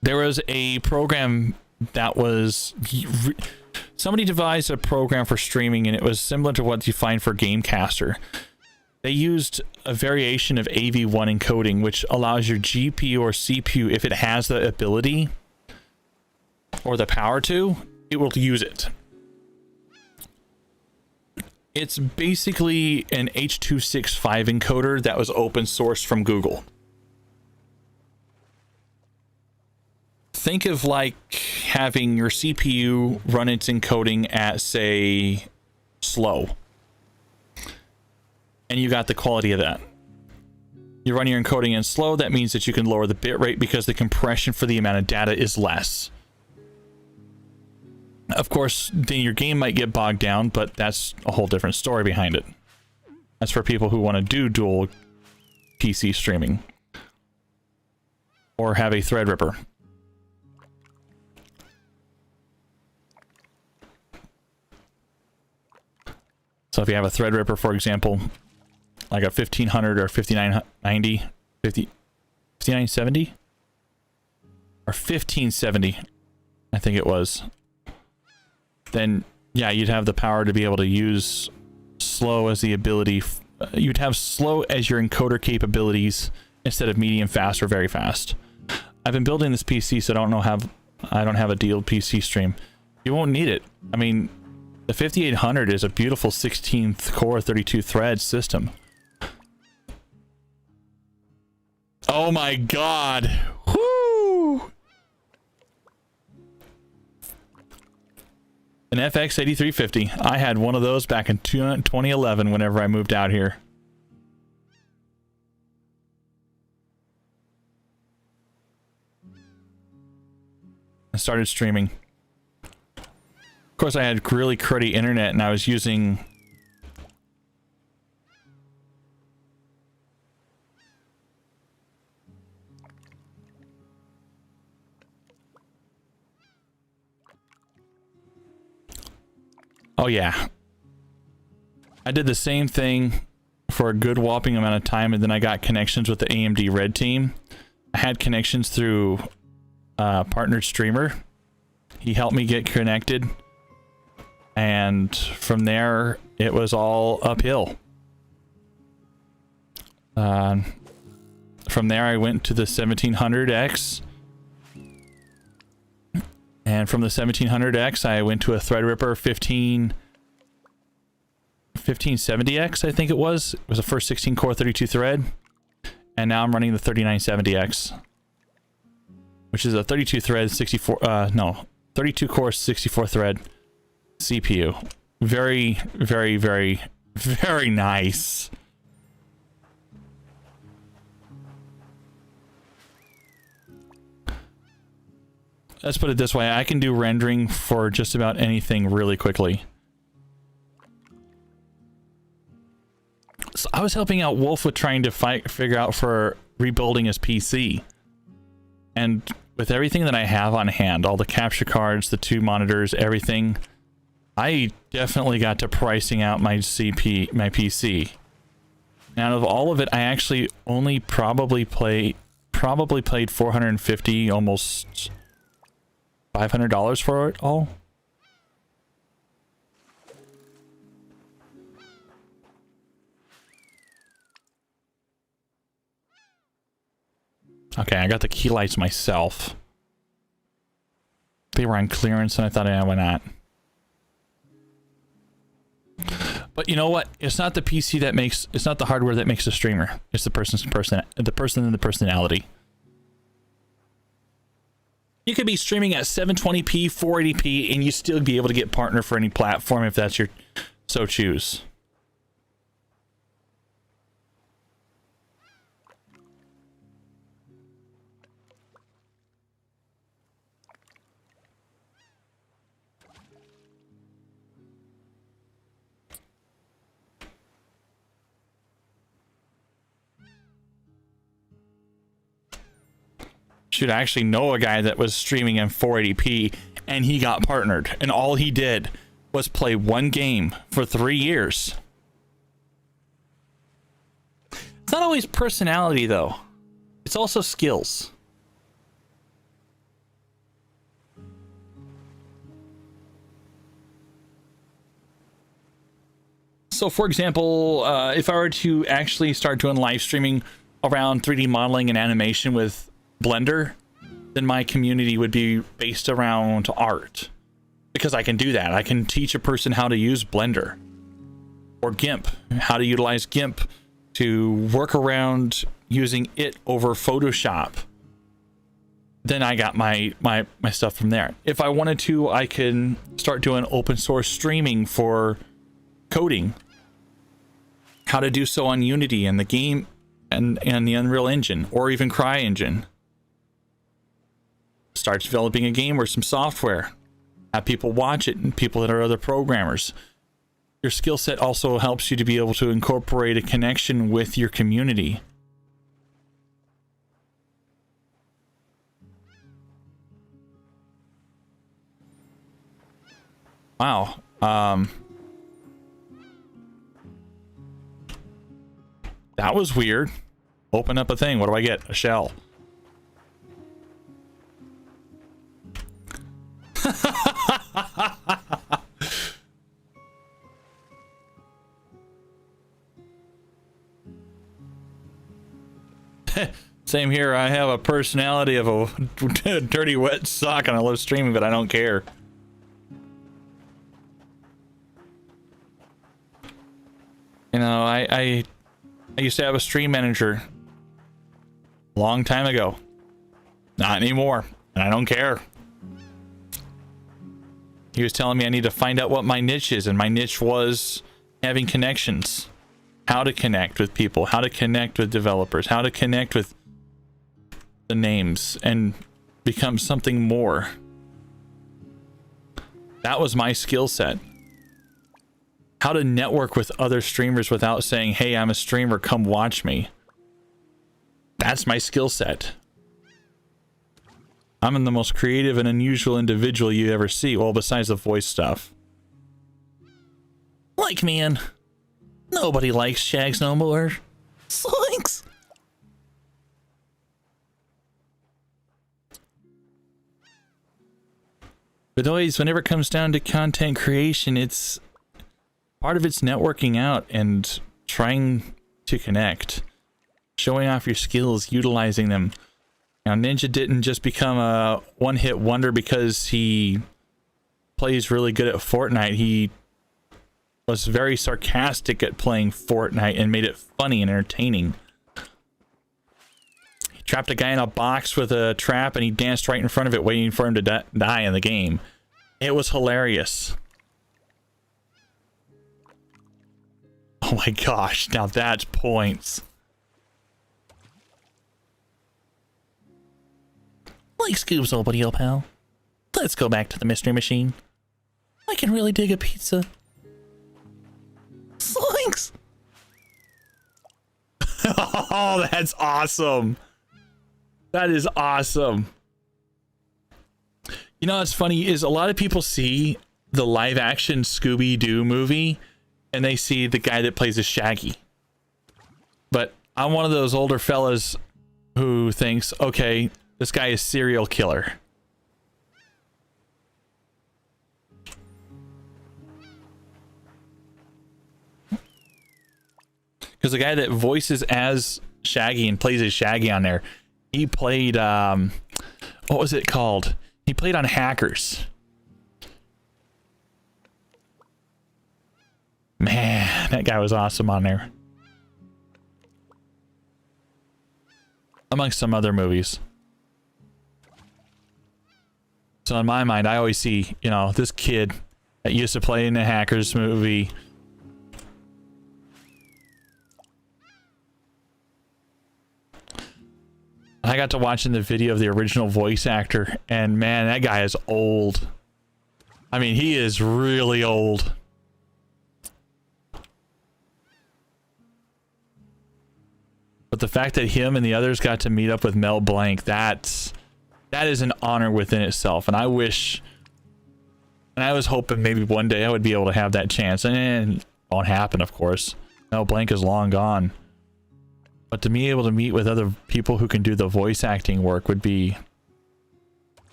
[SPEAKER 1] There was a program that was... Somebody devised a program for streaming, and it was similar to what you find for Gamecaster. They used a variation of AV1 encoding, which allows your GPU or CPU, if it has the ability or the power to, it will use it. It's basically an H.265 encoder that was open sourced from Google. Think of like having your CPU run its encoding at, say, slow. And you got the quality of that. You run your encoding in slow, that means that you can lower the bit rate because the compression for the amount of data is less. Of course, then your game might get bogged down, but that's a whole different story behind it. That's for people who want to do dual PC streaming. Or have a Threadripper. So if you have a Threadripper, for example, like a 1500 or 5990, 5970? Or 1570, I think it was. Then, yeah, you'd have the power to be able to use slow as the ability. You'd have slow as your encoder capabilities instead of medium fast or very fast. I've been building this PC, so I don't have a deal PC stream. You won't need it. I mean, the 5800 is a beautiful 16th core 32 thread system. Oh my god. Whoo! An FX 8350. I had one of those back in 2011 whenever I moved out here. I started streaming. Of course, I had really cruddy internet, and I was using... Oh, yeah. I did the same thing for a good whopping amount of time, and then I got connections with the AMD Red Team. I had connections through partnered streamer. He helped me get connected. And from there, it was all uphill. From there, I went to the 1700X. And from the 1700X, I went to a Threadripper 1570X, I think it was. It was the first 16-core 32 thread. And now I'm running the 3970X. Which is a 32 thread 32 core 64 thread CPU. Very, very, very, very nice. let's put it this way. I can do rendering for just about anything really quickly. So I was helping out Wolf with trying to figure out for rebuilding his PC. And with everything that I have on hand, all the capture cards, the 2 monitors, everything, I definitely got to pricing out my PC. And out of all of it, I actually only probably played 450, almost $500 for it all. Okay, I got the key lights myself. They were on clearance, and I thought, yeah, why not? But you know what? It's not the PC that makes. It's not the hardware that makes the streamer. It's the person and the personality. You could be streaming at 720p, 480p, and you still be able to get partner for any platform if that's your so choose. Should actually know a guy that was streaming in 480p and he got partnered, and all he did was play one game for 3 years. It's not always personality though, it's also skills. So for example, if I were to actually start doing live streaming around 3D modeling and animation with Blender, then my community would be based around art, because I can do that. I can teach a person how to use Blender or GIMP, how to utilize GIMP to work around using it over Photoshop. Then I got my stuff from there. If I wanted to, I can start doing open source streaming for coding, how to do so on Unity and the game and the Unreal Engine, or even CryEngine. Start developing a game or some software, have people watch it, and people that are other programmers. Your skill set also helps you to be able to incorporate a connection with your community. Wow. That was weird. Open up a thing. What do I get? A shell. Same here. I have a personality of a dirty wet sock and I love streaming, but I don't care. You know, I used to have a stream manager a long time ago. Not anymore, and I don't care. He was telling me I need to find out what my niche is, and my niche was having connections. How to connect with people, how to connect with developers, how to connect with the names and become something more. That was my skill set. How to network with other streamers without saying, hey, I'm a streamer, come watch me. That's my skill set. I'm the most creative and unusual individual you ever see. Well, besides the voice stuff. Like, man, nobody likes Shags no more. Thanks. But always, whenever it comes down to content creation, it's part of it's networking out and trying to connect, showing off your skills, utilizing them. Now, Ninja didn't just become a one-hit wonder because he plays really good at Fortnite. He was very sarcastic at playing Fortnite and made it funny and entertaining. He trapped a guy in a box with a trap and he danced right in front of it, waiting for him to die in the game. It was hilarious. Oh my gosh, now that's points. Like Scoobs, old buddy, pal. Let's go back to the mystery machine. I can really dig a pizza. Slinks! Oh, that's awesome. That is awesome. You know what's funny is a lot of people see the live action Scooby-Doo movie and they see the guy that plays as Shaggy. But I'm one of those older fellas who thinks, okay, this guy is serial killer. Because the guy that voices as Shaggy and plays as Shaggy on there, he played, what was it called? He played on Hackers. Man, that guy was awesome on there. Amongst some other movies. So in my mind, I always see, you know, this kid that used to play in the Hackers movie. I got to watching the video of the original voice actor, and man, that guy is old. I mean, he is really old. But the fact that him and the others got to meet up with Mel Blanc, that is an honor within itself. And I wish, and I was hoping maybe one day I would be able to have that chance. And it won't happen, of course. Mel Blanc is long gone. But to be able to meet with other people who can do the voice acting work would be,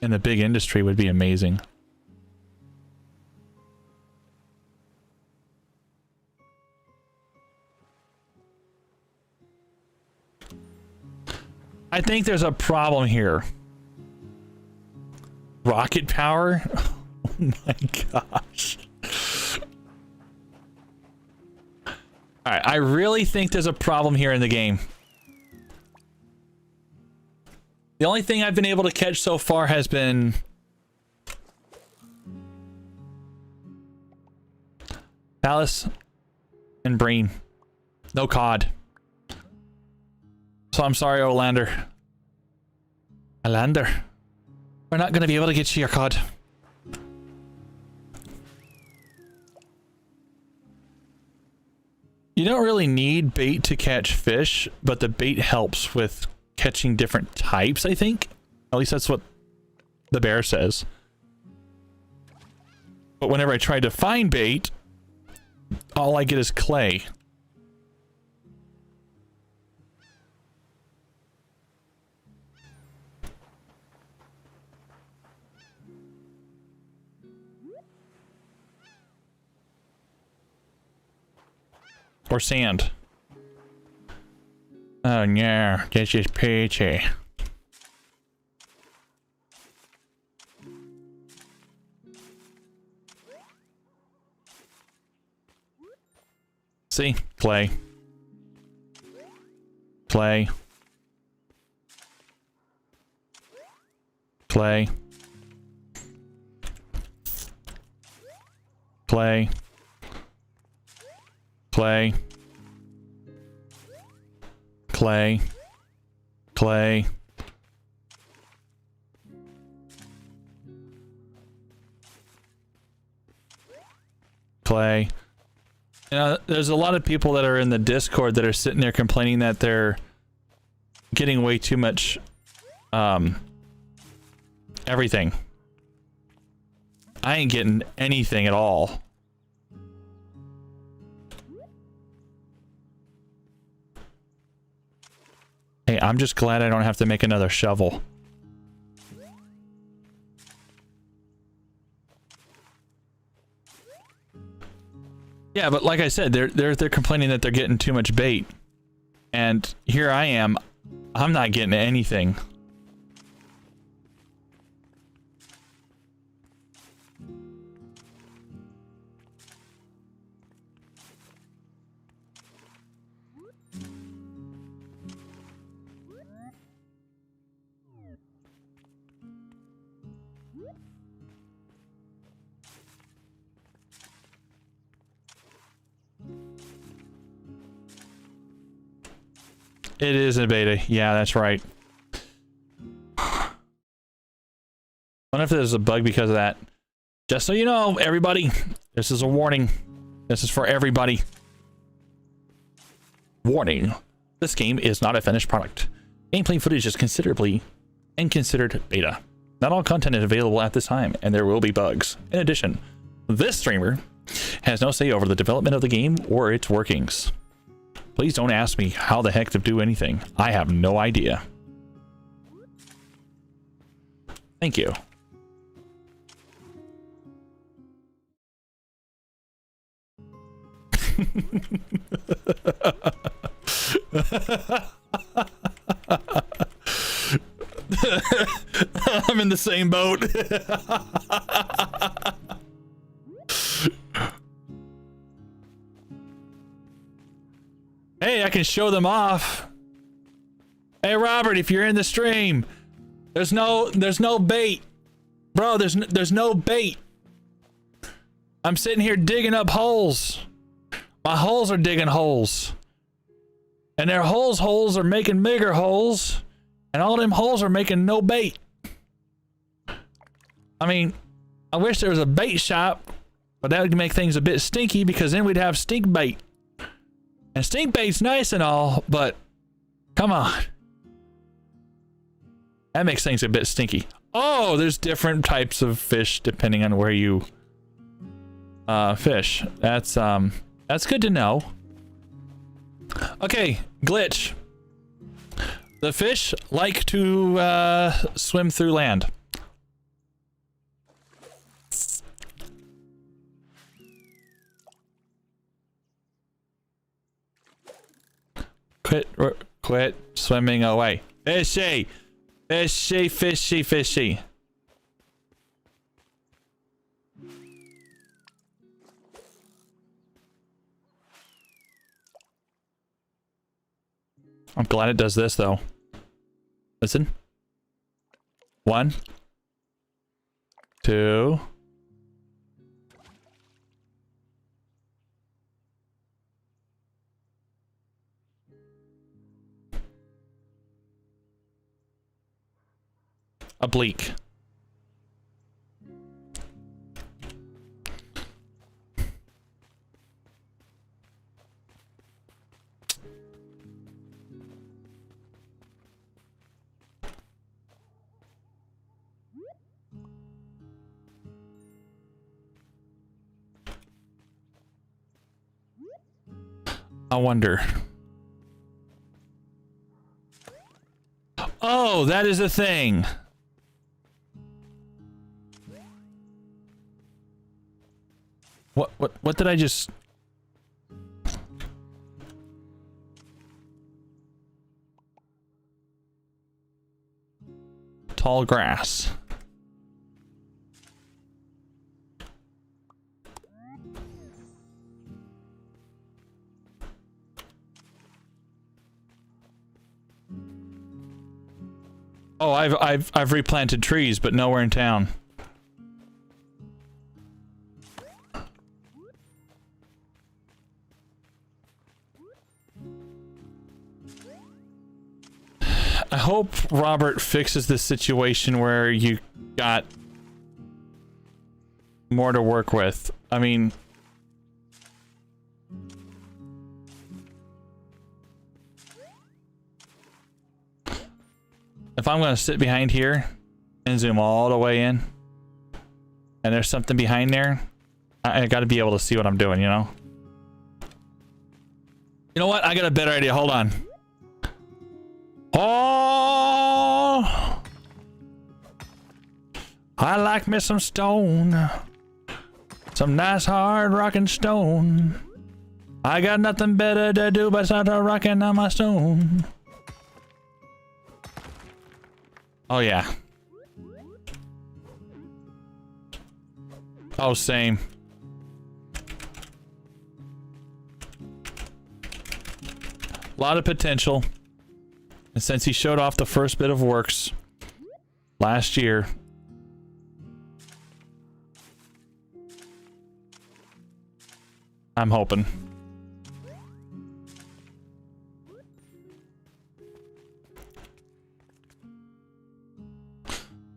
[SPEAKER 1] in the big industry, would be amazing. I think there's a problem here. Rocket power? Oh my gosh. Alright, I really think there's a problem here in the game. The only thing I've been able to catch so far has been Palace and Breen. No COD. So I'm sorry, Olander. Olander. We're not going to be able to get you your COD. You don't really need bait to catch fish, but the bait helps with catching different types, I think. At least that's what the bear says. But whenever I try to find bait, all I get is clay. Or sand. Oh no, this is peachy. See? Clay. Clay. Clay. Clay. Clay. Clay. Clay. Clay. You know, there's a lot of people that are in the Discord that are sitting there complaining that they're getting way too much everything. I ain't getting anything at all. Hey, I'm just glad I don't have to make another shovel. Yeah, but like I said, they're complaining that they're getting too much bait. And here I am, I'm not getting anything. It is a beta. Yeah, that's right. wonder if there's a bug because of that. Just so you know, everybody, this is a warning. This is for everybody. Warning. This game is not a finished product. Gameplay footage is considered beta. Not all content is available at this time, and there will be bugs. In addition, this streamer has no say over the development of the game or its workings. Please don't ask me how the heck to do anything. I have no idea. Thank you. I'm in the same boat. Hey, I can show them off. Hey, Robert, if you're in the stream, there's no bait. Bro, there's no bait. I'm sitting here digging up holes. My holes are digging holes. And their holes are making bigger holes. And all them holes are making no bait. I mean, I wish there was a bait shop, but that would make things a bit stinky because then we'd have stink bait. And stink bait's nice and all, but come on. That makes things a bit stinky. Oh, there's different types of fish depending on where you fish. That's good to know. Okay, glitch. The fish like to swim through land. Quit swimming away. Fishy! Fishy, fishy, fishy. I'm glad it does this though. Listen. 1, 2. Oblique. I wonder. Oh, that is a thing. What did I just... Tall grass. Oh, I've replanted trees, but nowhere in town. I hope Robert fixes this situation where you got more to work with. I mean, if I'm gonna sit behind here and zoom all the way in, and there's something behind there, I gotta be able to see what I'm doing, you know? You know what? I got a better idea. Hold on. Oh, I like me some stone. Some nice hard rockin' stone. I got nothing better to do but start rocking on my stone. Oh yeah. Oh, same. A lot of potential. And since he showed off the first bit of works last year, I'm hoping.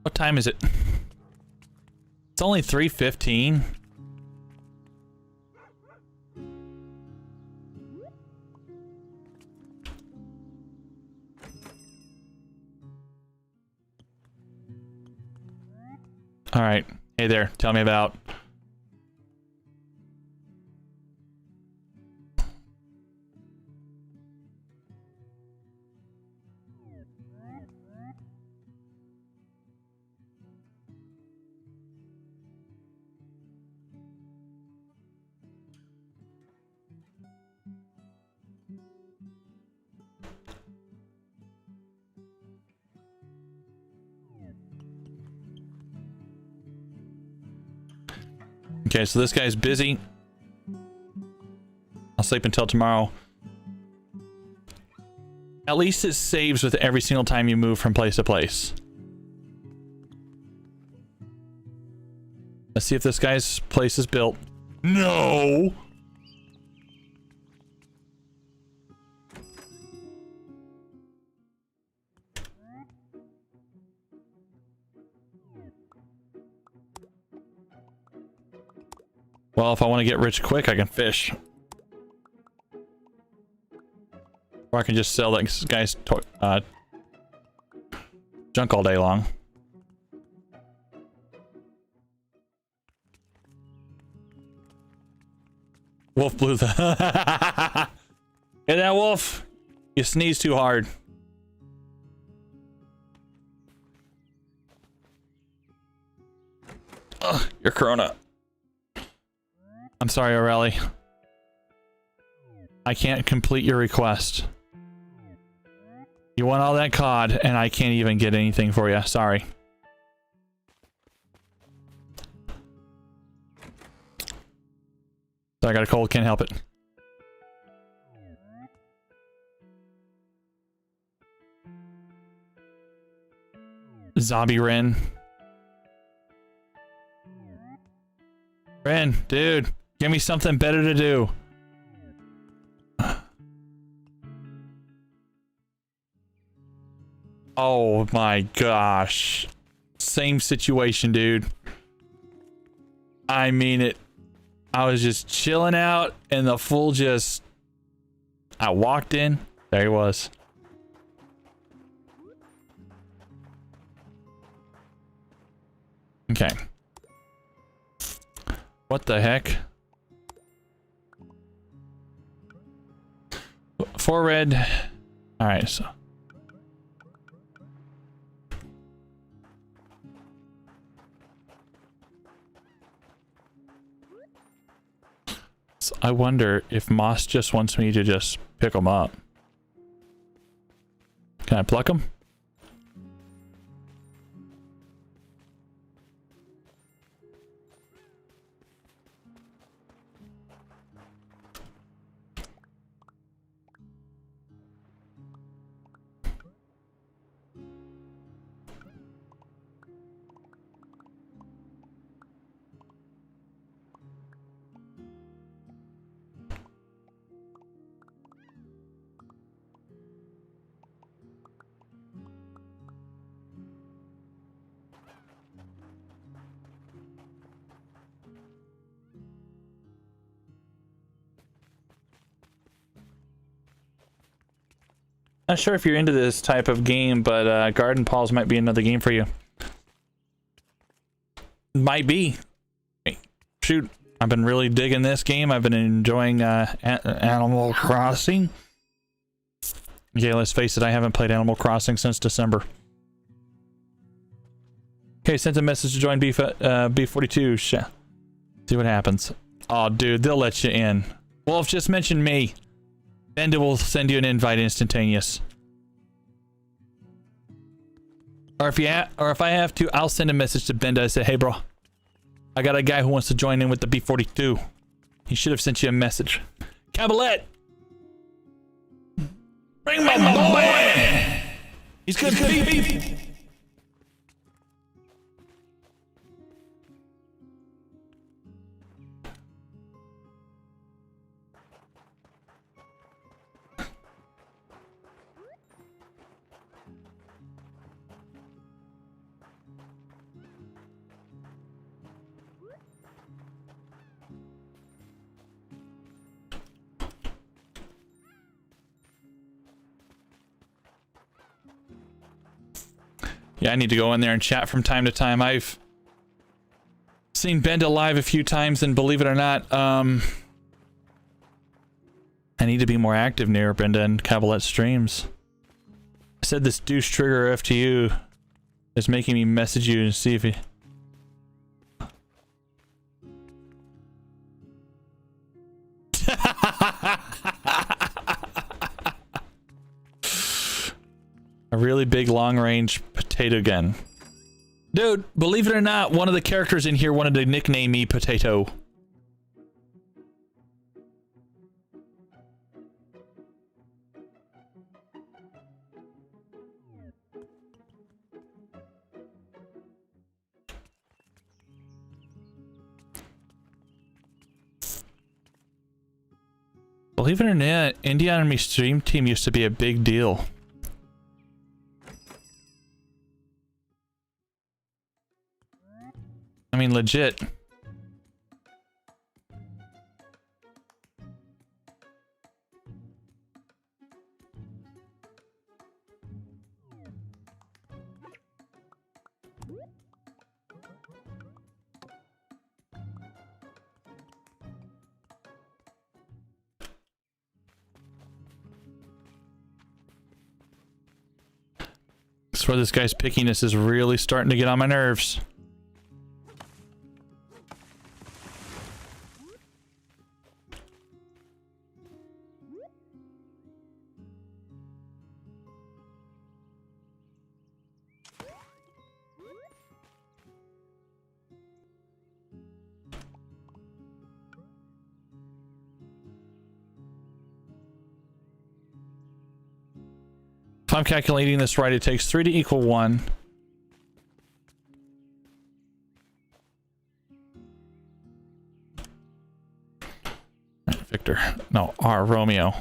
[SPEAKER 1] What time is it? It's only 3:15. All right. Hey there. Tell me about. Okay, so this guy's busy. I'll sleep until tomorrow. At least it saves with every single time you move from place to place. Let's see if this guy's place is built. No! Well, if I want to get rich quick, I can fish. Or I can just sell that guy's junk all day long. Wolf blew the... Hey, that wolf! You sneeze too hard. Ugh, you're Corona. I'm sorry, O'Reilly. I can't complete your request. You want all that COD, and I can't even get anything for you. Sorry. So I got a cold, can't help it. Zombie Ren. Ren, dude. Give me something better to do. Oh my gosh. Same situation, dude. I mean it. I was just chilling out and the fool just... I walked in. There he was. Okay. What the heck? 4 red. Alright, so. I wonder if Moss just wants me to just pick them up. Can I pluck them? Not sure if you're into this type of game, but Garden Paws might be another game for you. Might be. Shoot, I've been really digging this game. I've been enjoying Animal Crossing. Okay, let's face it, I haven't played Animal Crossing since December. Okay, sent a message to join B42. See what happens. Oh, dude, they'll let you in. Wolf, just mention me. Benda will send you an invite instantaneous. Or if I have to, I'll send a message to Benda and say, hey bro, I got a guy who wants to join in with the B42. He should have sent you a message. Cabalet! Bring my boy! He's good, beep. Yeah, I need to go in there and chat from time to time. I've seen Benda live a few times, and believe it or not, I need to be more active near Benda and Cabalet streams. I said this douche trigger FTU is making me message you and see if he... A really big long-range potato gun. Dude, believe it or not, one of the characters in here wanted to nickname me Potato. Believe it or not, Indian Army stream team used to be a big deal. I mean, legit. I swear this guy's pickiness is really starting to get on my nerves. If I'm calculating this right, it takes 3 to equal 1. Victor. No, R. Romeo.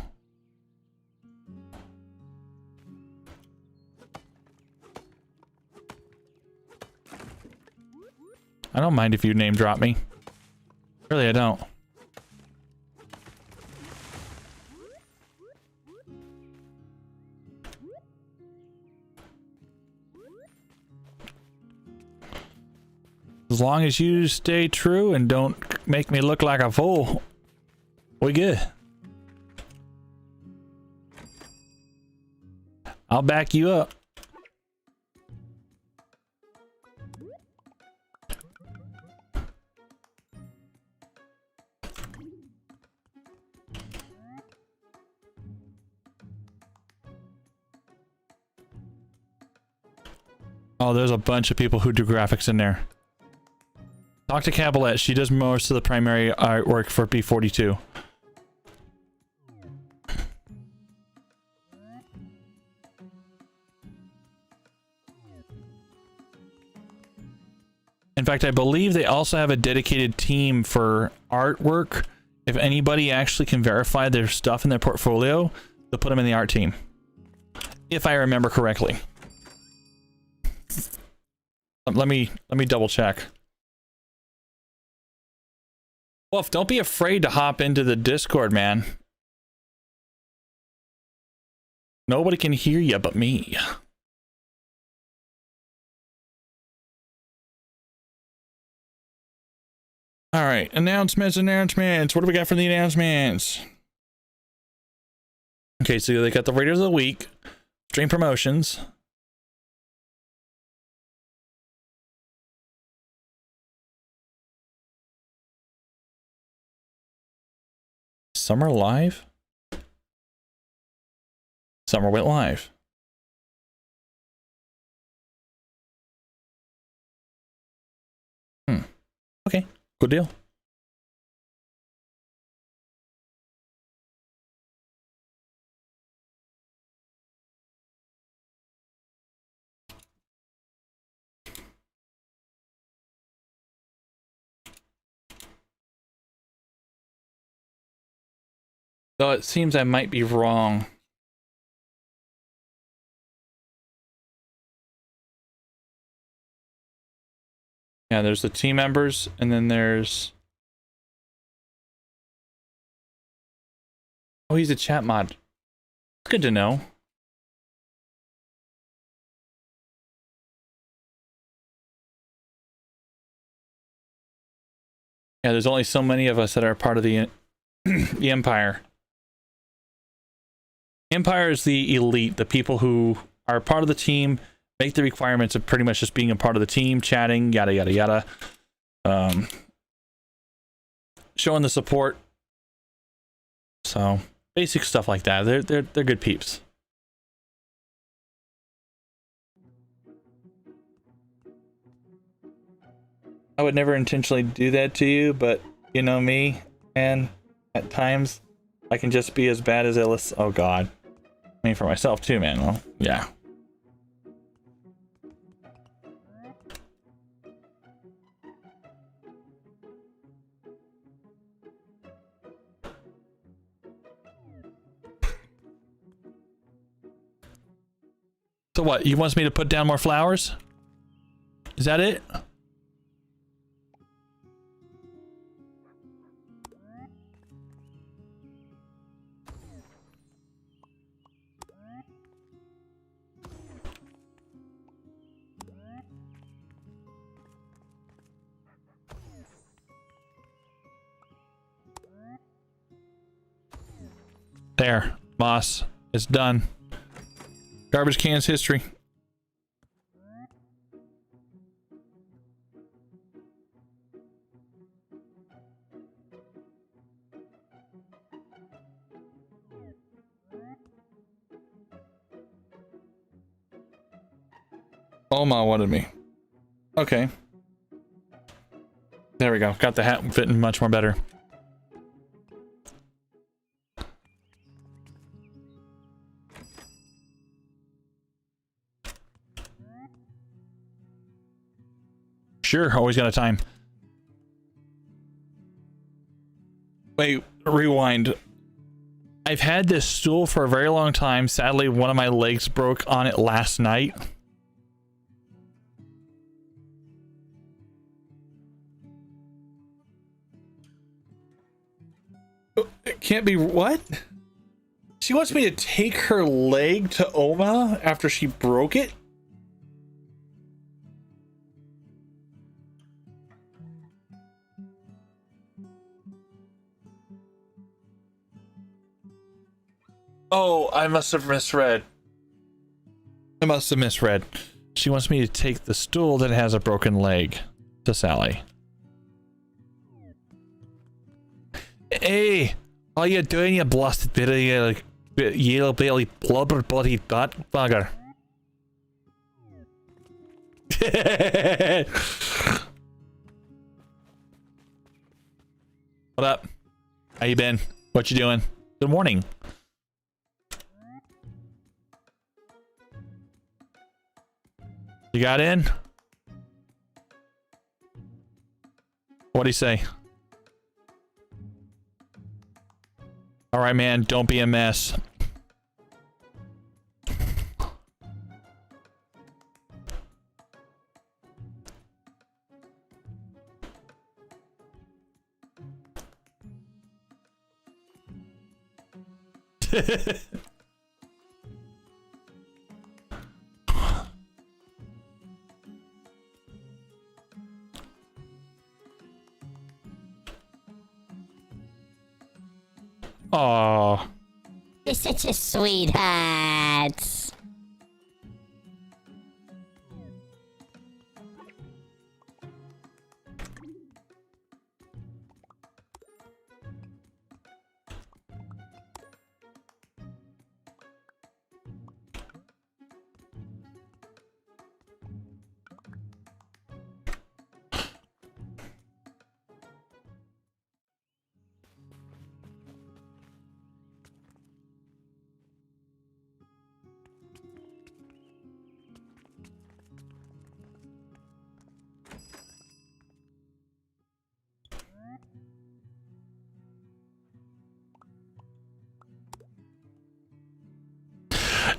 [SPEAKER 1] I don't mind if you name drop me. Really, I don't. As long as you stay true and don't make me look like a fool, we good. I'll back you up. Oh, there's a bunch of people who do graphics in there. Talk to Cabalet. She does most of the primary artwork for B42. In fact, I believe they also have a dedicated team for artwork. If anybody actually can verify their stuff in their portfolio, they'll put them in the art team. If I remember correctly. Let me double check. Wolf, don't be afraid to hop into the Discord, man. Nobody can hear you but me. All right, announcements. What do we got for the announcements? Okay, so they got the Raiders of the Week, stream promotions. Summer live? Summer went live. Okay, good deal. Though it seems I might be wrong. Yeah, there's the team members, and then there's... Oh, he's a chat mod. Good to know. Yeah, there's only so many of us that are part of the the Empire. Empire is the elite, the people who are part of the team, make the requirements of pretty much just being a part of the team, chatting, yada yada yada, showing the support. So basic stuff like that. They're good peeps. I would never intentionally do that to you, but you know me, and at times I can just be as bad as Ellis. Oh God. I mean, for myself too, man. Well, yeah. So what? You want me to put down more flowers? Is that it? There, Moss. It's done. Garbage cans history. Oma wanted me. Okay. There we go. Got the hat fitting much more better. Sure, always got a time. Wait, rewind. I've had this stool for a very long time. Sadly, one of my legs broke on it last night. It can't be what? She wants me to take her leg to Oma after she broke it? Oh, I must have misread. I must have misread. She wants me to take the stool that has a broken leg to Sally. Hey, how you doing, you blasted yellow belly blubber body dot bugger? What up? How you been? What you doing? Good morning. You got in? What'd he say? All right, man, don't be a mess. Oh,
[SPEAKER 2] You're such a sweetheart.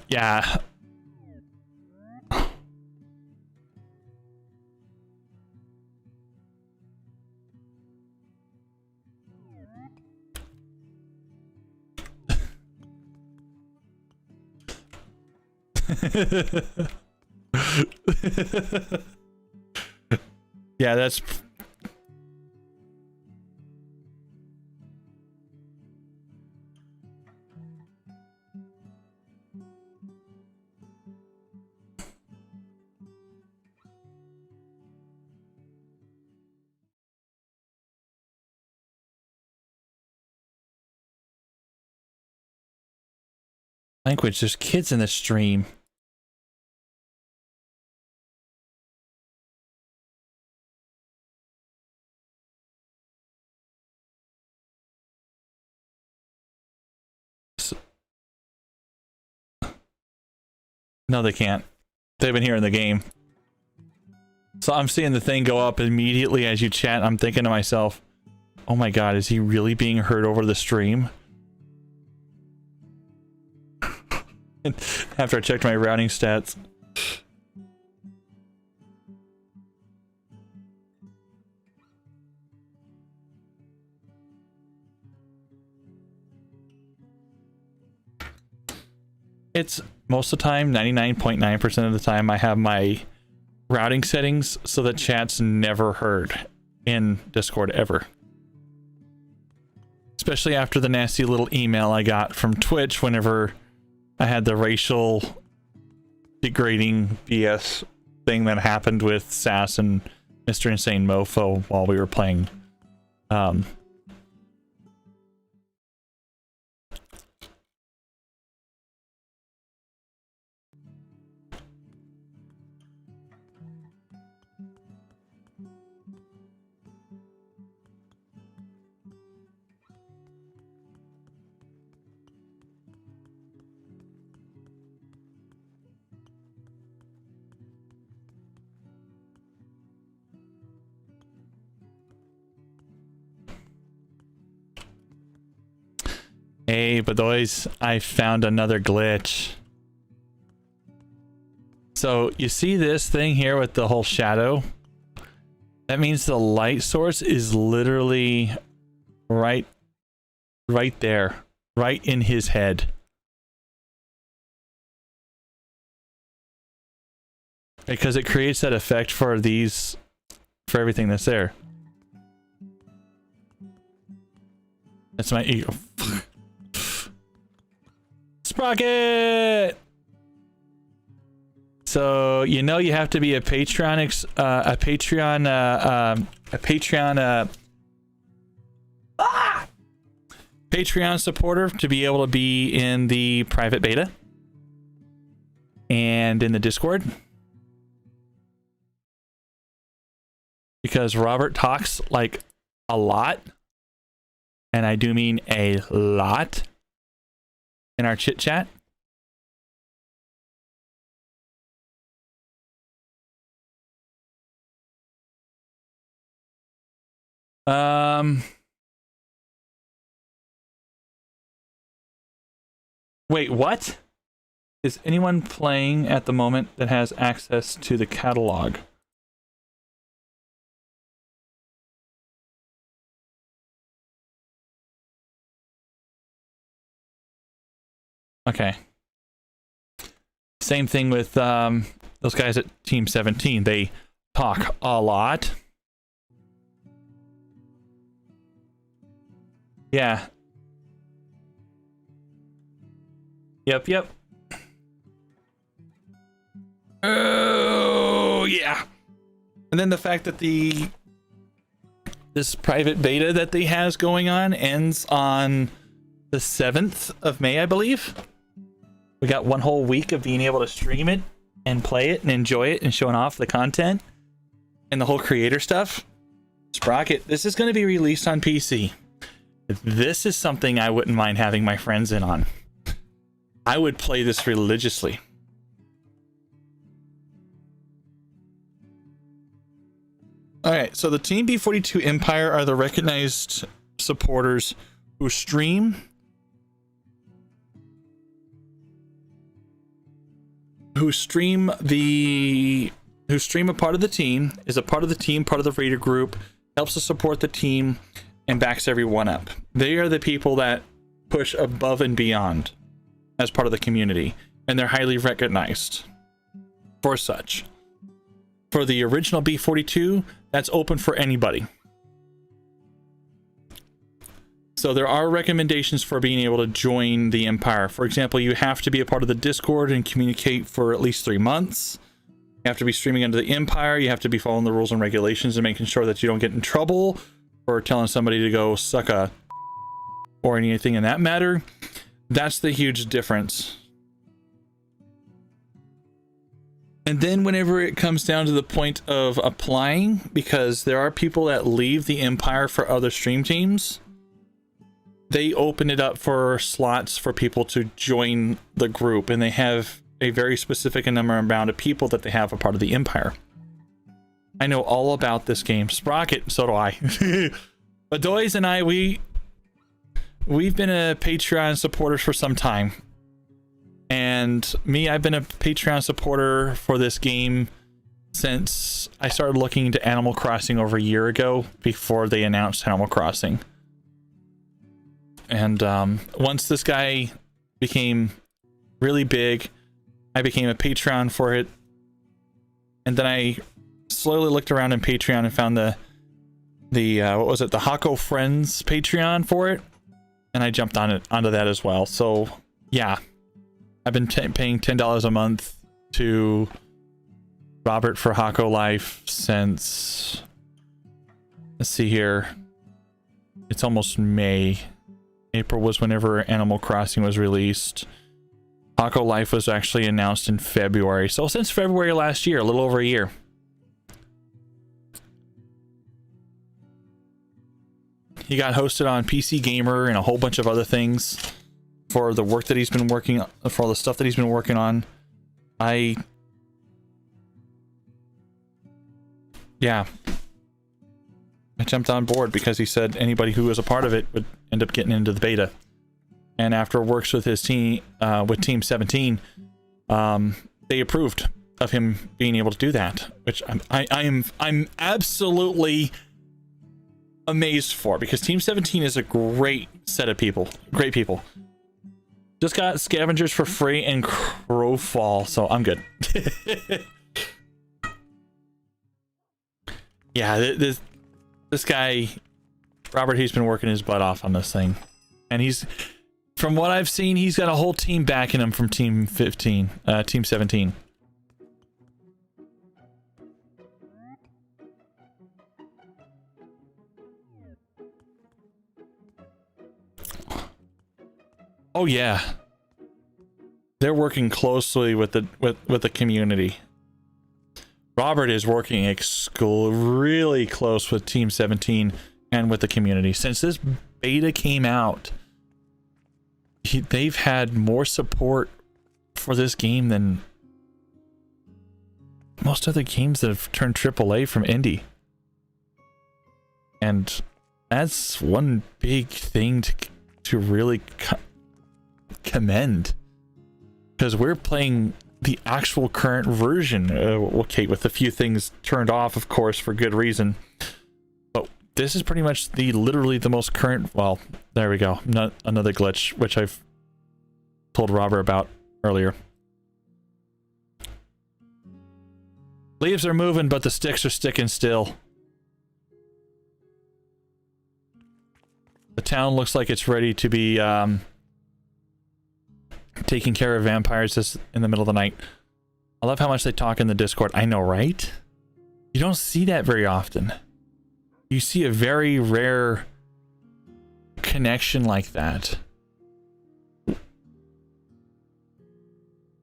[SPEAKER 1] yeah. Yeah, that's Language, there's kids in the stream. No, they can't. They've been here in the game. So I'm seeing the thing go up immediately as you chat. I'm thinking to myself, oh my god, is he really being heard over the stream? After I checked my routing stats. It's most of the time, 99.9% of the time, I have my routing settings so that chat's never heard in Discord ever. Especially after the nasty little email I got from Twitch whenever I had the racial degrading BS thing that happened with Sass and Mr. Insane Mofo while we were playing. Hey, but boys, I found another glitch. So you see this thing here with the whole shadow? That means the light source is literally right there, right in his head. Because it creates that effect for everything that's there. That's my ego. Sprocket! So you know you have to be a Patreon supporter to be able to be in the private beta and in the Discord, because Robert talks like a lot, and I do mean a lot, in our chit chat. Wait, what? Is anyone playing at the moment that has access to the catalog? Okay. Same thing with those guys at Team 17. They talk a lot. Yeah. Yep. Oh, yeah. And then the fact that this private beta that they has going on ends on the 7th of May, I believe. We got one whole week of being able to stream it and play it and enjoy it and showing off the content and the whole creator stuff. Sprocket, this is going to be released on PC. This is something I wouldn't mind having my friends in on. I would play this religiously. Alright, so the Team B42 Empire are the recognized supporters who stream a part of the team, is a part of the team, part of the raider group, helps to support the team, and backs everyone up. They are the people that push above and beyond as part of the community, and they're highly recognized for such. For the original B42, that's open for anybody. So there are recommendations for being able to join the Empire. For example, you have to be a part of the Discord and communicate for at least 3 months. You have to be streaming under the Empire. You have to be following the rules and regulations and making sure that you don't get in trouble for telling somebody to go suck a or anything in that matter. That's the huge difference And then whenever it comes down to the point of applying, because there are people that leave the Empire for other stream teams, they open it up for slots for people to join the group, and they have a very specific amount of people that they have a part of the Empire. I know all about this game. Sprocket, so do I. But Doys and I, we've been a Patreon supporters for some time. And me, I've been a Patreon supporter for this game since I started looking into Animal Crossing over a year ago, before they announced Animal Crossing. And once this guy became really big, I became a Patreon for it. And then I slowly looked around in Patreon and found the what was it, the Hokko Friends Patreon for it, and I jumped onto that as well. So yeah, I've been paying $10 a month to Robert for Hokko Life since, let's see here, it's almost May. April was whenever Animal Crossing was released. Hokko Life was actually announced in February, so since February last year, a little over a year. He got hosted on PC Gamer and a whole bunch of other things for the work that he's been working on, for all the stuff that he's been working on. Yeah, I jumped on board because he said anybody who was a part of it would end up getting into the beta. And after works with his team, with Team 17, they approved of him being able to do that, which I'm absolutely amazed for, because Team 17 is a great set of people, great people. Just got Scavengers for free and Crowfall, so I'm good. Yeah, this guy Robert, he's been working his butt off on this thing, and he's, from what I've seen, he's got a whole team backing him from Team 17. Oh yeah, they're working closely with the community. Robert is working really close with Team 17 and with the community. Since this beta came out, they've had more support for this game than most other games that have turned AAA from indie. And that's one big thing to really commend, because we're playing the actual current version, okay, with a few things turned off, of course, for good reason, but this is pretty much literally the most current. Well, there we go, not another glitch, which I've told Robert about earlier. Leaves are moving, but the sticks are sticking still. The town looks like it's ready to be taking care of vampires just in the middle of the night. I love how much they talk in the Discord. I know, right? You don't see that very often. You see a very rare connection like that.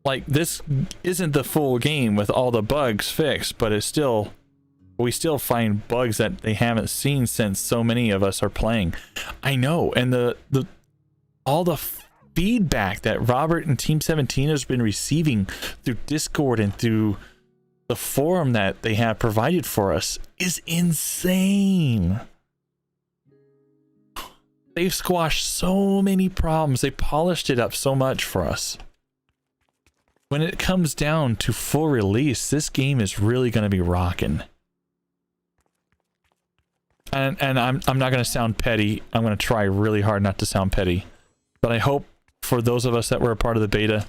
[SPEAKER 1] Like, this isn't the full game with all the bugs fixed, but it's still, we still find bugs that they haven't seen since so many of us are playing. I know, and all the feedback that Robert and Team 17 has been receiving through Discord and through the forum that they have provided for us is insane. They've squashed so many problems. They polished it up so much for us. When it comes down to full release, this game is really going to be rocking. And I'm not going to sound petty. I'm going to try really hard not to sound petty. But I hope for those of us that were a part of the beta,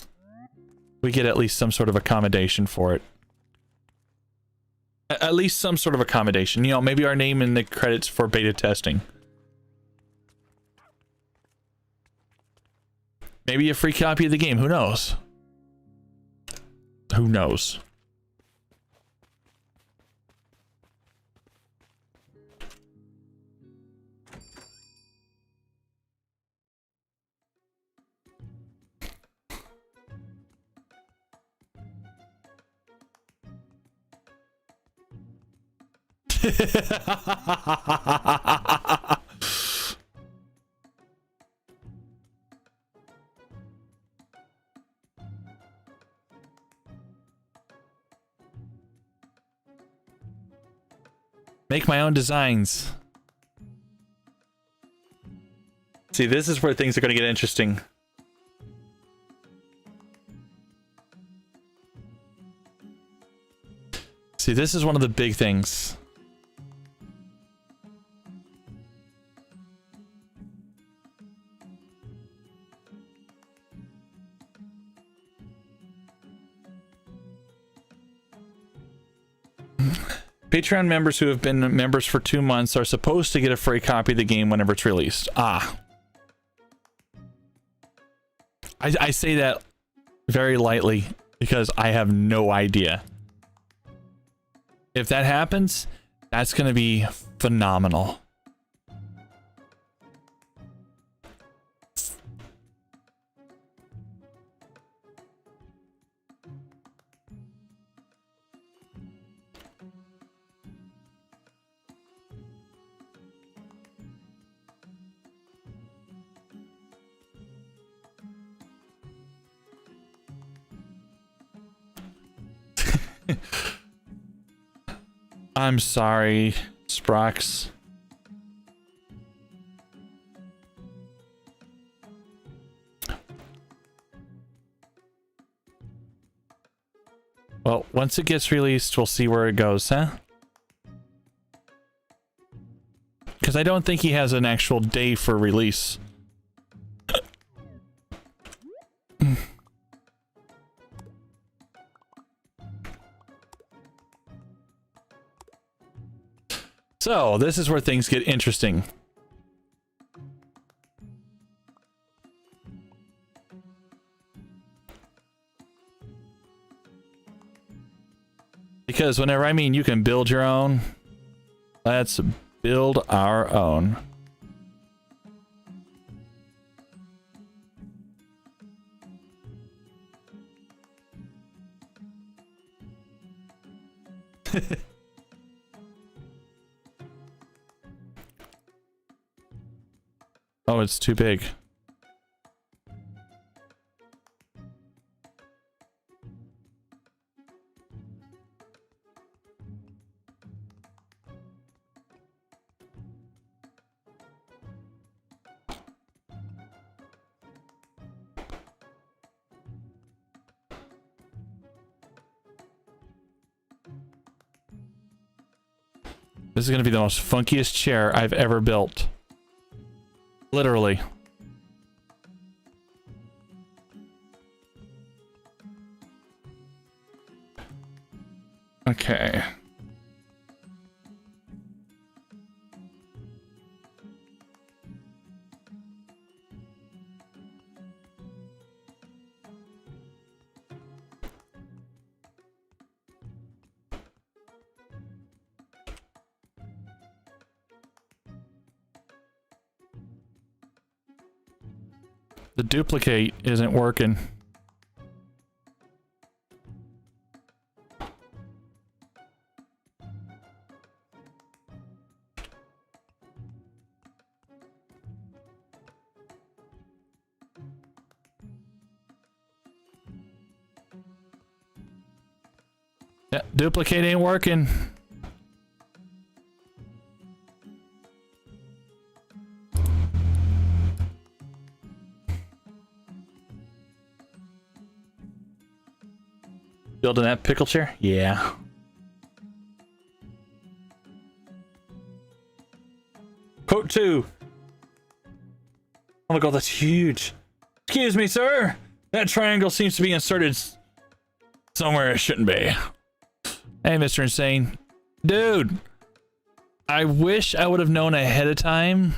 [SPEAKER 1] we get at least some sort of accommodation for it. At least some sort of accommodation. You know, maybe our name in the credits for beta testing. Maybe a free copy of the game. Who knows? Who knows? Make my own designs. See, this is where things are going to get interesting. See, this is one of the big things. Patreon members who have been members for 2 months are supposed to get a free copy of the game whenever it's released. Ah. I say that very lightly because I have no idea. If that happens, that's going to be phenomenal. I'm sorry, Sprox. Well, once it gets released, we'll see where it goes, huh? Because I don't think he has an actual day for release. So, this is where things get interesting. Because whenever I mean you can build your own, let's build our own. Oh, it's too big. This is going to be the most funkiest chair I've ever built. Literally. Okay. The duplicate isn't working. Yeah, duplicate ain't working. Building that pickle chair? Yeah. Quote 2. Oh my god, that's huge. Excuse me, sir. That triangle seems to be inserted somewhere it shouldn't be. Hey, Mr. Insane. Dude. I wish I would have known ahead of time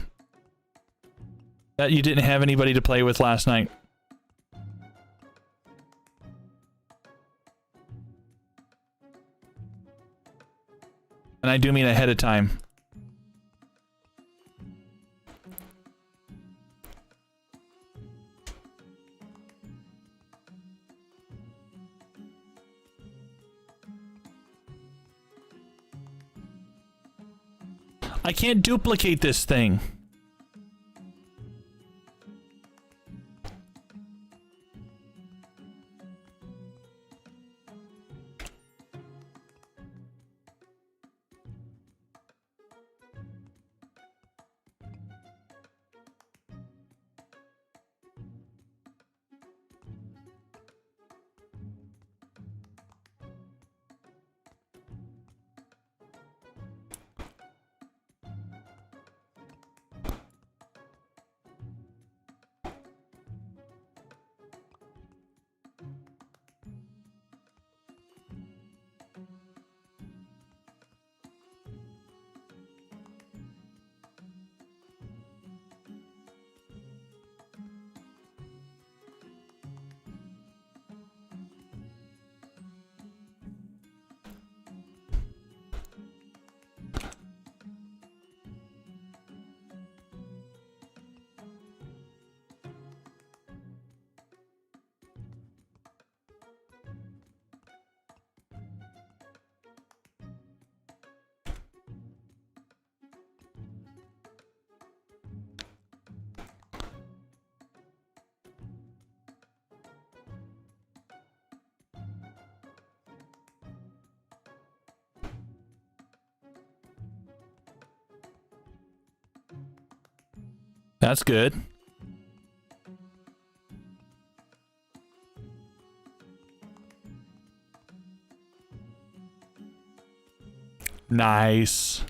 [SPEAKER 1] that you didn't have anybody to play with last night. And I do mean ahead of time. I can't duplicate this thing. That's good. Nice.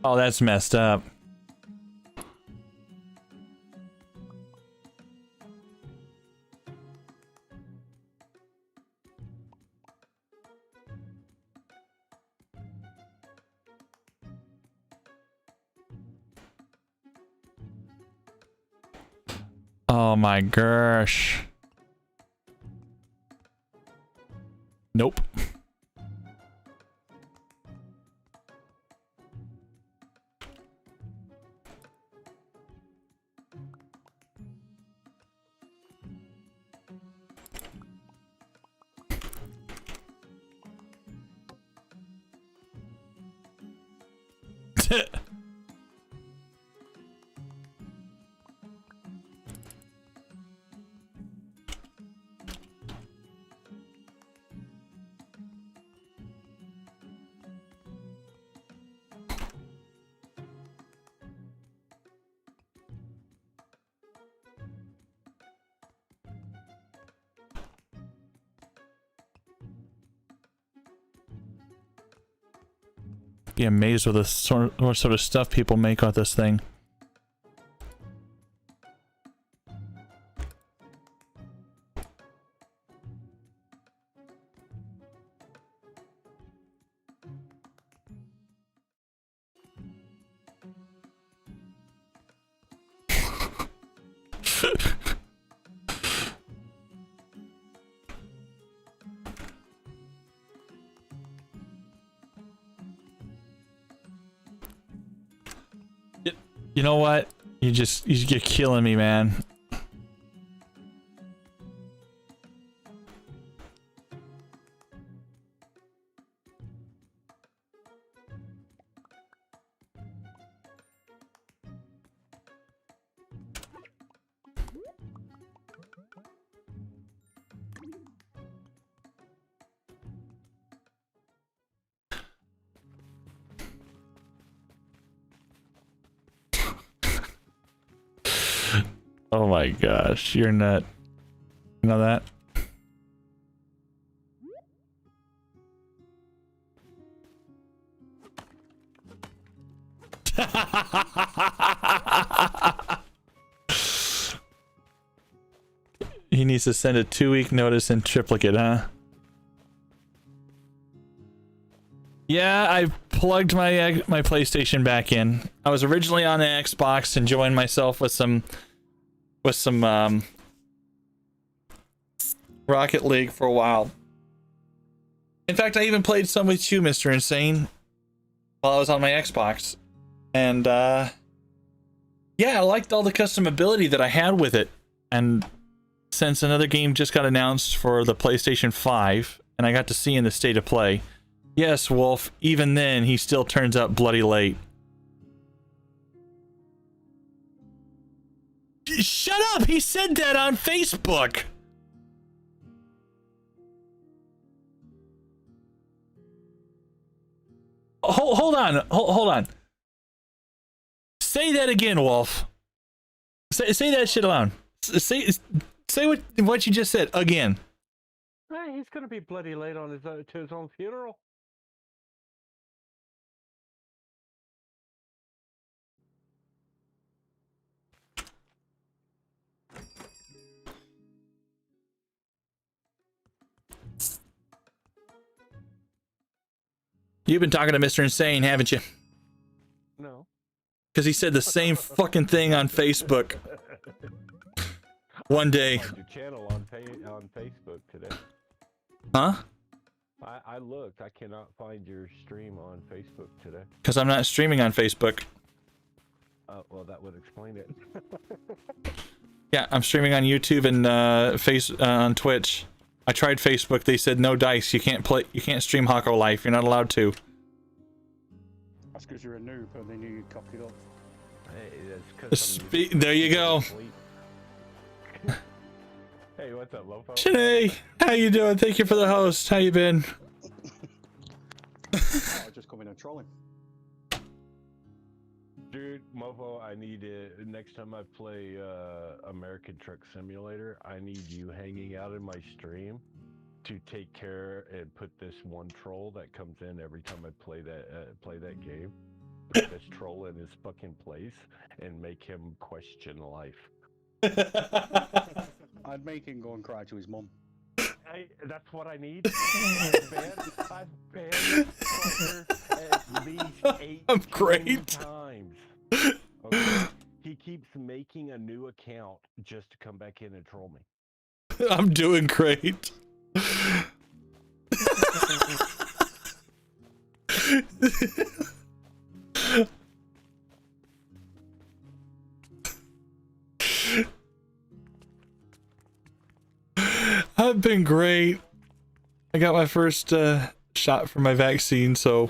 [SPEAKER 1] Oh, that's messed up. Oh my gosh. Nope. Be amazed with the sort of stuff people make with this thing. You know what? You're killing me, man. Oh my gosh, you're nut. You know that? He needs to send a 2-week notice in triplicate, huh? Yeah, I plugged my PlayStation back in. I was originally on the Xbox enjoying myself with some Rocket League for a while. In fact, I even played some with you, Mr. Insane, while I was on my Xbox. And yeah, I liked all the customability that I had with it. And since another game just got announced for the PlayStation 5, and I got to see in the state of play. Yes, Wolf, even then, he still turns up bloody late. Shut up! He said that on Facebook! Hold on. Say that again, Wolf. Say that shit aloud. Say what you just said again.
[SPEAKER 6] Hey, he's gonna be bloody late on his to his own funeral.
[SPEAKER 1] You've been talking to Mr. Insane, haven't you?
[SPEAKER 6] No.
[SPEAKER 1] Because he said the same fucking thing on Facebook. One day.
[SPEAKER 6] Find your channel on Facebook today.
[SPEAKER 1] Huh?
[SPEAKER 6] I looked. I cannot find your stream on Facebook today.
[SPEAKER 1] Because I'm not streaming on Facebook.
[SPEAKER 6] Well, that would explain it.
[SPEAKER 1] Yeah, I'm streaming on YouTube and on Twitch. I tried Facebook. They said no dice. You can't stream Hokko Life. You're not allowed to.
[SPEAKER 7] That's because you're a noob and then you cocked it up.
[SPEAKER 6] Hey, that's 'cause
[SPEAKER 1] There you go.
[SPEAKER 6] Hey, what's up, Mofo?
[SPEAKER 1] Shanae, how you doing? Thank you for the host. How you been?
[SPEAKER 7] Oh, just coming and trolling.
[SPEAKER 6] Dude, Mofo, I need it. Next time I play American Truck Simulator, I need you hanging out in my stream to take care and put this one troll that comes in every time I play that game. Put this troll in his fucking place and make him question life.
[SPEAKER 7] I'd make him go and cry to his mum.
[SPEAKER 6] That's what I need. I've banned this fucker at least 8
[SPEAKER 1] I'm great.
[SPEAKER 6] times. Okay? He keeps making a new account just to come back in and troll me.
[SPEAKER 1] I'm doing great. I've been great. I got my first shot for my vaccine, so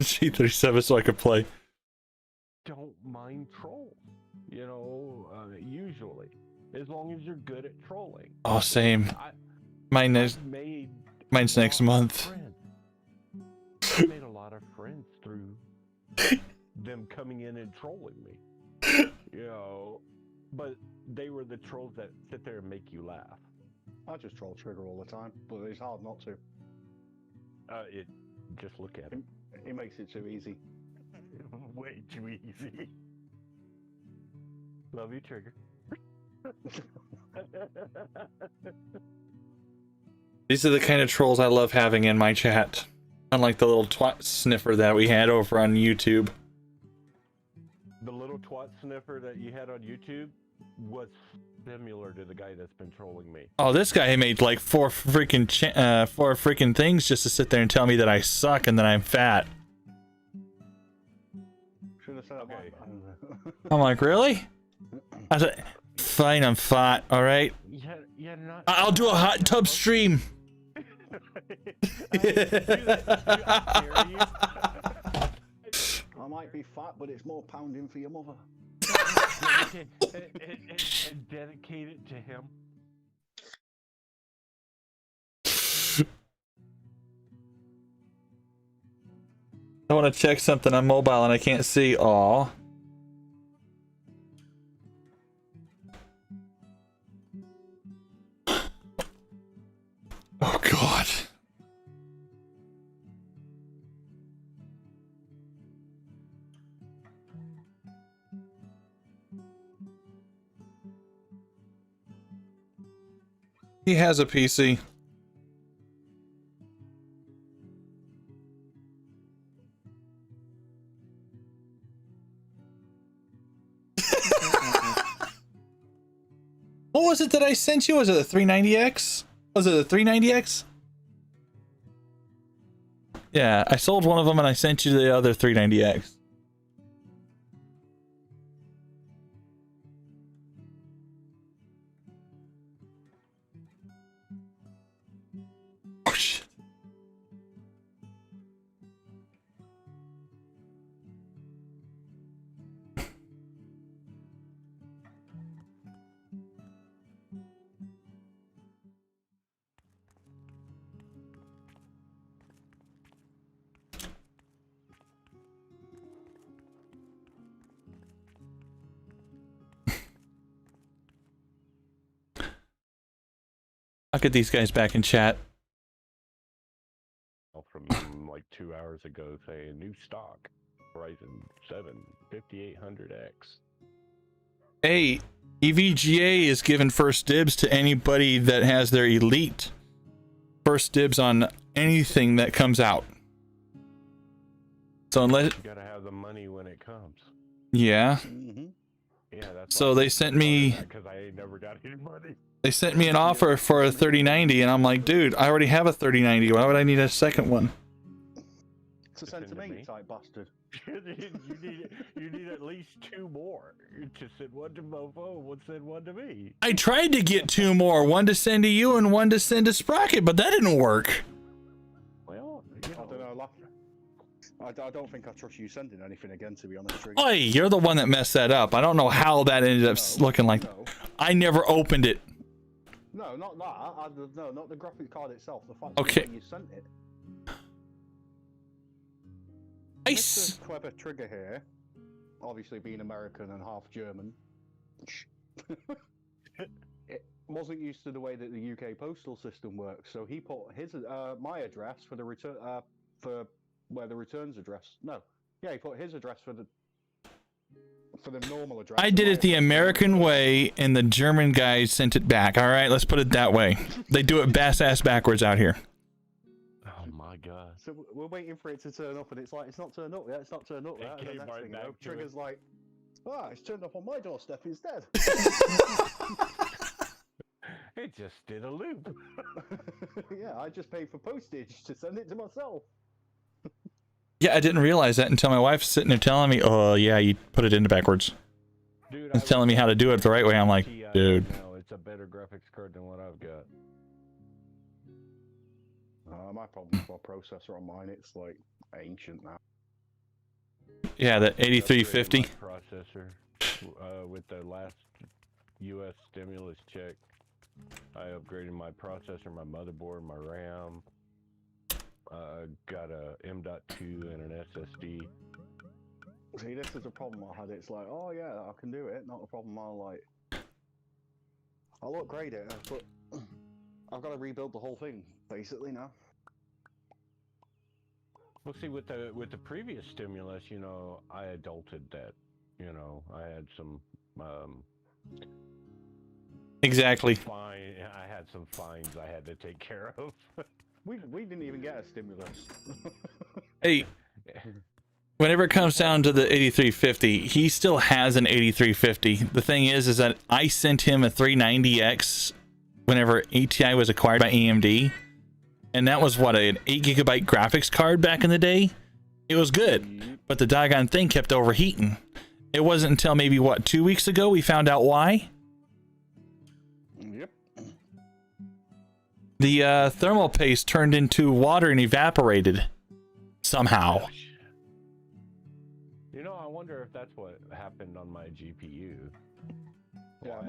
[SPEAKER 1] G37 so I could play.
[SPEAKER 6] Don't mind trolls. You know, usually. As long as you're good at trolling.
[SPEAKER 1] Oh, same. Mine's next month.
[SPEAKER 6] I made a lot of friends through them coming in and trolling me. You know, but they were the trolls that sit there and make you laugh.
[SPEAKER 7] I just troll Trigger all the time, but it's hard not to.
[SPEAKER 6] Just look at him.
[SPEAKER 7] He makes it too easy.
[SPEAKER 6] Way too easy. Love you, Trigger.
[SPEAKER 1] These are the kind of trolls I love having in my chat. Unlike the little twat sniffer that we had over on YouTube.
[SPEAKER 6] The little twat sniffer that you had on YouTube was similar to the guy that's been trolling me.
[SPEAKER 1] Oh, this guy made like four freaking things just to sit there and tell me that I suck and that I'm fat.
[SPEAKER 7] Should have said
[SPEAKER 6] Okay.
[SPEAKER 1] I'm like, really? I said, fine, I'm fat, alright?
[SPEAKER 6] Yeah, not.
[SPEAKER 1] I'll do a hot tub stream.
[SPEAKER 7] I might be fat, but it's more pounding for your mother.
[SPEAKER 6] and dedicate it to him.
[SPEAKER 1] I want to check something on mobile and I can't see. Aw. Oh God. He has a PC. was it that I sent you? Was it the 390X? Was it the 390X? Yeah, I sold one of them and I sent you the other 390X. Oh, shit. I'll get these guys back in chat.
[SPEAKER 6] From like 2 hours ago saying new stock, Ryzen 7 5800X.
[SPEAKER 1] Hey, EVGA is giving first dibs to anybody that has their elite. First dibs on anything that comes out. So unless...
[SPEAKER 6] You gotta have the money when it comes.
[SPEAKER 1] Yeah.
[SPEAKER 7] Mm-hmm.
[SPEAKER 6] Yeah, that's
[SPEAKER 1] So they sent me...
[SPEAKER 6] Because I ain't never got any money.
[SPEAKER 1] They sent me an offer for a 3090, and I'm like, dude, I already have a 3090. Why would I need a second one?
[SPEAKER 7] To send to me, type bastard.
[SPEAKER 6] you need at least 2 more. To send one to Mobo and send one to me.
[SPEAKER 1] I tried to get 2 more, one to send to you and one to send to Sprocket, but that didn't work.
[SPEAKER 6] Well,
[SPEAKER 7] I don't know. I don't think I trust you sending anything again, to be honest. Trigger.
[SPEAKER 1] Oi, you're the one that messed that up. I don't know how that ended up looking like.
[SPEAKER 7] No.
[SPEAKER 1] I never opened it.
[SPEAKER 7] No, not that. No, not the graphics card itself. The fact
[SPEAKER 1] Okay.
[SPEAKER 7] that you sent it.
[SPEAKER 1] Nice.
[SPEAKER 7] Mr. Clever Trigger here, obviously being American and half German, it wasn't used to the way that the UK postal system works. So he put his my address for the return for where the returns address. No, yeah, he put his address for the normal address.
[SPEAKER 1] I did it the American way, and the German guys sent it back. All right, let's put it that way. They do it bass-ass backwards out here.
[SPEAKER 6] Oh my god.
[SPEAKER 7] So we're waiting for it to turn up, and it's like, it's not turned up yet, it's not turned up yet. And
[SPEAKER 6] came
[SPEAKER 7] the next
[SPEAKER 6] right
[SPEAKER 7] thing,
[SPEAKER 6] back to
[SPEAKER 7] Trigger's like, it's turned up on my doorstep instead.
[SPEAKER 6] It just did a loop.
[SPEAKER 7] Yeah, I just paid for postage to send it to myself.
[SPEAKER 1] Yeah, I didn't realize that until my wife's sitting there telling me, oh, yeah, you put it into backwards.
[SPEAKER 6] Dude,
[SPEAKER 1] And telling me how to do it the right way. I'm like, dude.
[SPEAKER 6] No, it's a better graphics card than what I've got.
[SPEAKER 7] My problem with my processor on mine, it's like ancient now.
[SPEAKER 1] Yeah, the
[SPEAKER 6] I upgraded
[SPEAKER 1] 8350.
[SPEAKER 6] my processor with the last U.S. stimulus check. I upgraded my processor, my motherboard, my RAM. Got a M.2 and an SSD.
[SPEAKER 7] See, this is a problem I had. It's like, oh yeah, I can do it. Not a problem. I'll upgrade it, but I've got to rebuild the whole thing basically now.
[SPEAKER 6] Well, see, with the previous stimulus, you know, I adulted that. You know, I had some
[SPEAKER 1] Exactly.
[SPEAKER 6] I had some fines I had to take care of.
[SPEAKER 7] We didn't even get a stimulus.
[SPEAKER 1] Hey, whenever it comes down to the 8350, he still has an 8350. The thing is that I sent him a 390X whenever ATI was acquired by AMD. And that was, what, an 8GB graphics card back in the day? It was good, but the doggone thing kept overheating. It wasn't until maybe, what, 2 weeks ago we found out why?
[SPEAKER 7] Yep.
[SPEAKER 1] The thermal paste turned into water and evaporated somehow.
[SPEAKER 6] You know, I wonder if that's what happened on my GPU.
[SPEAKER 7] Yeah,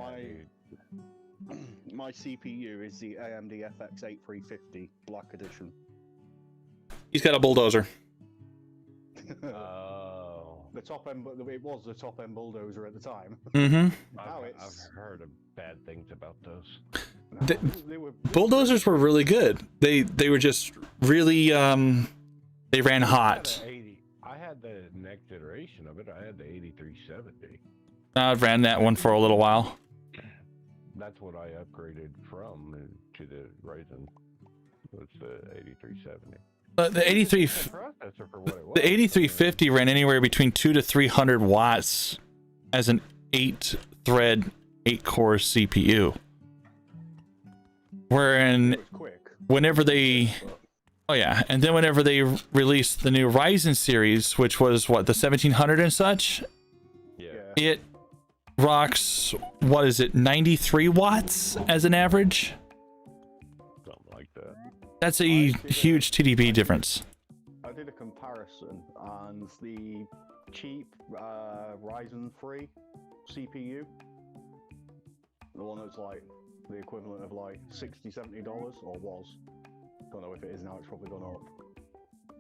[SPEAKER 7] my CPU is the AMD FX 8350 Black Edition.
[SPEAKER 1] He's got a bulldozer.
[SPEAKER 6] Oh.
[SPEAKER 7] The top end, it was the top end bulldozer at the time.
[SPEAKER 1] Mm-hmm.
[SPEAKER 6] I've heard of bad things about those.
[SPEAKER 7] They were
[SPEAKER 1] Bulldozers were really good. They were just really they ran hot.
[SPEAKER 6] I had the next iteration of it. I had the 8370.
[SPEAKER 1] I've ran that one for a little while.
[SPEAKER 6] That's what I upgraded from to the Ryzen. Was the 8370.
[SPEAKER 1] The 83,
[SPEAKER 6] Processor for what it was.
[SPEAKER 1] the 8350 ran anywhere between 200 to 300 watts as an 8-thread, 8-core CPU. wherein
[SPEAKER 7] It was quick.
[SPEAKER 1] whenever they,
[SPEAKER 7] But
[SPEAKER 1] oh yeah, and then whenever they released the new Ryzen series, which was what, the 1700 and such,
[SPEAKER 6] Yeah.
[SPEAKER 1] it rocks, what is it, 93 watts as an average?
[SPEAKER 6] Something like that.
[SPEAKER 1] That's a huge TDP difference.
[SPEAKER 7] I did a comparison, and the cheap Ryzen 3 CPU, the one that's like the equivalent of like $60-70, or was. Don't know if it is now, it's probably gone up.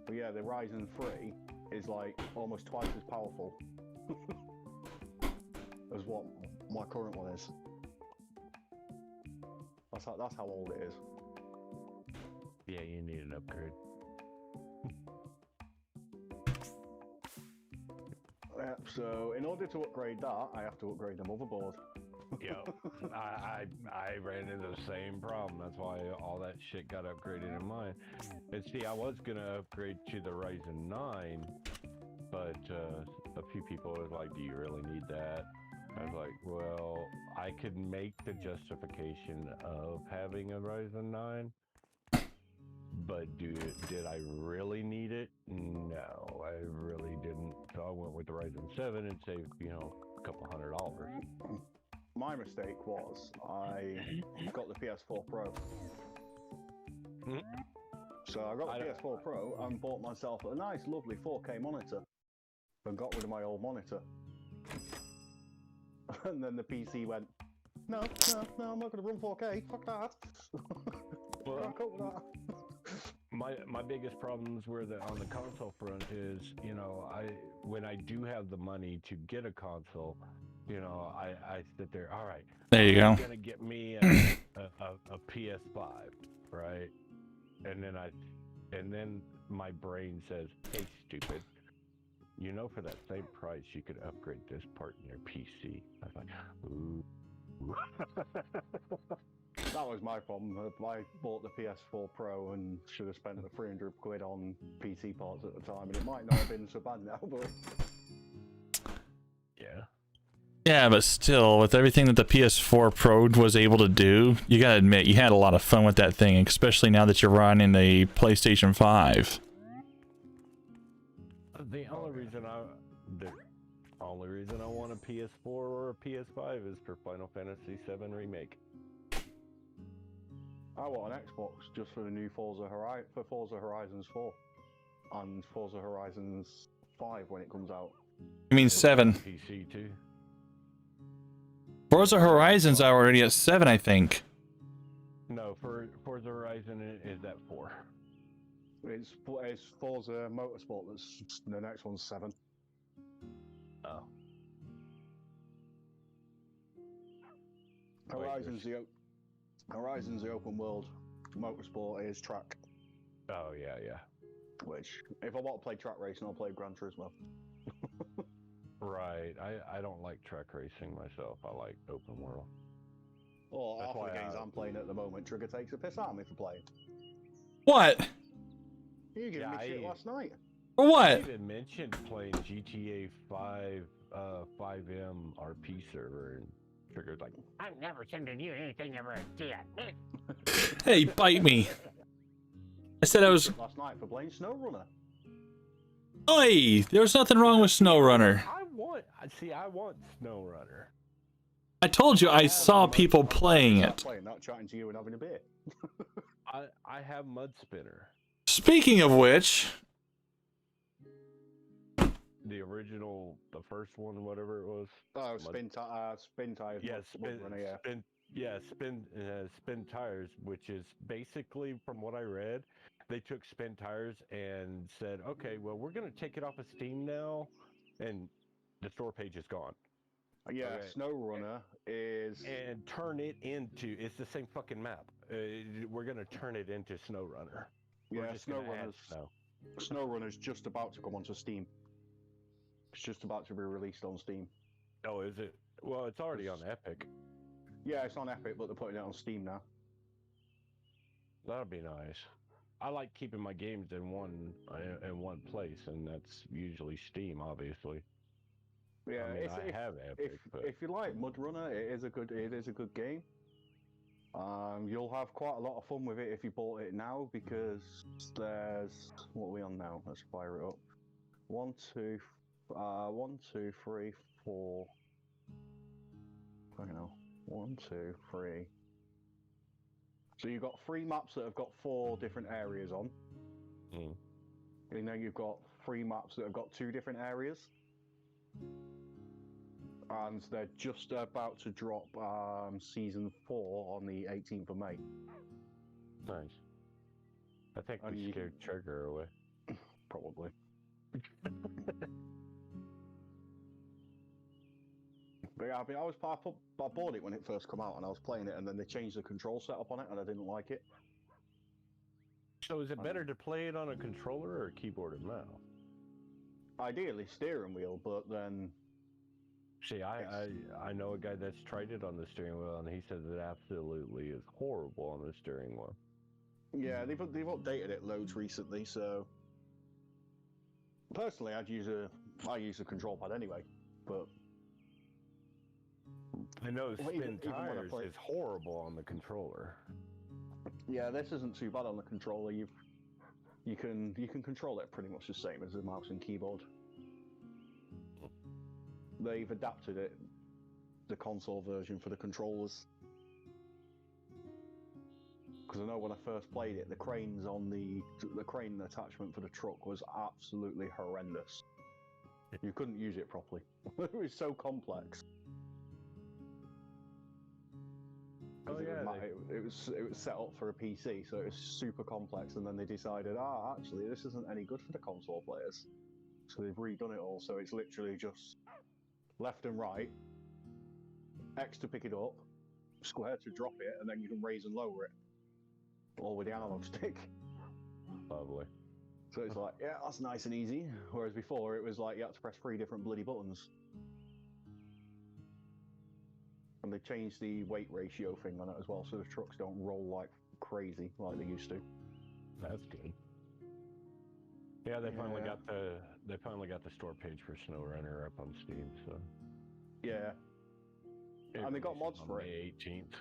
[SPEAKER 7] But yeah, the Ryzen 3 is like almost twice as powerful as what my current one is. That's how old it is.
[SPEAKER 6] Yeah, you need an upgrade.
[SPEAKER 7] Yeah, so in order to upgrade that, I have to upgrade the motherboard.
[SPEAKER 6] Yep. I ran into the same problem. That's why all that shit got upgraded in mine. And see, I was gonna upgrade to the Ryzen 9, but a few people was like, "Do you really need that?" I was like, "Well, I could make the justification of having a Ryzen 9, but did I really need it? No, I really didn't. So I went with the Ryzen 7 and saved, a couple $100.
[SPEAKER 7] My mistake was I got the PS4 Pro. So I got the PS4 Pro and bought myself a nice, lovely 4K monitor, and got rid of my old monitor. And then the PC went, no, I'm not going to run 4K. Fuck that. Can't cope with that.
[SPEAKER 6] My biggest problems were that on the console front is, when I do have the money to get a console, I sit there, all right.
[SPEAKER 1] There you go.
[SPEAKER 6] I'm gonna get me a PS5, right? And then my brain says, hey, stupid, for that same price you could upgrade this part in your PC. I was like, ooh.
[SPEAKER 7] That was my problem. I bought the PS4 Pro and should have spent the 300 quid on PC parts at the time, and it might not have been so bad now, but...
[SPEAKER 6] Yeah.
[SPEAKER 1] Yeah, but still, with everything that the PS4 Pro was able to do, you gotta admit, you had a lot of fun with that thing, especially now that you're running a PlayStation 5.
[SPEAKER 6] The only reason I want a PS4 or a PS5 is for Final Fantasy VII Remake.
[SPEAKER 7] I want an Xbox just for the new Forza Horizons 4 and Forza Horizons 5 when it comes out.
[SPEAKER 1] You mean 7?
[SPEAKER 6] PC too.
[SPEAKER 1] Forza Horizons are already at 7, I think.
[SPEAKER 6] No, for Forza Horizon is at 4.
[SPEAKER 7] It's Forza Motorsport that's the next one's 7.
[SPEAKER 6] Oh.
[SPEAKER 7] Horizon's the open world. Motorsport is track.
[SPEAKER 6] Oh yeah.
[SPEAKER 7] Which, if I want to play track racing, I'll play Gran Turismo.
[SPEAKER 6] Right. I don't like track racing myself. I like open world.
[SPEAKER 7] Or
[SPEAKER 6] That's
[SPEAKER 7] half of
[SPEAKER 6] why
[SPEAKER 7] the games I'm playing at the moment, Trigger takes a piss out of me for playing.
[SPEAKER 1] What?
[SPEAKER 7] You gave me shit last night.
[SPEAKER 1] For what?
[SPEAKER 6] I even mentioned playing GTA 5 5M RP server, and Trigger's like,
[SPEAKER 2] I'm never sending you anything ever again.
[SPEAKER 1] Hey, bite me. I said I was...
[SPEAKER 7] Last night for playing SnowRunner.
[SPEAKER 1] Oi! There was nothing wrong with SnowRunner.
[SPEAKER 6] I want SnowRunner.
[SPEAKER 1] I told you I saw people playing it.
[SPEAKER 7] Playing that, chatting to you and having a beer.
[SPEAKER 6] I have Mud Spinner.
[SPEAKER 1] Speaking of which...
[SPEAKER 6] The original, the first one, whatever it was.
[SPEAKER 7] Oh, spin tires.
[SPEAKER 6] Yeah,
[SPEAKER 7] Runner,
[SPEAKER 6] spin tires, which is basically, from what I read, they took spin tires and said, okay, well, we're going to take it off of Steam now, and the store page is gone.
[SPEAKER 7] Yeah,
[SPEAKER 6] Okay.
[SPEAKER 7] SnowRunner is...
[SPEAKER 6] And turn it into, it's the same fucking map. We're going to turn it into SnowRunner.
[SPEAKER 7] Yeah,
[SPEAKER 6] Snow.
[SPEAKER 7] SnowRunner's just about to come onto Steam. It's just about to be released on Steam.
[SPEAKER 6] Oh, is it? Well, it's already on Epic.
[SPEAKER 7] Yeah, it's on Epic, but they're putting it on Steam now.
[SPEAKER 6] That'd be nice. I like keeping my games in one place, and that's usually Steam, obviously.
[SPEAKER 7] Yeah,
[SPEAKER 6] I have Epic, but
[SPEAKER 7] if you like Mud Runner, it is a good game. You'll have quite a lot of fun with it if you bought it now, because there's, what are we on now? Let's fire it up. 1, 2, 3, 4. Fucking hell. 1, 2, 3. So you've got 3 maps that have got 4 different areas on.
[SPEAKER 6] Mm.
[SPEAKER 7] And then you've got 3 maps that have got 2 different areas. And they're just about to drop Season 4 on the 18th of May.
[SPEAKER 6] Nice. I think
[SPEAKER 7] And
[SPEAKER 6] we
[SPEAKER 7] you-
[SPEAKER 6] scared Trigger away.
[SPEAKER 7] Probably. But yeah, I mean, I bought it when it first came out, and I was playing it, and then they changed the control setup on it, and I didn't like it.
[SPEAKER 6] So is it better to play it on a controller or a keyboard and mouse?
[SPEAKER 7] Ideally, steering wheel, but then
[SPEAKER 6] See, I know a guy that's tried it on the steering wheel, and he says it absolutely is horrible on the steering wheel.
[SPEAKER 7] yeah, they've updated it loads recently. So personally, I use a control pad anyway, but
[SPEAKER 6] I know
[SPEAKER 7] Well,
[SPEAKER 6] spin
[SPEAKER 7] even when I
[SPEAKER 6] tires
[SPEAKER 7] play-
[SPEAKER 6] is horrible on the controller.
[SPEAKER 7] yeah, this isn't too bad on the controller. You can control it pretty much the same as the mouse and keyboard. They've adapted it, the console version, for the controllers. Because I know when I first played it, the cranes on the crane attachment for the truck was absolutely horrendous. You couldn't use it properly. It was so complex.
[SPEAKER 6] Oh, yeah,
[SPEAKER 7] it was set up for a PC, so it was super complex. And then they decided, actually, this isn't any good for the console players. So they've redone it all. So it's literally just left and right, X to pick it up, square to drop it, and then you can raise and lower it, all with the analog stick.
[SPEAKER 6] Lovely.
[SPEAKER 7] So it's like, yeah, that's nice and easy. Whereas before, it was like you had to press 3 different bloody buttons. And they changed the weight ratio thing on it as well, so the trucks don't roll like crazy like they used to.
[SPEAKER 6] That's good. Yeah, they finally
[SPEAKER 7] Yeah.
[SPEAKER 6] got the store page for SnowRunner up on Steam. So
[SPEAKER 7] Yeah. And they got mods
[SPEAKER 6] on
[SPEAKER 7] for it.
[SPEAKER 6] May 18th.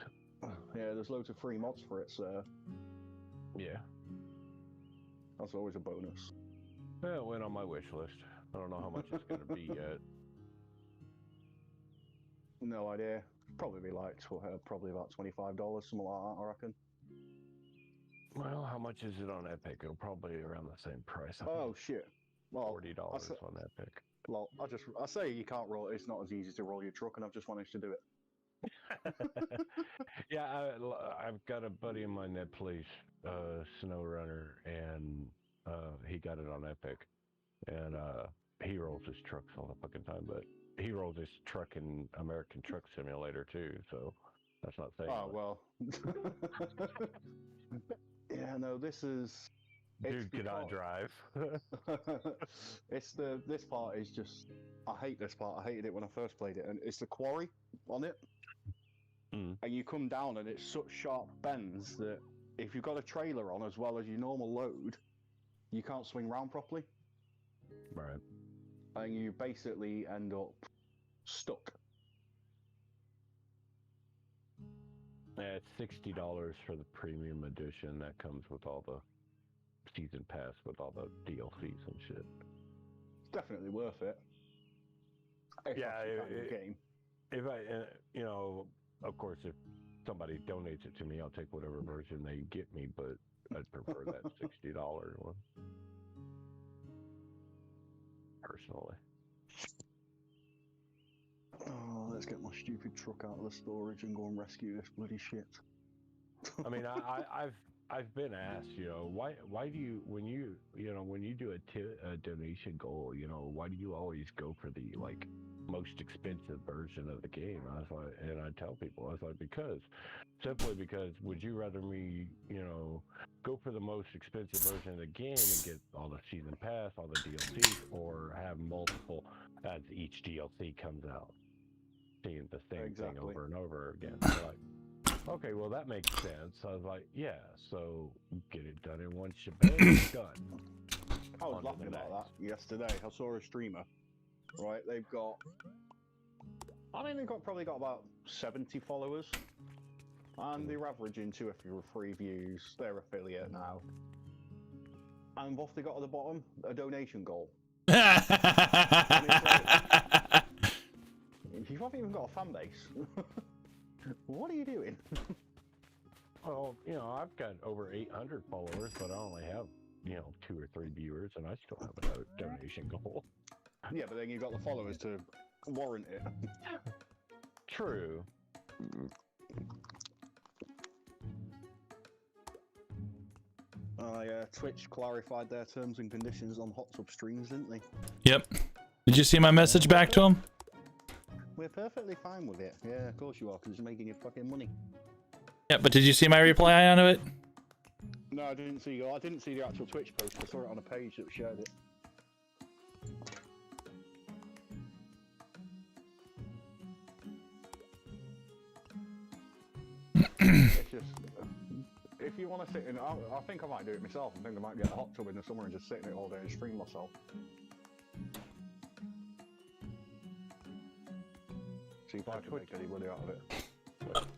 [SPEAKER 7] Yeah, there's loads of free mods for it, so
[SPEAKER 6] Yeah.
[SPEAKER 7] that's always a bonus.
[SPEAKER 6] Yeah, it went on my wish list. I don't know how much it's going to be yet.
[SPEAKER 7] No idea. Probably be like probably about $25, something like that, I reckon.
[SPEAKER 6] Well, how much is it on Epic? It'll probably be around the same price. I think
[SPEAKER 7] Oh shit. Well,
[SPEAKER 6] $40
[SPEAKER 7] I
[SPEAKER 6] on Epic.
[SPEAKER 7] well, I say you can't roll. It's not as easy to roll your truck, and I've just managed to do it.
[SPEAKER 6] Yeah, I've got a buddy of mine that plays SnowRunner, and he got it on Epic, and he rolls his trucks all the fucking time. But he rolls his truck in American Truck Simulator too, so that's not saying
[SPEAKER 7] Oh
[SPEAKER 6] much.
[SPEAKER 7] well. Yeah, no, this is.
[SPEAKER 6] Dude cannot drive.
[SPEAKER 7] This part is just. I hate this part. I hated it when I first played it, and it's the quarry on it.
[SPEAKER 6] Mm.
[SPEAKER 7] And you come down, and it's such sharp bends that if you've got a trailer on as well as your normal load, you can't swing round properly,
[SPEAKER 6] Right.
[SPEAKER 7] and you basically end up stuck.
[SPEAKER 6] Yeah, it's $60 for the premium edition. That comes with all the season pass, with all the DLCs and shit.
[SPEAKER 7] It's definitely worth it. If
[SPEAKER 6] Yeah,
[SPEAKER 7] that's your kind of game.
[SPEAKER 6] If I, of course, if somebody donates it to me, I'll take whatever version they get me, but I'd prefer that $60 one. Personally.
[SPEAKER 7] Oh, let's get my stupid truck out of the storage and go and rescue this bloody shit.
[SPEAKER 6] I mean, I've been asked, why do you, when you do a donation goal, why do you always go for the most expensive version of the game? I was like, and I tell people, I was like, simply because would you rather me, go for the most expensive version of the game and get all the season pass, all the DLCs, or have multiple as each DLC comes out, seeing the same thing over and over again? Okay, well that makes sense. I was like, yeah, so get it done in one shebang, it's done.
[SPEAKER 7] I was laughing about that yesterday. I saw a streamer, right? They've got probably got about 70 followers, And they're averaging 2 or 3 views. They're affiliate now. And what they got at the bottom? A donation goal. You haven't even got a fan base. What are you doing?
[SPEAKER 6] Well, you know, I've got over 800 followers, but I only have, you know, 2 or 3 viewers, and I still have a donation goal.
[SPEAKER 7] Yeah, but then you've got the followers to warrant it.
[SPEAKER 6] True.
[SPEAKER 7] Twitch clarified their terms and conditions on hot tub streams, didn't they?
[SPEAKER 1] Yep. Did you see my message back to him?
[SPEAKER 7] We're perfectly fine with it. Yeah, of course you are, because you're making your fucking money.
[SPEAKER 1] Yeah, but did you see my reply on it?
[SPEAKER 7] No, I didn't see the actual Twitch post. I saw it on a page that shared it. It's just, if you want to sit in, I think I might do it myself. I think I might get a hot tub in the summer and just sit in it all day and stream myself. See if I can make any money out of it.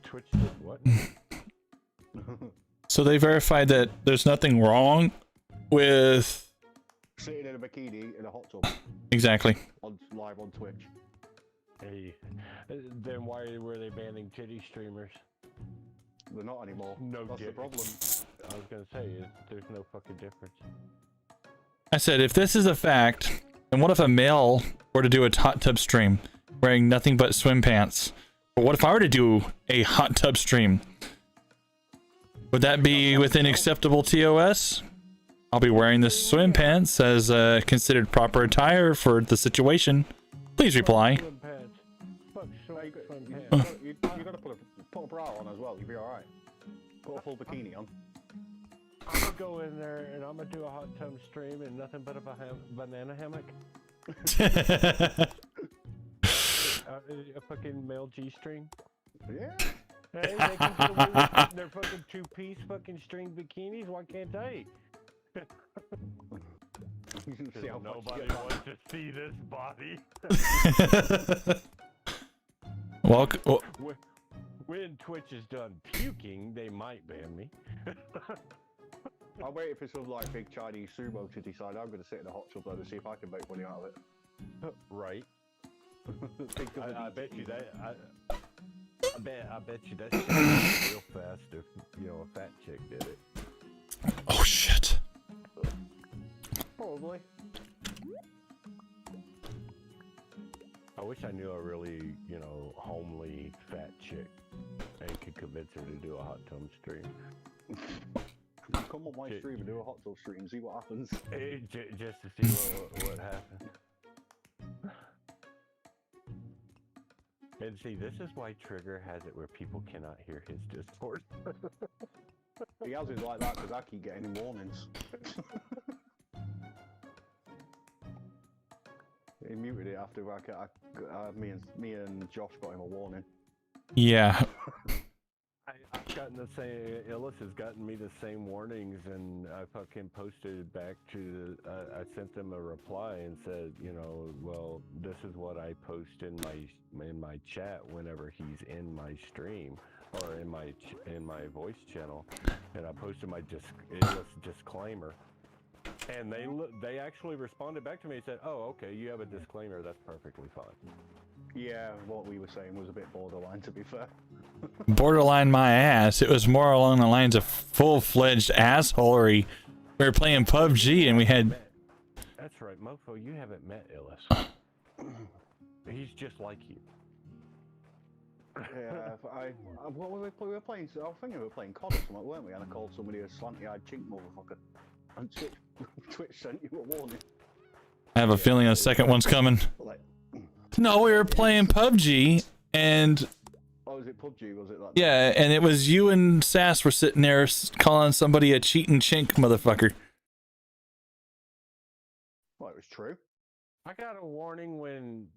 [SPEAKER 6] Twitch did what?
[SPEAKER 1] So they verified that there's nothing wrong with...
[SPEAKER 7] Sitting in a bikini in a hot tub.
[SPEAKER 1] Exactly.
[SPEAKER 7] Live on Twitch.
[SPEAKER 6] Hey, then why were they banning titty streamers?
[SPEAKER 7] They're not anymore.
[SPEAKER 6] No,
[SPEAKER 7] that's the problem.
[SPEAKER 6] I was gonna say, there's no fucking difference.
[SPEAKER 1] I said, if this is a fact, then what if a male were to do a hot tub stream wearing nothing but swim pants? But what if I were to do a hot tub stream? Would that be within acceptable TOS? I'll be wearing the swim pants as considered proper attire for the situation. Please reply.
[SPEAKER 6] Swim pants. Fuck swim
[SPEAKER 7] pants. You gotta put a bra on as well, you'll be alright. Put a full bikini on.
[SPEAKER 6] I'm gonna go in there and I'm gonna do a hot tub stream and nothing but a banana hammock. A fucking male G-string.
[SPEAKER 7] Yeah.
[SPEAKER 6] Hey, they can get away with their fucking 2-piece fucking string bikinis. Why can't they?
[SPEAKER 7] See how
[SPEAKER 6] nobody wants to see this body.
[SPEAKER 1] Well,
[SPEAKER 6] when Twitch is done puking, they might ban me.
[SPEAKER 7] I'm waiting for some like big Chinese sumo to decide I'm gonna sit in a hot tub though to see if I can make money out of it.
[SPEAKER 6] Right. I bet you that. I bet you that shit would real fast if you know a fat chick did it.
[SPEAKER 1] oh shit.
[SPEAKER 7] Probably.
[SPEAKER 6] I wish I knew a really, you know, homely fat chick and could convince her to do a hot tub stream.
[SPEAKER 7] Come on my stream and do a hot tub stream, see what happens.
[SPEAKER 6] Just to see what happens. And see, this is why Trigger has it where people cannot hear his Discord.
[SPEAKER 7] He has it like that because I keep getting him warnings. He muted it after me and Josh got him a warning.
[SPEAKER 1] Yeah.
[SPEAKER 6] I've gotten the same. Illis has gotten me the same warnings, and I fucking posted back to. I sent them a reply and said, you know, well, this is what I post in my chat whenever he's in my stream or in my voice channel, and I posted my Illis disclaimer, and they actually responded back to me and said, oh, okay, you have a disclaimer, that's perfectly fine.
[SPEAKER 7] Yeah, what we were saying was a bit borderline, to be fair.
[SPEAKER 1] Borderline my ass. It was more along the lines of full-fledged assholery. We were playing PUBG and we had...
[SPEAKER 6] That's right, Mofo, you haven't met Illis. He's just like you.
[SPEAKER 7] Yeah, what were we were playing? I was thinking we were playing COD or something, weren't we? And I called somebody a slanty-eyed chink motherfucker. And Twitch sent you a warning.
[SPEAKER 1] I have a feeling a second one's coming.
[SPEAKER 7] Like,
[SPEAKER 1] no, we were playing PUBG and...
[SPEAKER 7] Oh, was it PUBG? Was it that?
[SPEAKER 1] Yeah, and it was you and Sass were sitting there calling somebody a cheating chink motherfucker.
[SPEAKER 7] Well, it was true.
[SPEAKER 6] I got a warning when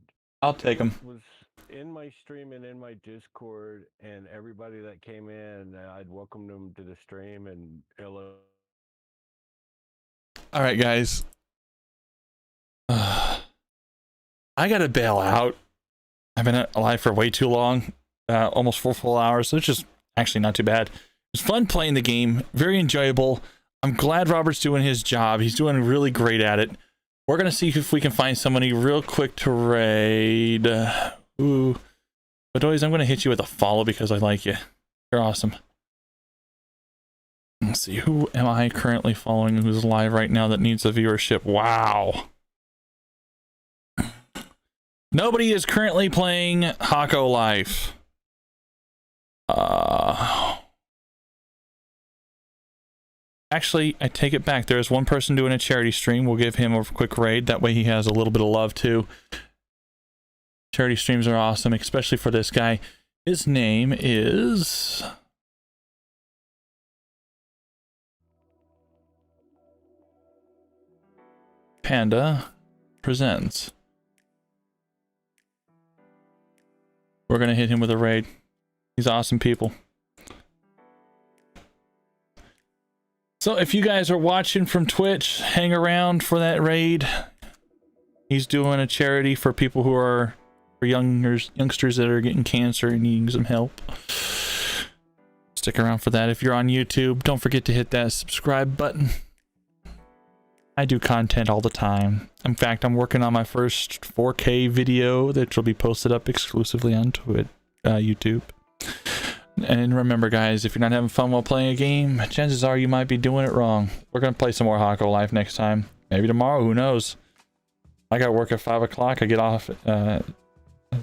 [SPEAKER 1] I'll take them.
[SPEAKER 6] was in my stream and in my Discord, and everybody that came in, I'd welcome them to the stream, and Ella.
[SPEAKER 1] All right, guys. I gotta bail out. I've been alive for way too long, almost 4 full hours. So it's just actually not too bad. It's fun playing the game, very enjoyable. I'm glad Robert's doing his job. He's doing really great at it. We're gonna see if we can find somebody real quick to raid. Ooh, but always, I'm gonna hit you with a follow because I like you. You're awesome. Let's see, who am I currently following who's live right now that needs the viewership? Wow. Nobody is currently playing Hokko Life. Actually, I take it back. There is one person doing a charity stream. We'll give him a quick raid. That way he has a little bit of love too. Charity streams are awesome, especially for this guy. His name is... Panda Presents. We're going to hit him with a raid. He's awesome people. So if you guys are watching from Twitch, hang around for that raid. He's doing a charity for people who are for youngsters that are getting cancer and needing some help. Stick around for that. If you're on YouTube, don't forget to hit that subscribe button. I do content all the time. In fact, I'm working on my first 4K video that will be posted up exclusively on YouTube. And remember, guys, if you're not having fun while playing a game, chances are you might be doing it wrong. We're going to play some more Hokko Life next time. Maybe tomorrow, who knows? I got work at 5 o'clock. I get off at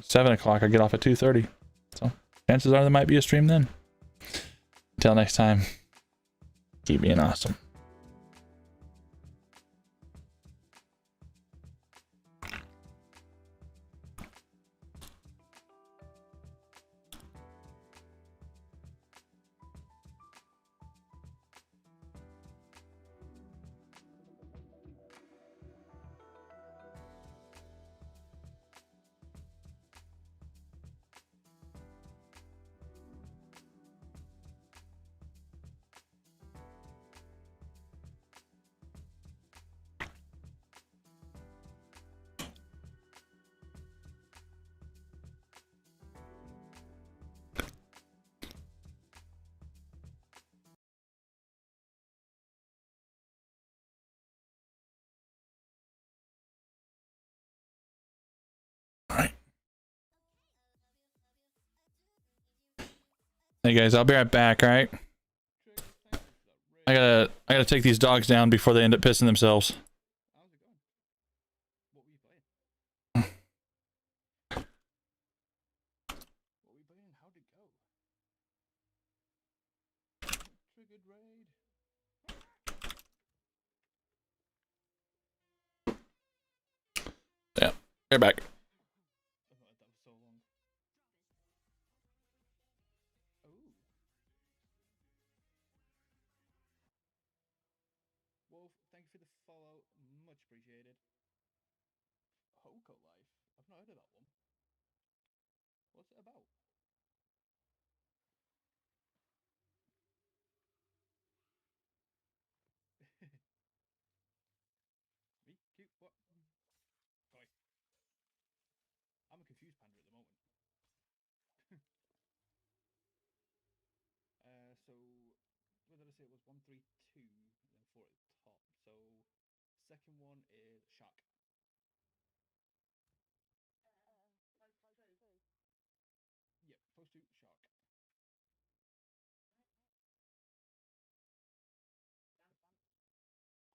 [SPEAKER 1] 7 o'clock. I get off at 2:30. So chances are there might be a stream then. Until next time, keep being awesome. Hey guys, I'll be right back, alright? I gotta take these dogs down before they end up pissing themselves. Yeah, you're back.
[SPEAKER 8] Wolf, thank you for the follow. Much appreciated. Hokko Life? I've not heard of that one. What's it about? Me? Cute? What? Sorry. I'm a confused panda at the moment. So, what did I say? It was 132 and 4 at the top. So, second one is Shark. Yep, close to Shark.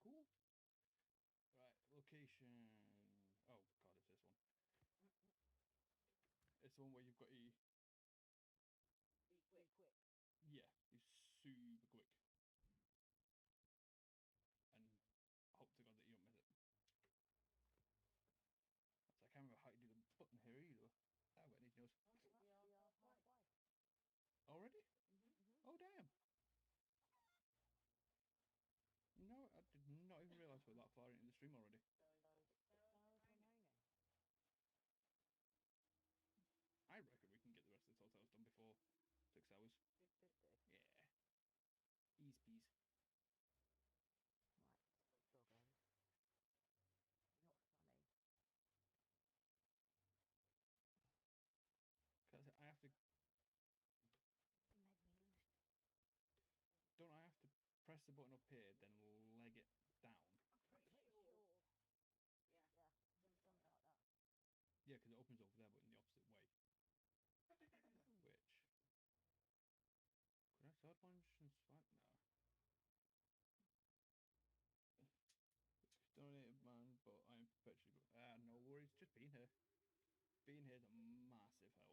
[SPEAKER 8] Cool. Right, location. Oh god, it's this one. It's the one where you've got a... Yeah, he's super quick. And hope to god that you don't miss it. So I can't remember how to do the button here either. Ah, but anything else? Already? Oh damn. No, I did not even realise we're that far into the stream already. I reckon we can get the rest of the hotels done before 6 hours. Yeah. Ease peas. Cause I have to... up here, then leg it down.
[SPEAKER 3] Sure. Yeah. Something like that.
[SPEAKER 8] Yeah, because it opens over there, but in the opposite way. Which... Could I third launch and swipe? No. Donated man, but I'm perpetually... no worries, just being here. Being here is a massive help.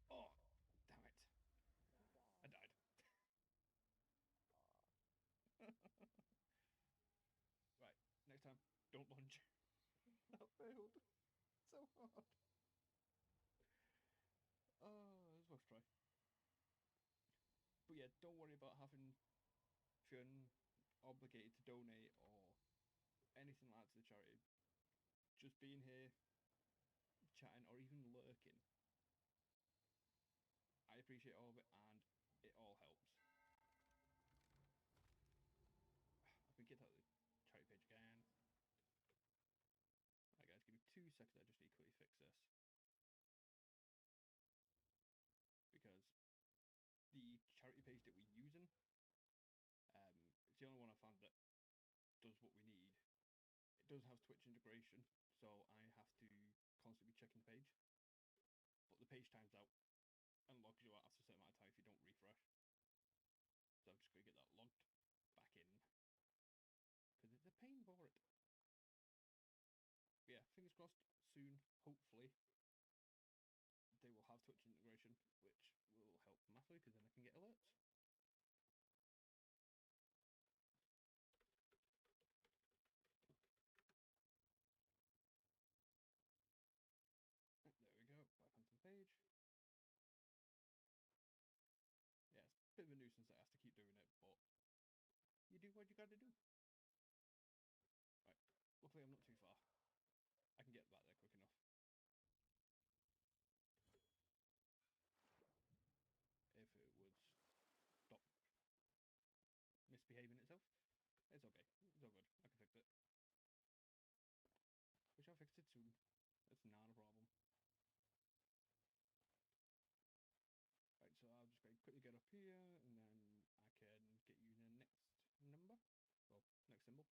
[SPEAKER 8] Oh! Damn it. I died. Right, next time, don't lunge. That failed so hard. Oh, it was worth a try. But yeah, don't worry about feeling obligated to donate or anything like that to the charity. Just being here, chatting, or even lurking. I appreciate all of it, and it all helps. I've been kicked out of the charity page again. Right guys, give me 2 seconds, I just need to quickly fix this. Because the charity page that we're using, it's the only one I found that does what we need. It does have Twitch integration, so I have to constantly be checking the page. But the page times out and logs you out after a certain amount of time if you don't refresh. So I'm just going to get that logged back in. Because it's a pain for it. But yeah, fingers crossed, soon, hopefully, they will have Twitch integration, which will help massively because then I can get alerts. There we go, back onto the page. Yeah, it's a bit of a nuisance that I have to keep doing it, but you do what you gotta do. Right, luckily I'm not too far. I can get back there quick enough. If it would stop misbehaving itself, it's okay. It's all good. I can fix it. Which I'll fix it soon. It's not a problem. Right, so I'll just quickly get up here, and then I can get you the next number. Well, next symbol.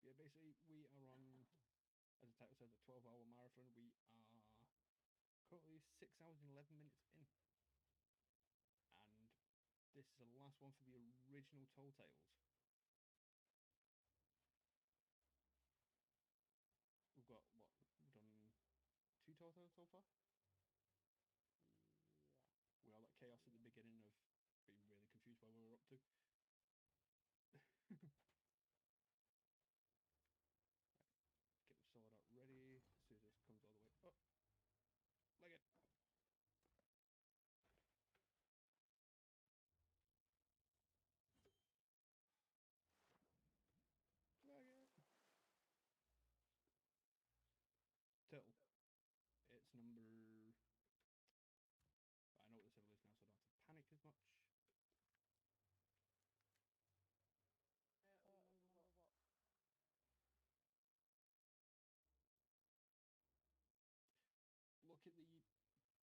[SPEAKER 8] Yeah, basically, we are on, as the title says, a 12-hour marathon. We are currently 6 hours and 11 minutes in. And this is the last one for the original Tall Tales. We've got, what, we've done 2 Tall Tales so far?
[SPEAKER 3] Yeah.
[SPEAKER 8] We all that chaos at the beginning of being really confused by what we're up to. Get the sword out ready as soon as this comes all the way up. Leg it. Leg it. Turtle. It's number... I know what the symbol is now, so I don't have to panic as much.
[SPEAKER 3] Number what?
[SPEAKER 8] Look at the...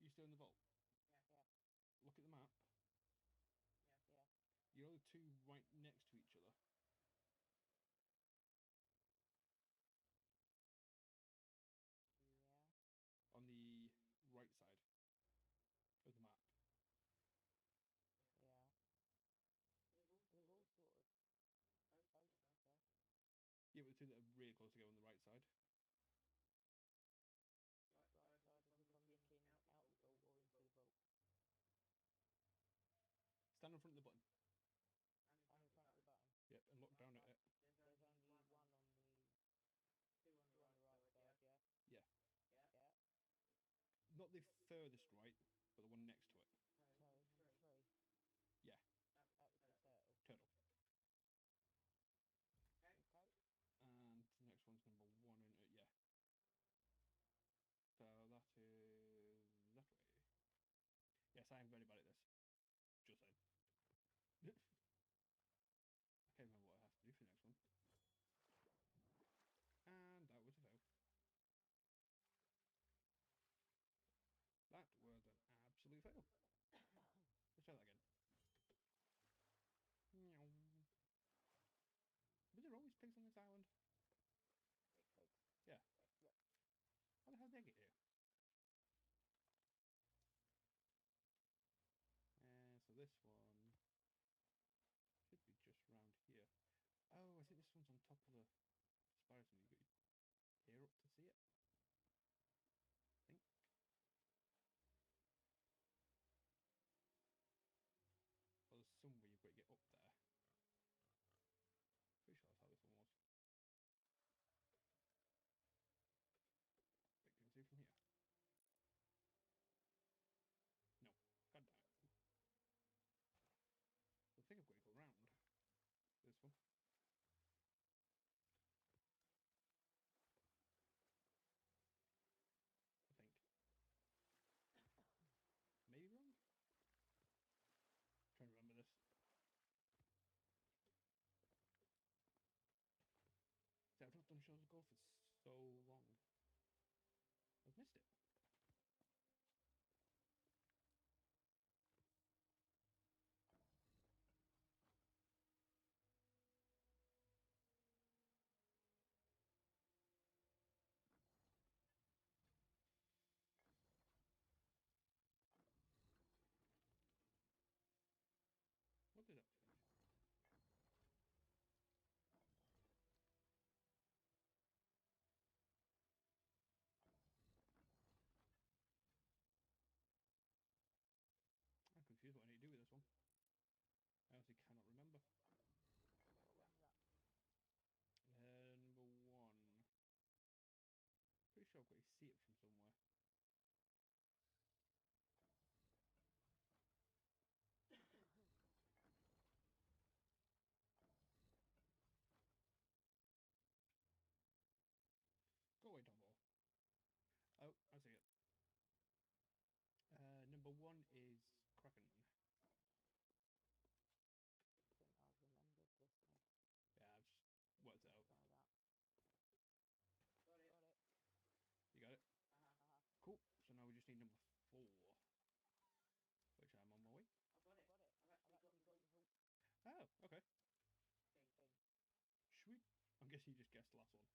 [SPEAKER 8] You still in the vault?
[SPEAKER 3] Yeah.
[SPEAKER 8] Look at the map.
[SPEAKER 3] Yeah.
[SPEAKER 8] You know the two right next to each other?
[SPEAKER 3] Yeah.
[SPEAKER 8] On the right side of the map.
[SPEAKER 3] Yeah. They're all sort of... Okay.
[SPEAKER 8] Yeah, but the two that are really close together on the right side.
[SPEAKER 3] Right side as if I'm looking out the vault or into the vault.
[SPEAKER 8] Stand in front of the button.
[SPEAKER 3] I'm in front of the button.
[SPEAKER 8] Yep, and look down at it.
[SPEAKER 3] There's only one on the... Two on the right side, yeah?
[SPEAKER 8] Yeah.
[SPEAKER 3] Yeah.
[SPEAKER 8] Not the furthest right, but the one next to it.
[SPEAKER 3] So, 3.
[SPEAKER 8] Yeah.
[SPEAKER 3] That was the turtle.
[SPEAKER 8] Turtle.
[SPEAKER 3] Okay.
[SPEAKER 8] And the next one's number 1 in it, yeah. So that is that way. Yes, I am very bad at this. Just saying. I can't remember what I have to do for the next one. And that was complete fail. Let's try that again. Meow. Was there always pigs on this island? Yeah.
[SPEAKER 9] Yep.
[SPEAKER 8] How the hell did they get here? So this one should be just round here. Oh, I think this one's on top of the spire, so you got your ear up to see it. I think. Well, there's somewhere you've got to get up there. Pretty sure that's how this one was. Wait, can you see from here? No. God damn it. I think I've got to go round this one. I think. Maybe wrong? Trying to remember this. See, I've not done shows of golf for so long. I've missed it. What did that change? I'm confused what I need to do with this one. I honestly cannot remember.
[SPEAKER 9] What one's that?
[SPEAKER 8] Number one. Pretty sure I've got to see it from somewhere. Go away, Dumbo. Oh, I see it. Number one is Kraken.
[SPEAKER 9] I think I've remembered this one.
[SPEAKER 8] Yeah, I've just worked it out.
[SPEAKER 9] Try that. Got it.
[SPEAKER 8] You got it?
[SPEAKER 9] Uh-huh.
[SPEAKER 8] Cool. So now we just need number 4. Which I'm on my way.
[SPEAKER 9] Got it. I've actually got the vote.
[SPEAKER 8] Oh, okay.
[SPEAKER 9] Thing.
[SPEAKER 8] Sweet. I'm guessing you just guessed the last one.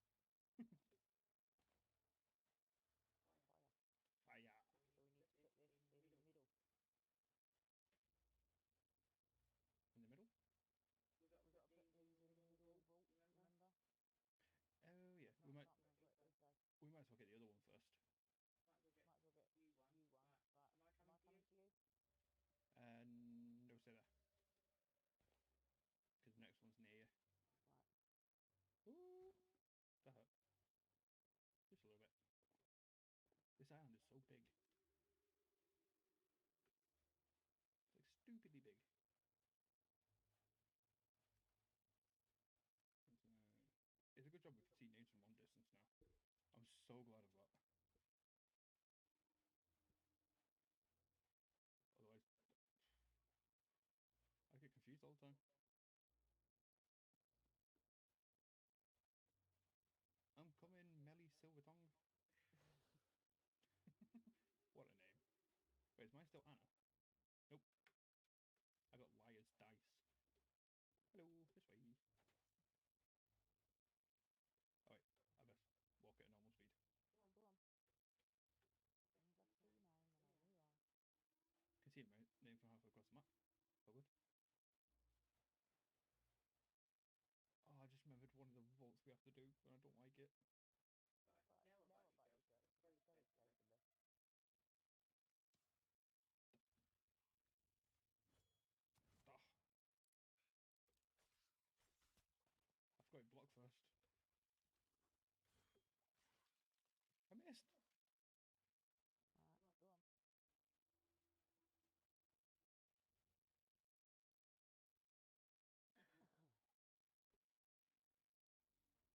[SPEAKER 9] Fire.
[SPEAKER 8] Fire.
[SPEAKER 9] So we need to put this in the middle.
[SPEAKER 8] In the middle?
[SPEAKER 9] We've got to put these in the middle vault, remember?
[SPEAKER 8] Oh, yeah.
[SPEAKER 9] I can't remember what it says.
[SPEAKER 8] We might as well get the other one first.
[SPEAKER 9] Might as well get you one. Right. Am I coming to you?
[SPEAKER 8] No, stay there. Because the next one's near you.
[SPEAKER 9] Right.
[SPEAKER 8] Ooh. That hurt. Just a little bit. This island is so big. It's like stupidly big. It's a good job we can see names from long distance now. I'm so glad of that. Otherwise, I get confused all the time. I'm coming, Melly Silvertongue. What a name. Wait, is mine still Anna? Nope. I got Liar's Dice. Hello, this way. Oh wait, I best walk at a normal speed.
[SPEAKER 9] Go on. Things I see now and then I realise.
[SPEAKER 8] Can see my name from halfway across the map. So good. Oh, I just remembered one of the vaults we have to do, and I don't like it.
[SPEAKER 9] But now about you go. Very carefully.
[SPEAKER 8] Oh. I forgot to block first. I missed.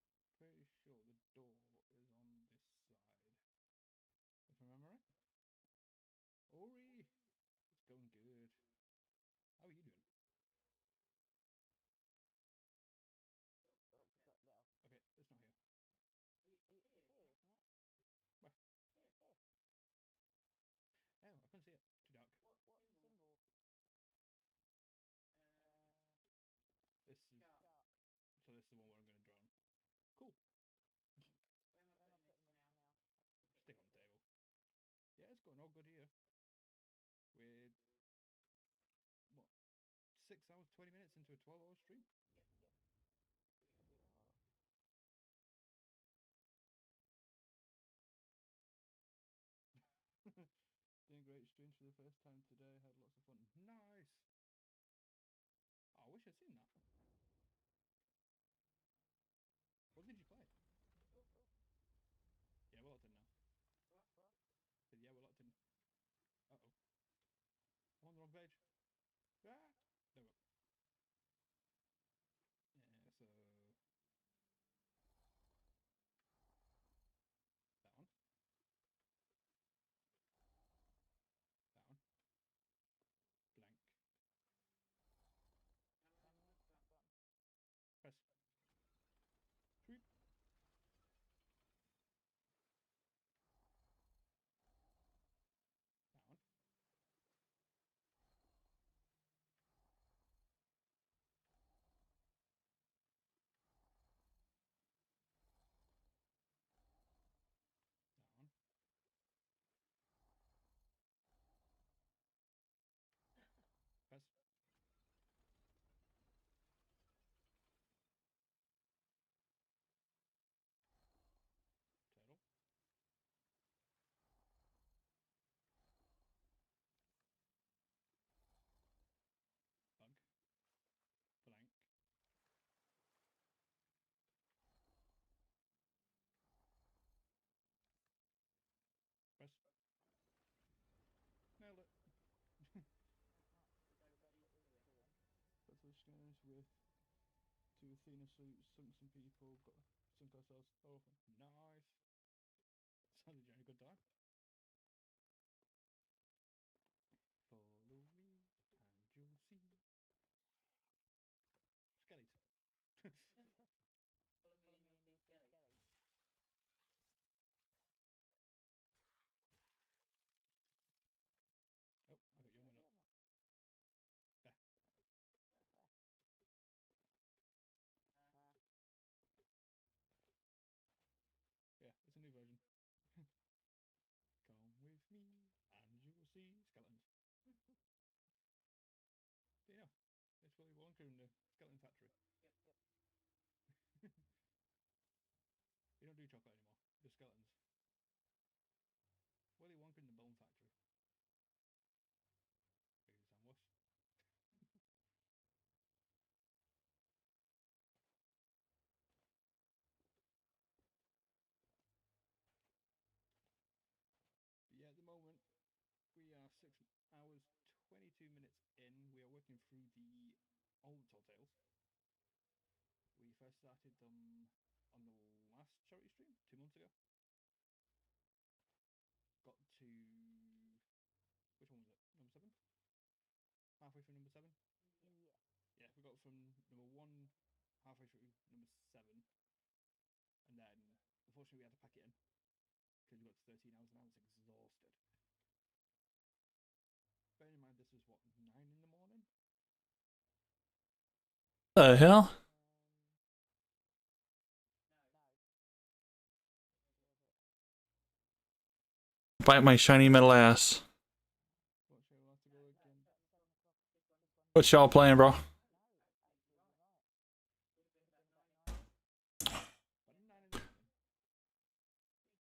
[SPEAKER 9] Alright, go on.
[SPEAKER 8] Pretty sure the the one where I'm going to drone. Cool. Stick on the table. Yeah, it's going all good here. We're, what, 6 hours, 20 minutes into a 12-hour stream? Doing great streams for the first time today. Had lots of fun. Nice. Oh, I wish I'd seen that. What did you play? Yeah, we're locked in now. Said, yeah, we're locked in. Uh-oh. I'm on the wrong page. Ah! There we go. Yeah, so... That one. That one. Blank. Press. Sweet. That one. That one. Press. Turtle. Bug. Blank. Press. Nailed it. Got those scanners with 2 Athena suits, sunk some people, got sunk ourselves. Oh, nice. Sounds like you're having a good time. Follow me and you'll see. Skellies. Oh, I got your one up. There. Yeah, it's a new version. Come with me and you'll see skeletons. Yeah, it's Willy Wonka in the skeleton factory. You don't do chocolate anymore, just skeletons. Willy Wonka in the bone factory. Make it sound worse. But yeah, at the moment, we are 6 hours, 22 minutes in. We are working through the old Tall Tales. We first started them on the last charity stream, 2 months ago. Got to... which one was it? Number 7? Halfway through number 7?
[SPEAKER 9] Yeah.
[SPEAKER 8] Yeah, we got from number 1 halfway through number 7. And then, unfortunately, we had to pack it in. Because we got to 13 hours and I was exhausted. Bearing in mind, this was what, 9 in the morning?
[SPEAKER 1] The hell? Bite my shiny metal ass.
[SPEAKER 8] What show will have to go again?
[SPEAKER 1] What y'all playing, bro?